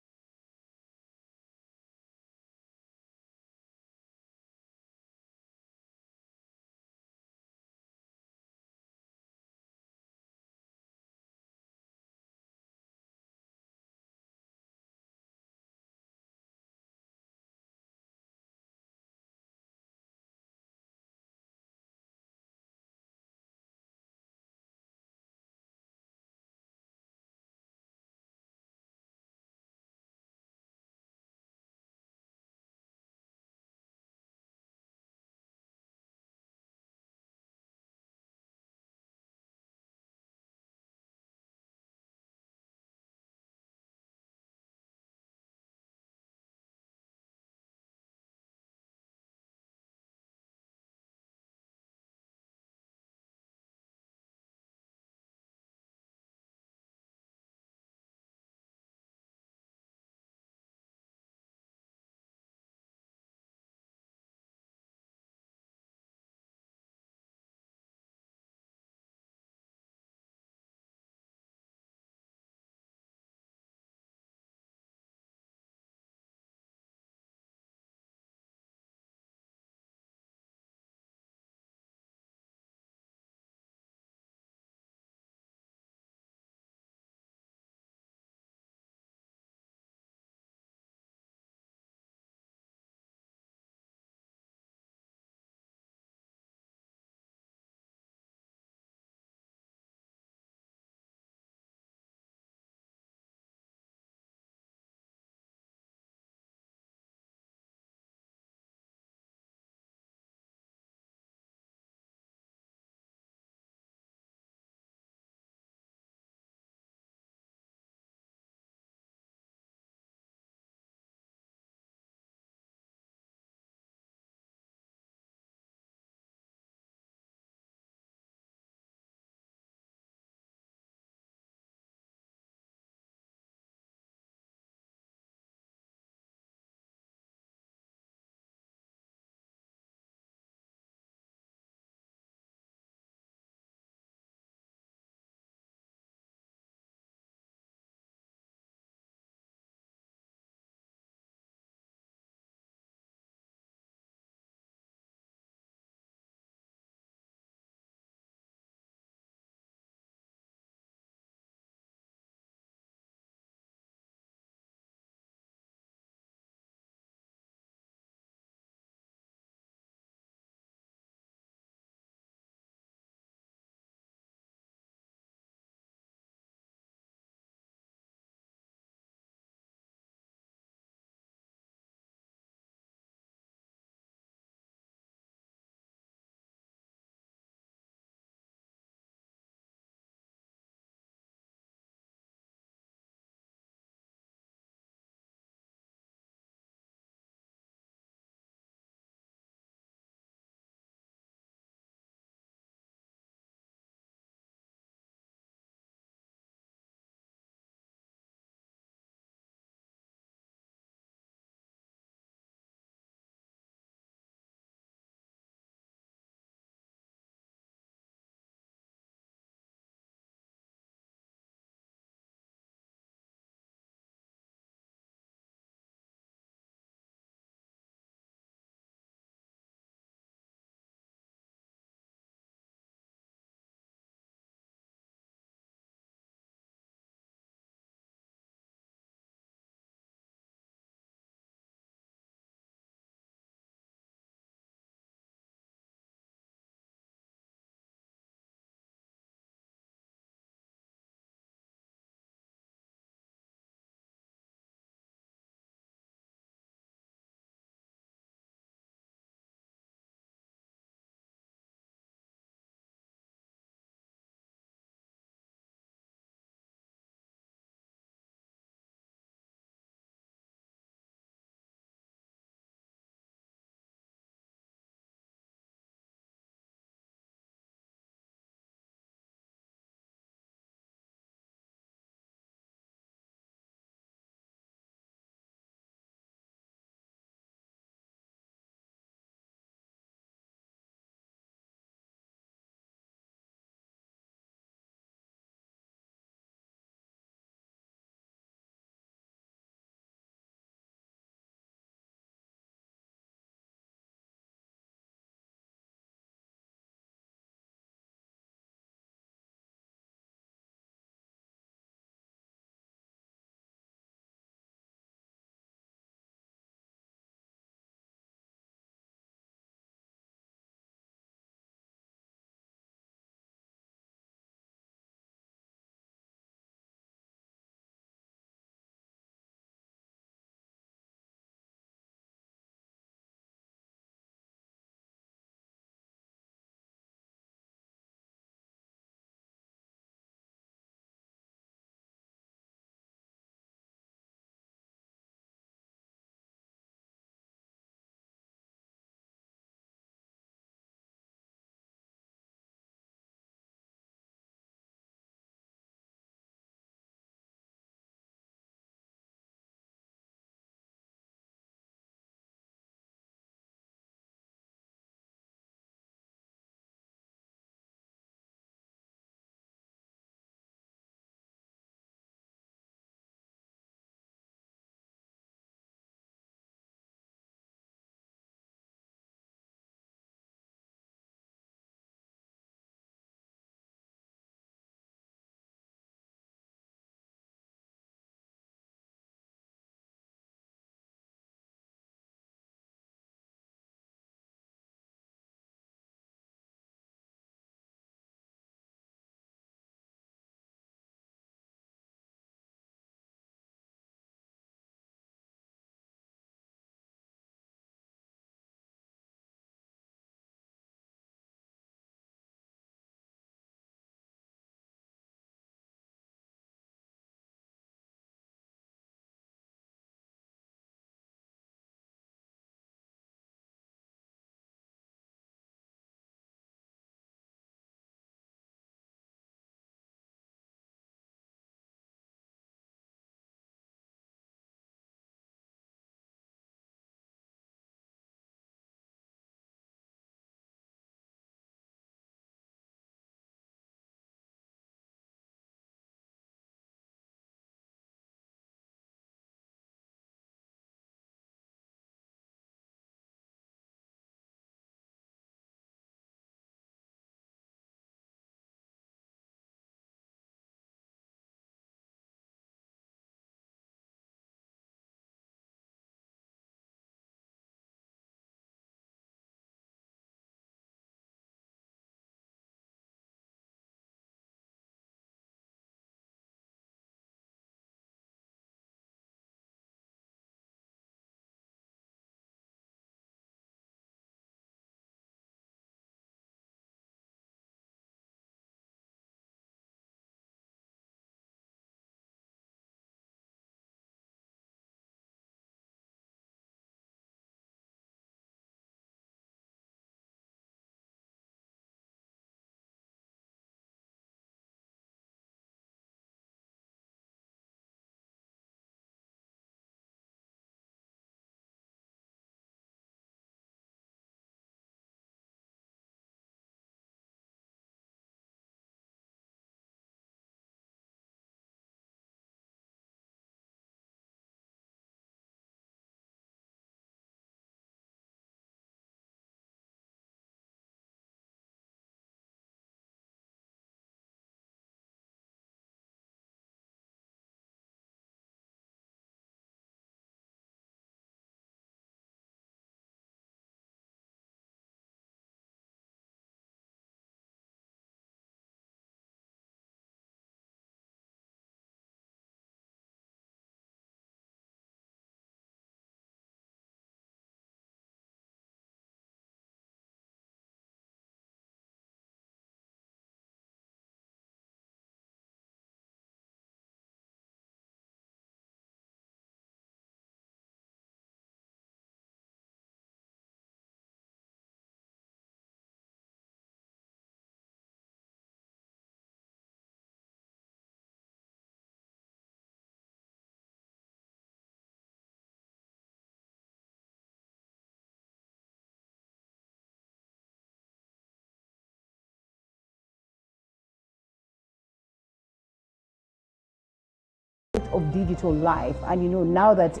of digital life, and now that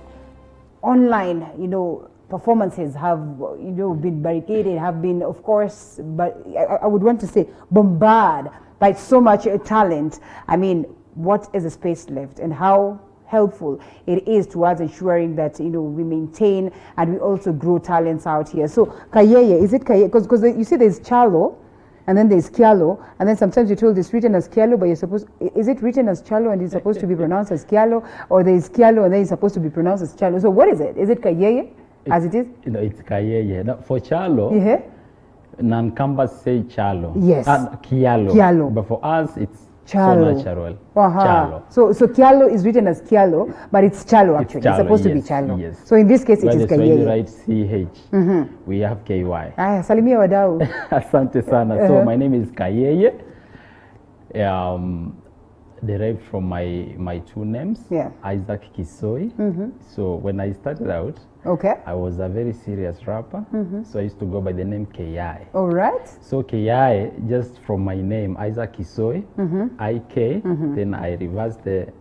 online, performances have, been barricaded, have been, of course, but I would want to say bombarded by so much talent. I mean, what is the space left, and how helpful it is towards ensuring that we maintain and we also grow talents out here? So Kayeye, is it Kayeye? Because you see there's Chalo, and then there's Kialo, and then sometimes you're told it's written as Kialo, but is it written as Chalo and it's supposed to be pronounced as Kialo, or there's Kialo and then it's supposed to be pronounced as Chalo? So what is it? Is it Kayeye as it is? It's Kayeye. No, for Chalo, non-Kambas say Chalo. Yes. Kialo. But for us, it's Chalo. so natural. Chalo. So Kialo is written as Kialo, but it's Chalo actually. It's supposed to be Chalo. Yes. So in this case, it is Kayeye. Kayeye. Right, CH. We have KY. Salimia wadau. Asante sana. So my name is Kayeye. Derived from my two names, Isaac Kisoi. So when I started out, I was a very serious rapper. So I used to go by the name KI. All right. So KI, just from my name, Isaac Kisoi, IK, then I reversed the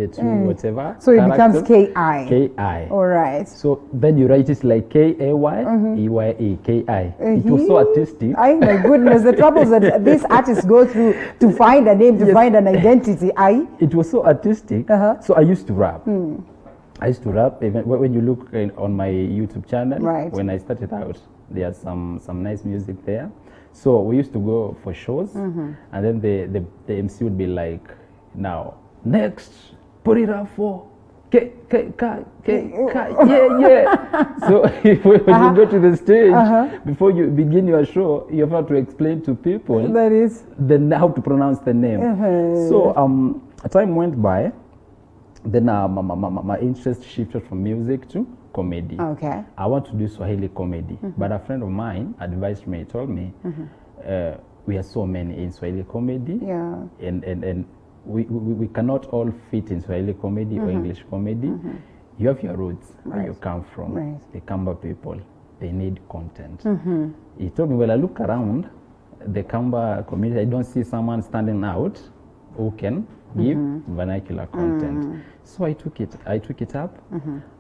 two whatever. So it becomes KI. KI. All right. So then you write it like KAY, KI. It was so artistic. Oh my goodness, the troubles that these artists go through to find a name, to find an identity. It was so artistic. So I used to rap. I used to rap. Even when you look on my YouTube channel, when I started out, there's some nice music there. So we used to go for shows, and then the MC would be like, now next, put it up for yeah. So when you go to the stage, before you begin your show, you have to explain to people then how to pronounce the name. So time went by, then my interest shifted from music to comedy. Okay. I want to do Swahili comedy, but a friend of mine advised me, told me, we are so many in Swahili comedy, and we cannot all fit in Swahili comedy or English comedy. You have your roots, where you come from. The Kamba people, they need content. He told me, well, I look around the Kamba community, I don't see someone standing out who can give vernacular content. So I took it up.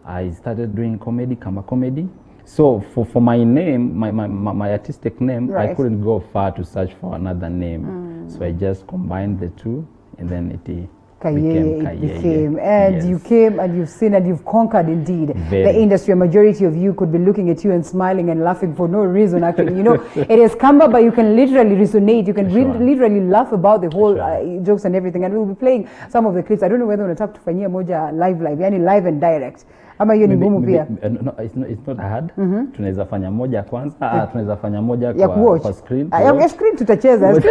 I started doing comedy, Kamba comedy. So for my name, my artistic name, I couldn't go far to search for another name. So I just combined the two, and then it became Kayeye. And you came and you've seen and you've conquered indeed the industry. A majority of you could be looking at you and smiling and laughing for no reason actually. It is Kamba, but you can literally resonate. You can literally laugh about the whole jokes and everything. And we'll be playing some of the clips. I don't know whether unataka tufanyia moja live, yani live and direct. Ama hiyo ni ngumu pia. No, it's not hard. Tunaweza fanya moja kwanza, tunaweza fanya moja kwa screen. Ya screen tutacheza,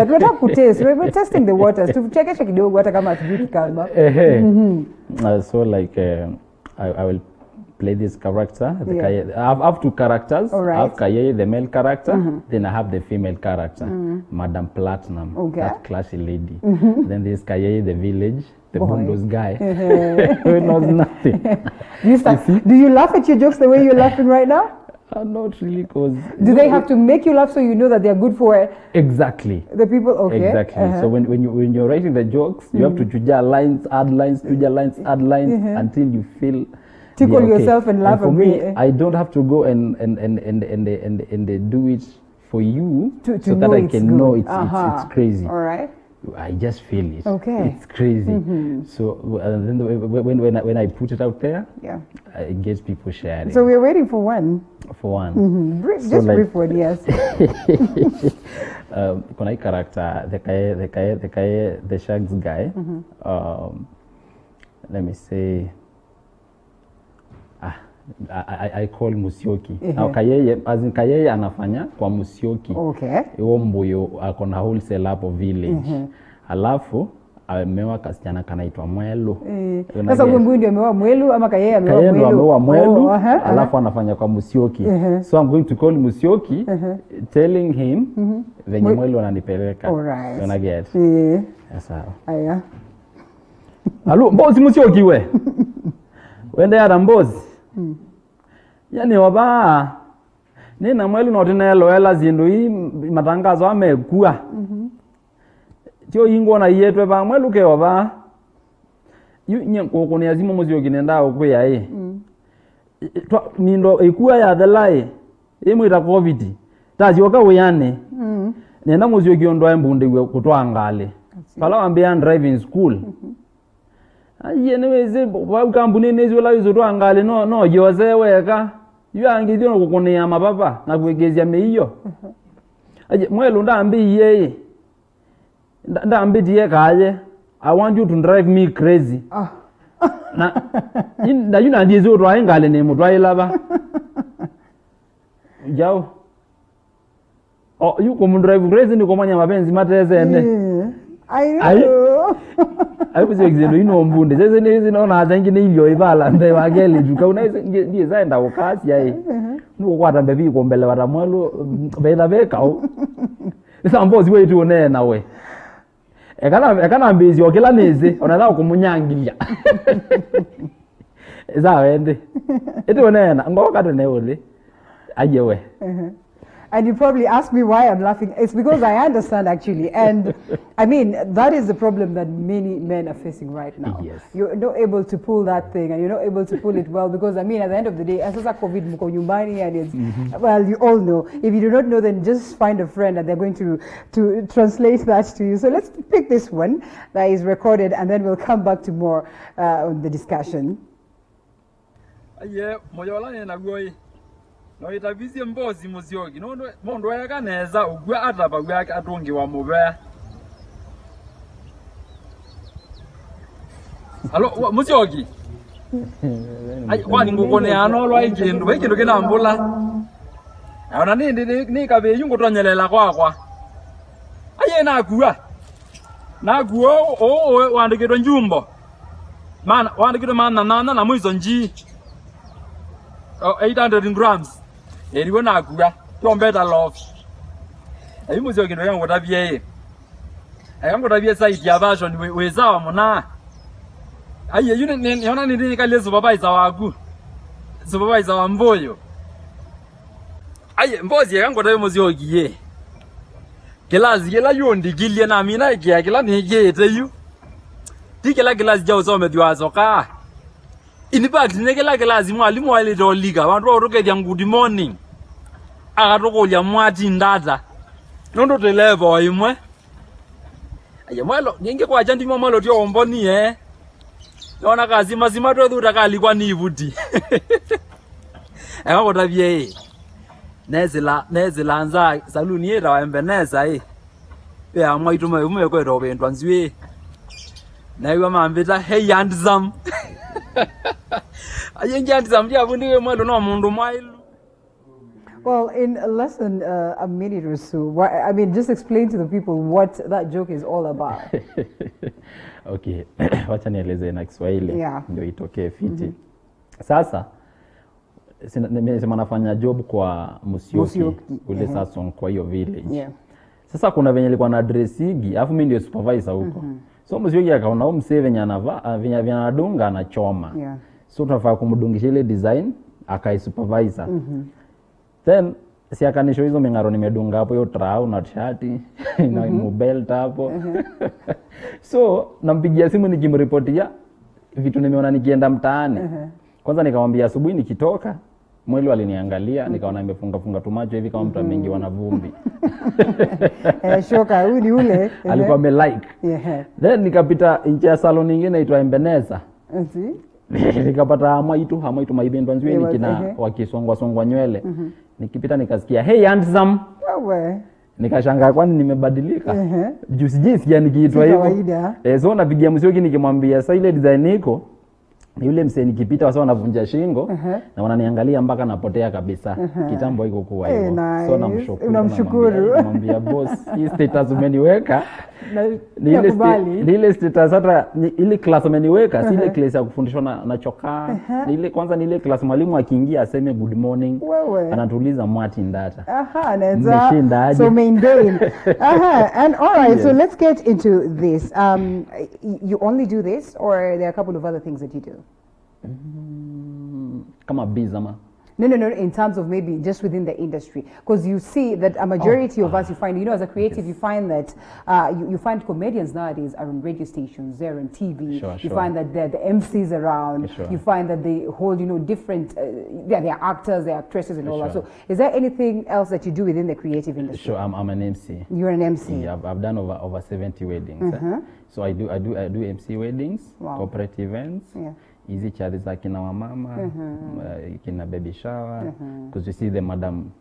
tunataka kutaste. We're testing the waters. Tuchekeshe kidogo hata kama hatujui Kamba. So like I will play this character. I have two characters. I have Kayeye, the male character. Then I have the female character, Madam Platinum, that classy lady. Then there's Kayeye, the village, the bondos guy who knows nothing. Do you laugh at your jokes the way you're laughing right now? Not really, because... Do they have to make you laugh so you know that they're good for exactly the people? Okay. Exactly. So when you're writing the jokes, you have to chuja lines, add lines, chuja lines, add lines until you feel tickle yourself and laugh. And for me, I don't have to go and do it for you so that I can know it's crazy. All right. I just feel it. Okay. It's crazy. So then when I put it out there, it gets people sharing. So we're waiting for one. For one. Just brief one, yes. Kuna character, the Shags guy. Let me say, I call Musyoki. Now Kayeye, as in Kayeye anafanya kwa Musyoki. Okay. Iwo mbuyo akona wholesale hapo village. Alafu ameoa kasichana kanaitwa Mwelu. Sasa huyo mbuyo ndio ameoa Mwelu ama Kayeye ameoa Mwelu? Kayeye ameoa Mwelu, alafu anafanya kwa Musyoki. So I'm going to call Musyoki, telling him venye Mwelu ananipeleka. Alright. Gonna get. Sawa. Aya. Alo, Mbozi Musyoki we. Wende ya Mbozi. Yani waba nina Mwelu notinelo ela zindu hii matangazo amekua tio ingo na yetwe ba Mwelu ke waba nye kokone azimo Musyoki nenda okuya mindo ikuwa ya thelai imwita covid tazioka uyane nenda Musyoki ondo embunde kutwangale pala wambia driving school aye neweze wa kampuni nezo la izo twangale no jose weka yangithio kukunia mababa na kwegezia meiyo aje mwelo ndambi yeye ndambi die kaje I want you to drive me crazy na yuna ndiye zo twa ngale ne mutwa ilaba jao you come drive crazy ni komanya mapenzi mateze ene ai kuzi exendo ino mbunde sasa nezi naona azangi ne ilyo ibala mbe wagele juka unaize ndiye zaenda ukasi yae nuko kwata mbebi kombele watamwalo bela bekao isa mbozi wetu one nawe ekana mbizi okela neze onaza kumunyangilia eza wende etu one na ngoka tene ole ajewe And you probably ask me why I'm laughing. It's because I understand actually. And I mean, that is the problem that many men are facing right now. Yes. You're not able to pull that thing and you're not able to pull it well because I mean, at the end of the day, as COVID muko nyumbani and it's, well, you all know. If you do not know, then just find a friend and they're going to translate that to you. So let's pick this one that is recorded and then we'll come back to more on the discussion. Yeah, moyola na goi. No itavizie mbozi Musyoki mondo yaka neza ugwa ataba gwa atongi wa mube Alo Musyoki ai kwani ngukone ano lwa ikindu bekindu kinambula ana ni kabe yungu tonyelela kwakwa aye na guo wandikiro njumbo man wandikiro man na mwizo nji 800 grams eriwe nakura from better love ayi Musyoki ndo yango tabye side ya version wezawa mona ayi yune yona nini kale supervisor wagu supervisor wa Mboyo ayi mbozi yango tabye Musyoki ye kilazi kila yondi gilie na mina ikia kila nigete yu tikela kilazi ja usome diwazo ka in fact nekela kilazi mwalimu wale doliga bantu baroke dia good morning akatokolya mwati ndata nondo televa imwe aye mwalo ninge kwa jandi mwalo tyo omboni yona kazi mazima to dhuta kali kwa nivuti eko tabye nezela anza saluni yera wa embeneza ya mwaituma umwe kwero bendwa nziwe nayo mambeta hey handsome Well, in less than a minute or so, I mean, just explain to the people what that joke is all about. Okay, wacha nieleze na Kiswahili ndio itokee fiti. Sasa nimesema nafanya job kwa Musyoki ule sasa kwa hiyo village. Sasa kuna venye alikuwa na dressing, alafu mimi ndio supervisor huko. So Musyoki akaona msee venye anavaa venye anadunga na choma. So tunafaa kumdungisha ile design akai supervisor. Then si akanisho hizo mengaro nimedunga hapo hiyo trau na shati na belt hapo. So nampigia simu nikimreportia vitu nimeona nikienda mtaani. Kwanza nikamwambia asubuhi nikitoka mwili aliniangalia nikaona nimefunga tumacho hivi kama mtu ameingiwa na vumbi. Shoka uli ule. Alikuwa like. Then nikapita nje ya salon nyingine inaitwa Embeneza. Nikapata hamaitu maibendwa nzwe nikina wakisongwa nywele. Nikipita nikasikia hey handsome. Wewe. Nikashangaa kwani nimebadilika. Juzi yani kiitwa hivyo. So napigia Musyoki nikimwambia sasa ile design iko yule msee nikipita wasa wanavunja shingo na wananiangalia mpaka napotea kabisa. Kitambo iko kuwa hivyo. So namshukuru. Namwambia boss, hii status umeniweka. Ni ile status hata ile class umeniweka, si ile class ya kufundishwa na chokaa. Ni ile kwanza ni ile class mwalimu akiingia aseme good morning. Anatuuliza mwati ndata. Anaweza so maintain. And all right, so let's get into this. You only do this or there are a couple of other things that you do? Kama bizama. No, in terms of maybe just within the industry, because you see that a majority of us, you find, you know, as a creative, you find that you find comedians nowadays are on radio stations, they're on TV. You find that they're the MCs around. You find that they hold, you know, different, they're actors, they're actresses, and all that. So, is there anything else that you do within the creative industry? Sure, I'm an MC. You're an MC. Yeah, I've done over 70 weddings. So I do MC weddings, corporate events. Easy charity like in our mama, in a baby shower, because you see the Madam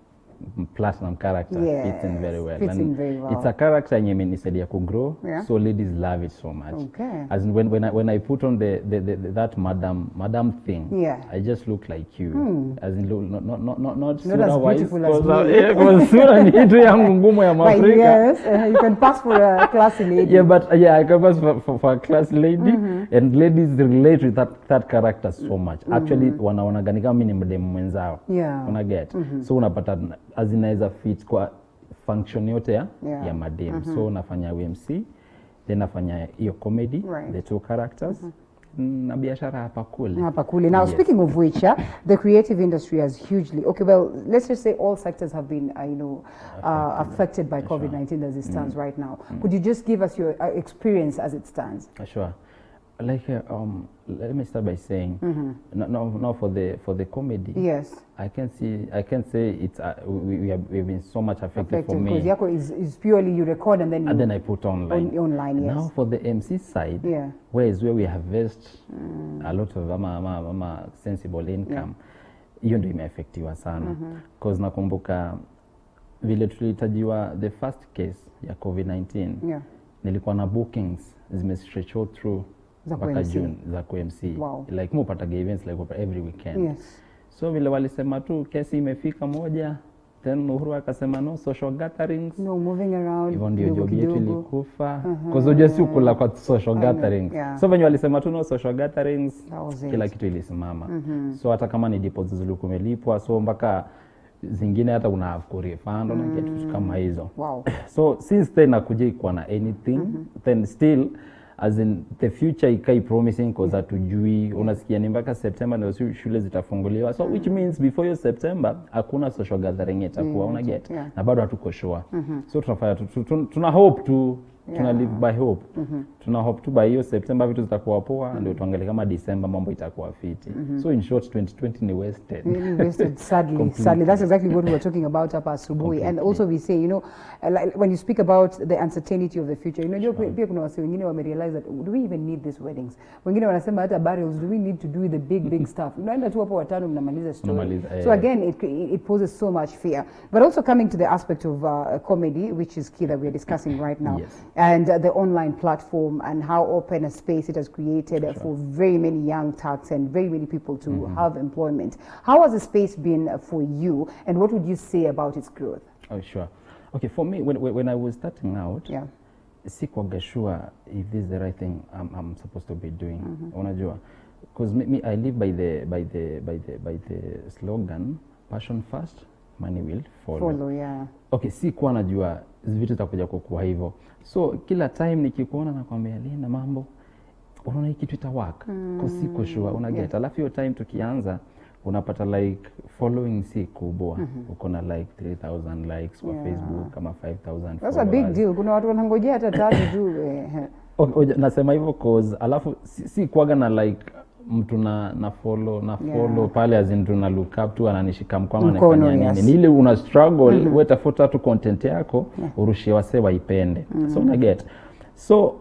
Platinum character fits in very well. It's a character I mean it's a grow, so ladies love it so much. As in when I put on that madam thing, I just look like you. As in not as beautiful as me. Yes, you can pass for a classy lady. Yeah, but I can pass for a classy lady, and ladies relate with that character so much. Actually, wanaonaganika mimi ni mdemu mwenzao. Una get. So unapata as inaweza fit kwa function yote ya madem. So nafanya UMC, then nafanya hiyo comedy, the two characters. Na biashara hapa kule. Now, speaking of which, the creative industry has hugely, let's just say all sectors have been, affected by COVID-19 as it stands right now. Could you just give us your experience as it stands? Sure. Like, let me start by saying, now for the comedy. Yes. I can say it's we've been so much affected for me. Because Yako is purely you record and then I put online. Online, yes. Now for the MC side, where we harvest a lot of sensible income, hiyo ndio imeaffectiwa sana. Because nakumbuka vile tulitajiwa the first case ya COVID-19, nilikuwa na bookings zimestretch out through mpaka June za MC. Like mupata events like every weekend. So vile walisema tu kesi imefika moja, then Uhuru akasema no social gatherings, no moving around, hivyo ndio job yetu ilikufa because unajua kula kwa social gatherings. So venye walisema tu no social gatherings, kila kitu ilisimama. So hata kama ni deposits zilikuwa melipwa, so mpaka zingine hata una have to refund na kitu kama hizo. So since then nakuja ikuwa na anything, then still as in the future ikai promising because hatujui, unasikia ni mpaka September ndio shule zitafunguliwa, so which means before your September hakuna social gathering itakuwa una get na bado hatuko sure. So tunafanya tuna hope tu, tuna live by hope. Tuna hope tu by hiyo September vitu zitakuwa poa, ndio tuangalie kama December mambo itakuwa fiti. So in short 2020 ni wasted. Wasted sadly. That's exactly what we were talking about hapa asubuhi. And also we say, you know, like when you speak about the uncertainty of the future, you know, pia kuna wase wengine wamerealize that do we even need these weddings? Wengine wanasema hata burials, do we need to do the big stuff? Unaenda tu hapo watano mnamaliza story. So again it poses so much fear. But also coming to the aspect of comedy, which is key that we are discussing right now. And the online platform and how open a space it has created for very many young talents and very many people to have employment. How has the space been for you, and what would you say about its growth? Oh, sure. Okay, for me, when I was starting out, sikuwa sure if this is the right thing I'm supposed to be doing. Unajua, because me I live by the slogan, passion first, money will follow. Okay, sikuwa najua vitu zitakuja kwa hivyo. So kila time nikikuona nakwambia Lina mambo unaona hiki kitu ita-work because siko sure una get. Alafu hiyo time tukianza unapata like following si kubwa. Uko na like 3000 likes kwa Facebook kama 5000. That's a big deal. Kuna watu wanangojea hata tatu tu. Nasema hivyo cause alafu si kuaga na like mtu na follow pale as in tuna look up tu ananishika mkono anafanya nini. Ni ile una struggle wewe tafuta tu content yako urushie wase waipende. So una get. So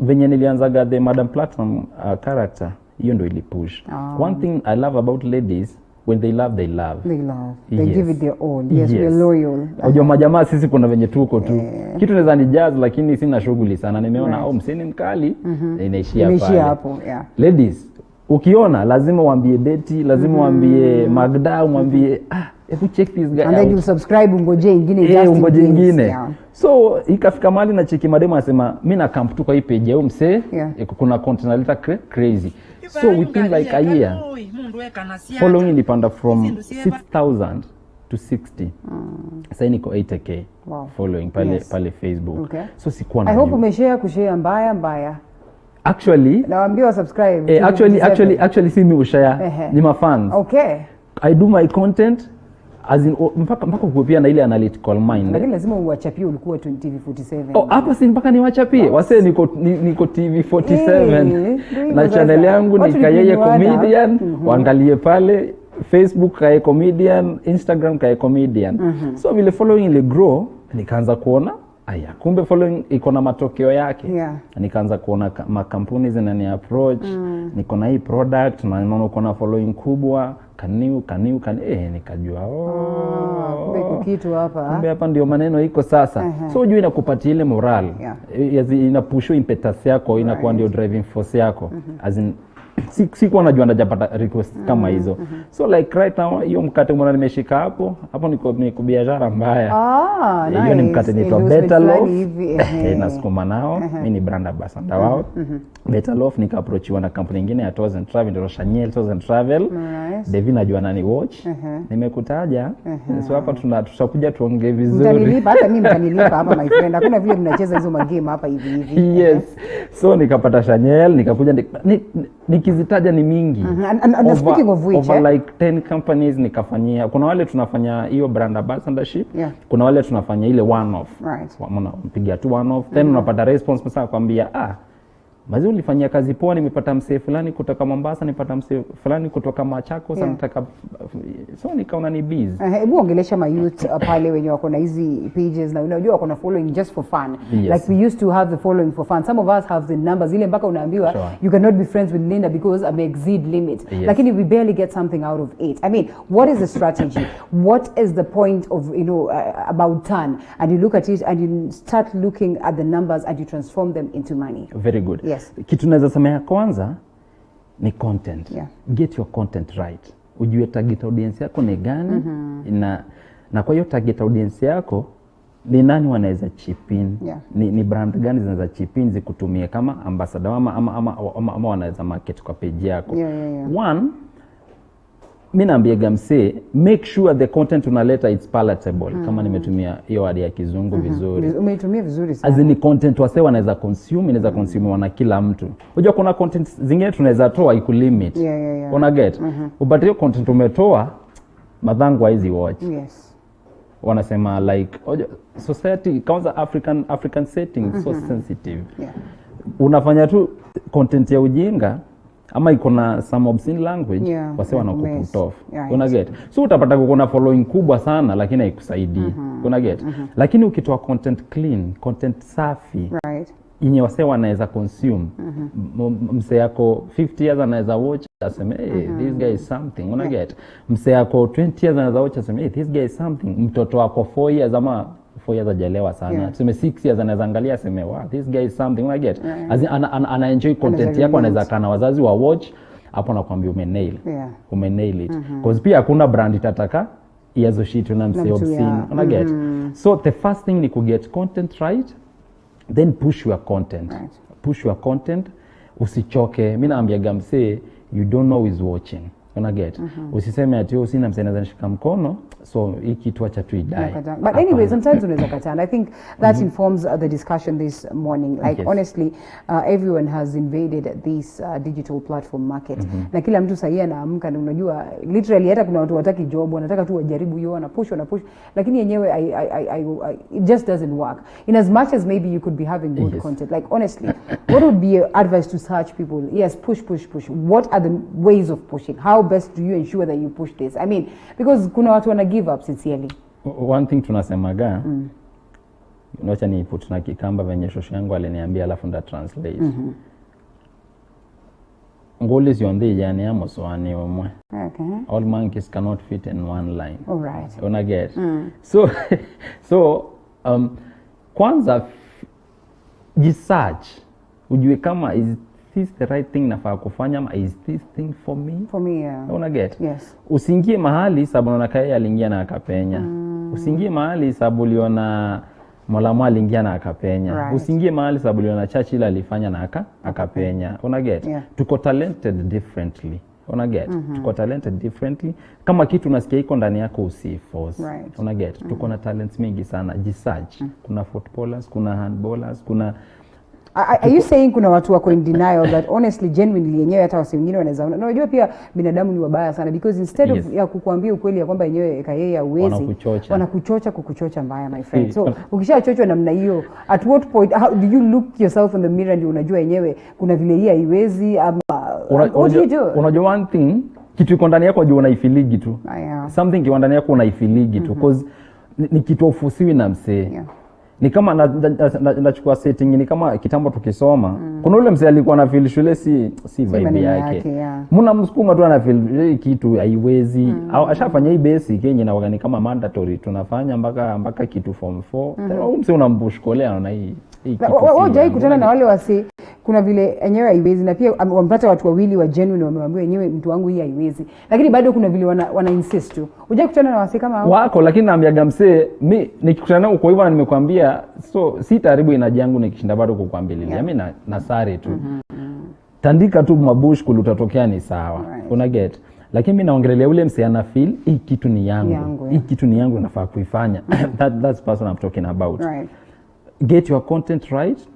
venye nilianzaga the Madam Platinum character hiyo ndio ilipush. One thing I love about ladies, when they love. They give it their all. Yes, we're loyal. Unajua majamaa sisi kuna venye tuko tu. Kitu naweza ni jazz lakini sina shughuli sana. Nimeona msini mkali inaishia hapo. Ladies ukiona lazima uambie Betty, lazima uambie Magda, uambie hebu check this guy. And then you subscribe ungoje ingine just So ikafika mahali na cheki mademo anasema mimi na camp tu kwa hii page yao msee kuna content analeta crazy. So within like a year following ilipanda from 6,000 to 60. Sasa niko 80k following pale Facebook. So sikuwa na. I hope umeshare mbaya. Actually nawaambia subscribe. Actually si mimi ushare ni mafans. I do my content as in mpaka kupia na ile analytical mind. Lakini lazima uwachapie ulikuwa TV47. Oh, hapa si mpaka niwachapie. Wase niko TV47 na channel yangu ni Kayeye Comedian. Waangalie pale Facebook Kayeye Comedian, Instagram Kayeye Comedian. So vile following ile grow, nikaanza kuona aya, kumbe following iko na matokeo yake. Nikaanza kuona makampuni zinani approach, niko na hii product na naona uko na following kubwa, kaniu nikajua kumbe iko kitu hapa. Kumbe hapa ndio maneno iko sasa. So juu inakupatia ile moral. Inapusha impetus yako, inakuwa ndio driving force yako. As in sikuwa najua najapata request kama hizo. So like right now hiyo mkate mbona nimeshika hapo niko biashara mbaya. Nice. Hiyo ni mkate inaitwa Better Loaf. Nasukuma nao. Mimi ni brand ambassador wao. Better Loaf nika-approachiwa na kampuni nyingine ya Tours and Travel, ndio Chanel Tours and Travel. Devi najua nani watch. Nimekutaja. So hapa tutakuja tuongee vizuri. Mtanilipa hata mimi mtanilipa hapa my friend. Hakuna vile mnacheza hizo magame hapa hivi. Yes. So nikapata Chanel, nikakuja nikizitaja ni mingi. And speaking of which, over like 10 companies nikafanyia. Kuna wale tunafanya hiyo brand ambassadorship. Kuna wale tunafanya ile one off. Mpigia tu one off. Then unapata response msaka kwambia mazi ulifanyia kazi poa, nimepata msee fulani kutoka Mombasa, nipata msee fulani kutoka Machakos, nataka so nikaona ni busy. Hebu ongelesha ma youth pale wenye wako na hizi pages na unajua wako na following just for fun. Like we used to have the following for fun. Some of us have the numbers ile mpaka unaambiwa you cannot be friends with Linda because I may exceed limit. Lakini we barely get something out of it. I mean, what is the strategy? What is the point of, about turn? And you look at it and you start looking at the numbers and you transform them into money. Very good. Yes. Kitu naweza sema ya kwanza ni content. Get your content right. Ujue target audience yako ni gani, na kwa hiyo target audience yako ni nani wanaweza chip in, ni brand gani zinaweza chip in zikutumie kama ambassador ama wanaweza market kwa page yako. One, mimi naambia msee, make sure the content unaleta it's palatable. Kama nimetumia hiyo word ya kizungu vizuri. Umeitumia vizuri sana. As in content wase wanaweza consume, inaweza consume na kila mtu. Unajua kuna content zingine tunaweza toa iku limit. Una get? But hiyo content umetoa madhangu hizi watch. Wanasema like society kwanza African setting so sensitive. Unafanya tu content ya ujinga ama iko na some obscene language, wase wanakuput off. Una get? So utapata kuna following kubwa sana lakini haikusaidii. Una get? Lakini ukitoa content clean, content safi, yenye wase wanaweza consume, mse yako 50 years anaweza watch aseme this guy is something. Una get? Mse yako 20 years anaweza watch aseme this guy is something. Mtoto wako 4 years ama 4 years ajalewa sana. Tuseme 6 years anaweza angalia aseme wow this guy is something. Una get? Ana enjoy content yako, anaweza kana wazazi wa watch hapo nakwambia umenail it. Because pia hakuna brand itataka hizo shit na mse obscene. Una get? So the first thing ni ku get content right, then push your content. Push your content. Usichoke. Mimi naambia mse you don't know who is watching. Una get? Usiseme ati usina mse anaweza nishika mkono so hii kitu acha tu idai. But anyway, sometimes unaweza kataa. And I think that informs the discussion this morning. Like honestly, everyone has invaded this digital platform market. Na kila mtu sahii anaamka na unajua literally hata kuna watu wataki job, wanataka tu wajaribu hiyo, wana push. Lakini yenyewe it just doesn't work. In as much as maybe you could be having good content. Like honestly, what would be your advice to such people? Yes, push. What are the ways of pushing? How best do you ensure that you push this? I mean, because kuna watu wana give up sincerely. One thing tunasemaga, nocha ni put na kikamba venye shosho yangu aliniambia alafu nda translate. Ngoli sionde yani amoswani omwe. All monkeys cannot fit in one line. All right. Una get? So kwanza research. Ujue kama is this the right thing nafaa kufanya ama is this thing for me? For me, yeah. Una get? Yes. Usiingie mahali sababu unaona Kayeye aliingia na akapenya. Usiingie mahali sababu uliona Molamwa aliingia na akapenya. Usiingie mahali sababu uliona Churchill alifanya na akapenya. Una get? Tuko talented differently. Una get? Tuko talented differently. Kama kitu unasikia iko ndani yako usiforce. Una get? Tuko na talents mingi sana. Research. Kuna footballers, kuna handballers, kuna Are you saying kuna watu wako in denial that honestly genuinely yenyewe hata wasi wengine wanaweza unajua pia binadamu ni wabaya sana because instead of ya kukuambia ukweli ya kwamba yenyewe kayeye hauwezi wanakuchocha kukuchocha mbaya my friend. So ukishachochwa namna hiyo at what point how do you look yourself in the mirror ndio unajua yenyewe kuna vile hii haiwezi ama what do you do? Unajua one thing kitu iko ndani yako unajua unaifiligi tu. Something iko ndani yako unaifiligi tu because ni kitu ufusiwi na msee. Ni kama nachukua setting ni kama kitambo tukisoma kuna ule mzee alikuwa na feel shule si vibe yake mna msukuma tu ana feel kitu haiwezi au ashafanya hii basic yenye na wagani kama mandatory tunafanya mpaka kitu form 4 mzee unambushkolea na hii wajai kutana na wale wasi kuna vile yenyewe haiwezi na pia wampata watu wawili wa genuine wamemwambia yenyewe mtu wangu hii haiwezi lakini bado kuna vile wana insist tu unajai kutana na wasi kama hao wako lakini naambiaga msee mimi nikikutana nao kwa hivyo na nimekwambia so si taribu inaji yangu nikishinda bado kukwambilia mimi na sare tu tandika tu mabush kulutatokea ni sawa una get lakini mimi naongelelea ule msee ana feel hii kitu ni yangu hii kitu ni yangu nafaa kuifanya that's person I'm talking about get your content right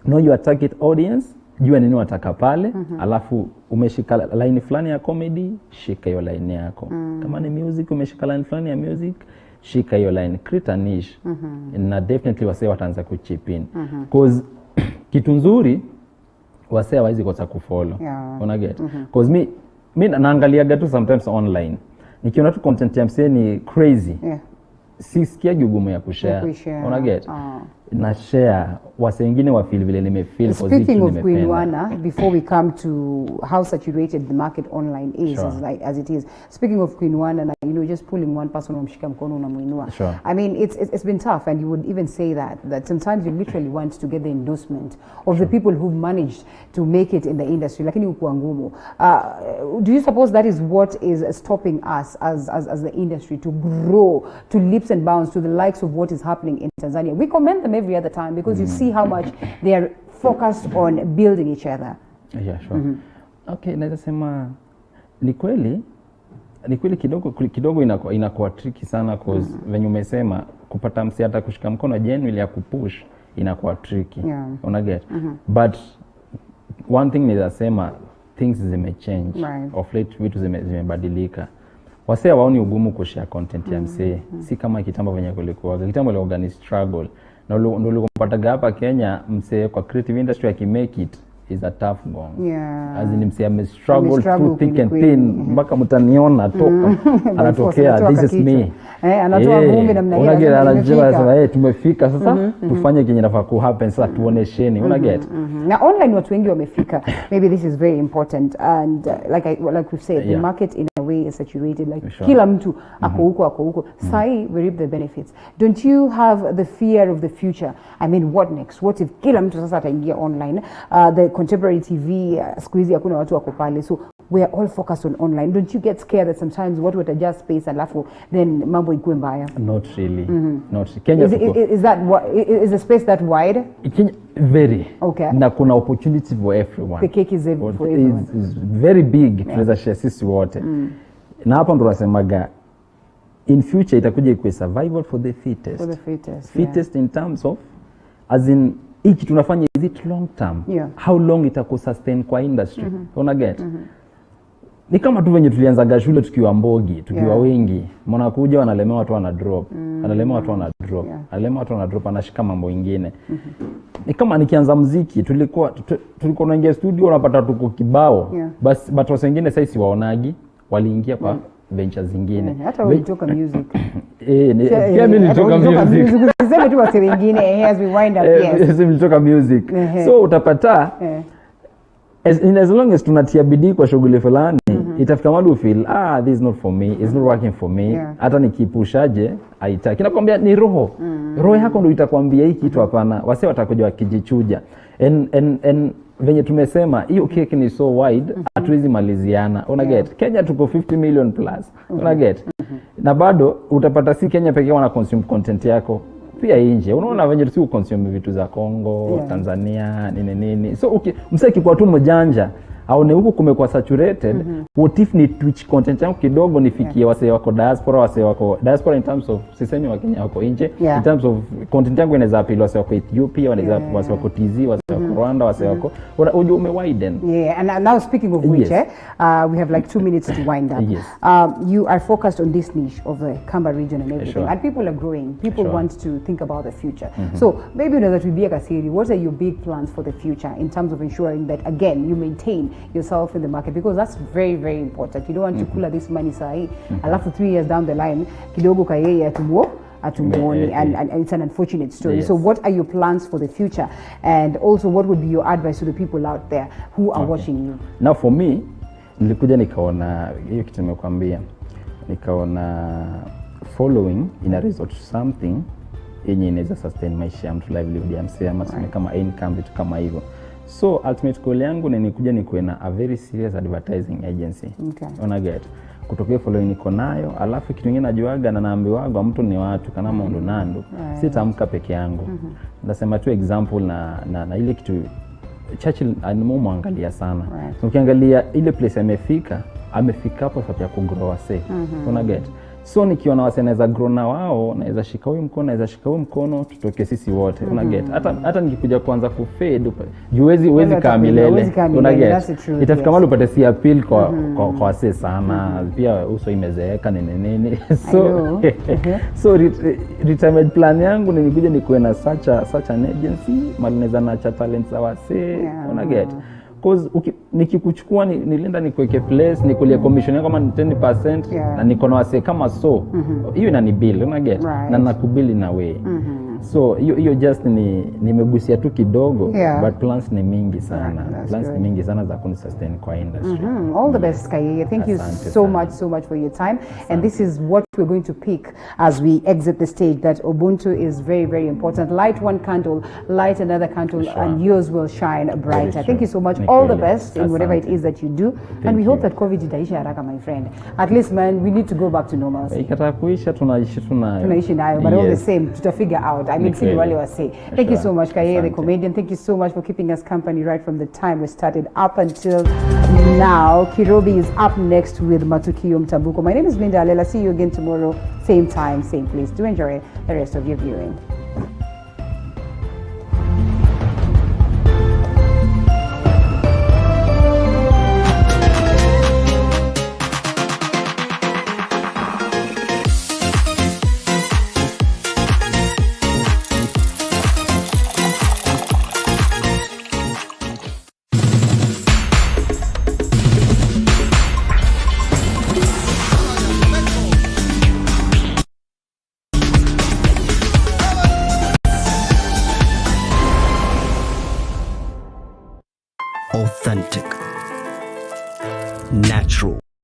know your target audience jua nini wataka pale alafu umeshika line fulani ya comedy shika hiyo line yako kama ni music umeshika line fulani ya music shika hiyo line create a niche na definitely wasee wataanza kuchip in cause kitu nzuri wasee hawezi kosa kufollow una get cause me naangalia tu sometimes online nikiona tu content ya msee ni crazy sisikia jugumu ya kushare una get na share wase wengine wa feel vile nimefeel positive. Speaking of Queen Wana, before we come to how saturated the market online is as it is. Speaking of Queen Wana, and just pulling one person unamshika mkono unamuinua. I mean it's been tough and you would even say that sometimes you literally want to get the endorsement of the people who've managed to make it in the industry lakini ukuwa ngumu. Do you suppose that is what is stopping us as the industry to grow to leaps and bounds to the likes of what is happening in Tanzania? We commend them every other time because you see how much they are focused on building each other. Yeah, sure. Okay, naweza sema ni kweli kidogo inakuwa tricky sana cause venye umesema kupata msi hata kushika mkono genuinely ya kupush inakuwa tricky. Una get? But one thing ninasema things zimechange. Of late vitu zimebadilika. Wasee waoni ugumu kushare content ya msee. Si kama kitambo venye kulikuwa. Kitambo ile organic struggle. Na ndio kupata hapa Kenya msee kwa creative industry akimake it is a tough gong. As in msee ame struggle through thick and thin mpaka mtaniona toka anatokea this is me. Anatoa vumbi namna hiyo. Unajua anajua tumefika sasa tufanye kenye nafaa ku happen sasa tuonesheni una get. Na online watu wengi wamefika. Maybe this is very important and like we've said the market in a way is saturated like kila mtu ako huko. Sai we reap the benefits. Don't you have the fear of the future? I mean what next? What if kila mtu sasa ataingia online? The contemporary TV siku hizi hakuna watu wako pale so we are all focused on online. Don't you get scared that sometimes what would adjust space alafu then mambo ikuwe mbaya? Not really. Not Kenya is the space that wide? Kenya, very. Okay. Na kuna opportunity for everyone. The cake is for everyone. Is very big. Tunaweza share sisi wote. Na hapa ndo tunasemaga in future itakuja ikuwe survival for the fittest. For the fittest. Fittest in terms of as in hiki tunafanya is it long term? How long itaku sustain kwa industry? Una get? Ni kama tu venye tulianzaga shule tukiwa mbogi, tukiwa wengi. Mbona kuja wanalemewa watu wana drop. Analemewa watu wana drop. Analemewa watu wana drop anashika mambo mengine. Ni kama nikianza muziki tulikuwa tunaingia studio unapata tuko kibao. But watu wengine sasa si waonagi waliingia kwa ventures zingine. Hata ulitoka music. Pia mimi nilitoka music. Sema tu watu wengine as we wind up yes. Nilitoka music. So utapata as long as tunatia bidii kwa shughuli fulani itafika mahali feel this is not for me, it's not working for me. Hata nikipushaje haitaki. Nakwambia ni roho. Roho yako ndio itakwambia hiki kitu hapana. Wase watakuja wakijichuja. And venye tumesema hiyo cake ni so wide hatuwezi maliziana. Una get? Kenya tuko 50 million plus. Una get? Na bado utapata si Kenya pekee wana consume content yako. Pia nje. Unaona venye tu consume vitu za Kongo, Tanzania, nini. So mseki kwa tu mjanja aone huko kumekuwa saturated. What if ni Twitch content yangu kidogo nifikie wasee wako diaspora in terms of sisemi wa Kenya wako nje in terms of content yangu inaweza appeal wasee wako Ethiopia, wasee wako TZ, wasee wako Rwanda, wase wako unajua umewiden. Yeah, and now speaking of which, Yes. we have like 2 minutes to wind up. Yes. You are focused on this niche of the Kamba region and everything, Sure. and people are growing. People Sure. want to think about the future. So maybe you know that we be a Kasiri. What are your big plans for the future in terms of ensuring that again you maintain yourself in the market, because that's very, very important. You don't want to kula this money sahi, alafu 3 years down the line kidogo kayeye atumuoni, and it's an unfortunate story. Yes. So what are your plans for the future, and also what would be your advice to the people out there who are watching you? Now for me, nilikuja nikaona hiyo kitu nimekuambia, nikaona following ina resort something yenye inaweza sustain maisha ya mtu, livelihood ya msee, ama kama income, vitu kama hivyo. So ultimate goal yangu ni nikuja nikuwe na a very serious advertising agency. Okay. Una get kutokea following niko nayo, alafu kitu kingine najuaga na naambiwaga mtu ni watu kana mondo nando, sitamka peke yangu. Nasema tu example na ile kitu Churchill animomwangalia sana. So ukiangalia ile place amefika hapo sababu ya kugrow wase. Una get. So nikiona wase naweza grow na wao, naweza shika huyu mkono, naweza shika huyu mkono, tutoke sisi wote. Una get. Hata nikikuja kuanza kufade, huwezi kaa milele. Una get. Itafika mahali upate si appeal kwa wase sana. Pia uso imezeeka nini. So retirement plan yangu ni nikuja nikuwe na such an agency, mali naweza nacha talents za wase. Una get. Cause nikikuchukua nilienda nikuweke place, nikulie commission yako kama 10%, na niko na wase kama so hiyo inanibill, una get, na nakubili na way. So hiyo just nimegusia tu kidogo, but plans ni mingi sana. Plans ni mingi sana za kunisustain kwa industry. All the best, Kayeye. Thank you so much for your time. And this is what we're going to pick as we exit the stage, that Ubuntu is very, very important. Light one candle, light another candle, and yours will shine brighter. Thank you so much. All the best in whatever it is that you do. And we hope that COVID itaisha haraka, my friend. At least, man, we need to go back to normalcy. Ikataka kuisha tunaishi nayo, but all the same, tuta figure out. I mean, see wale wase. Thank you so much, Kayeye, the comedian. Thank you so much for keeping us company right from the time we started up until now. Kirobi is up next with Matukio Mtambuko. My name is Linda Alela. See you again tomorrow, same time, same place. Do enjoy the rest of your viewing.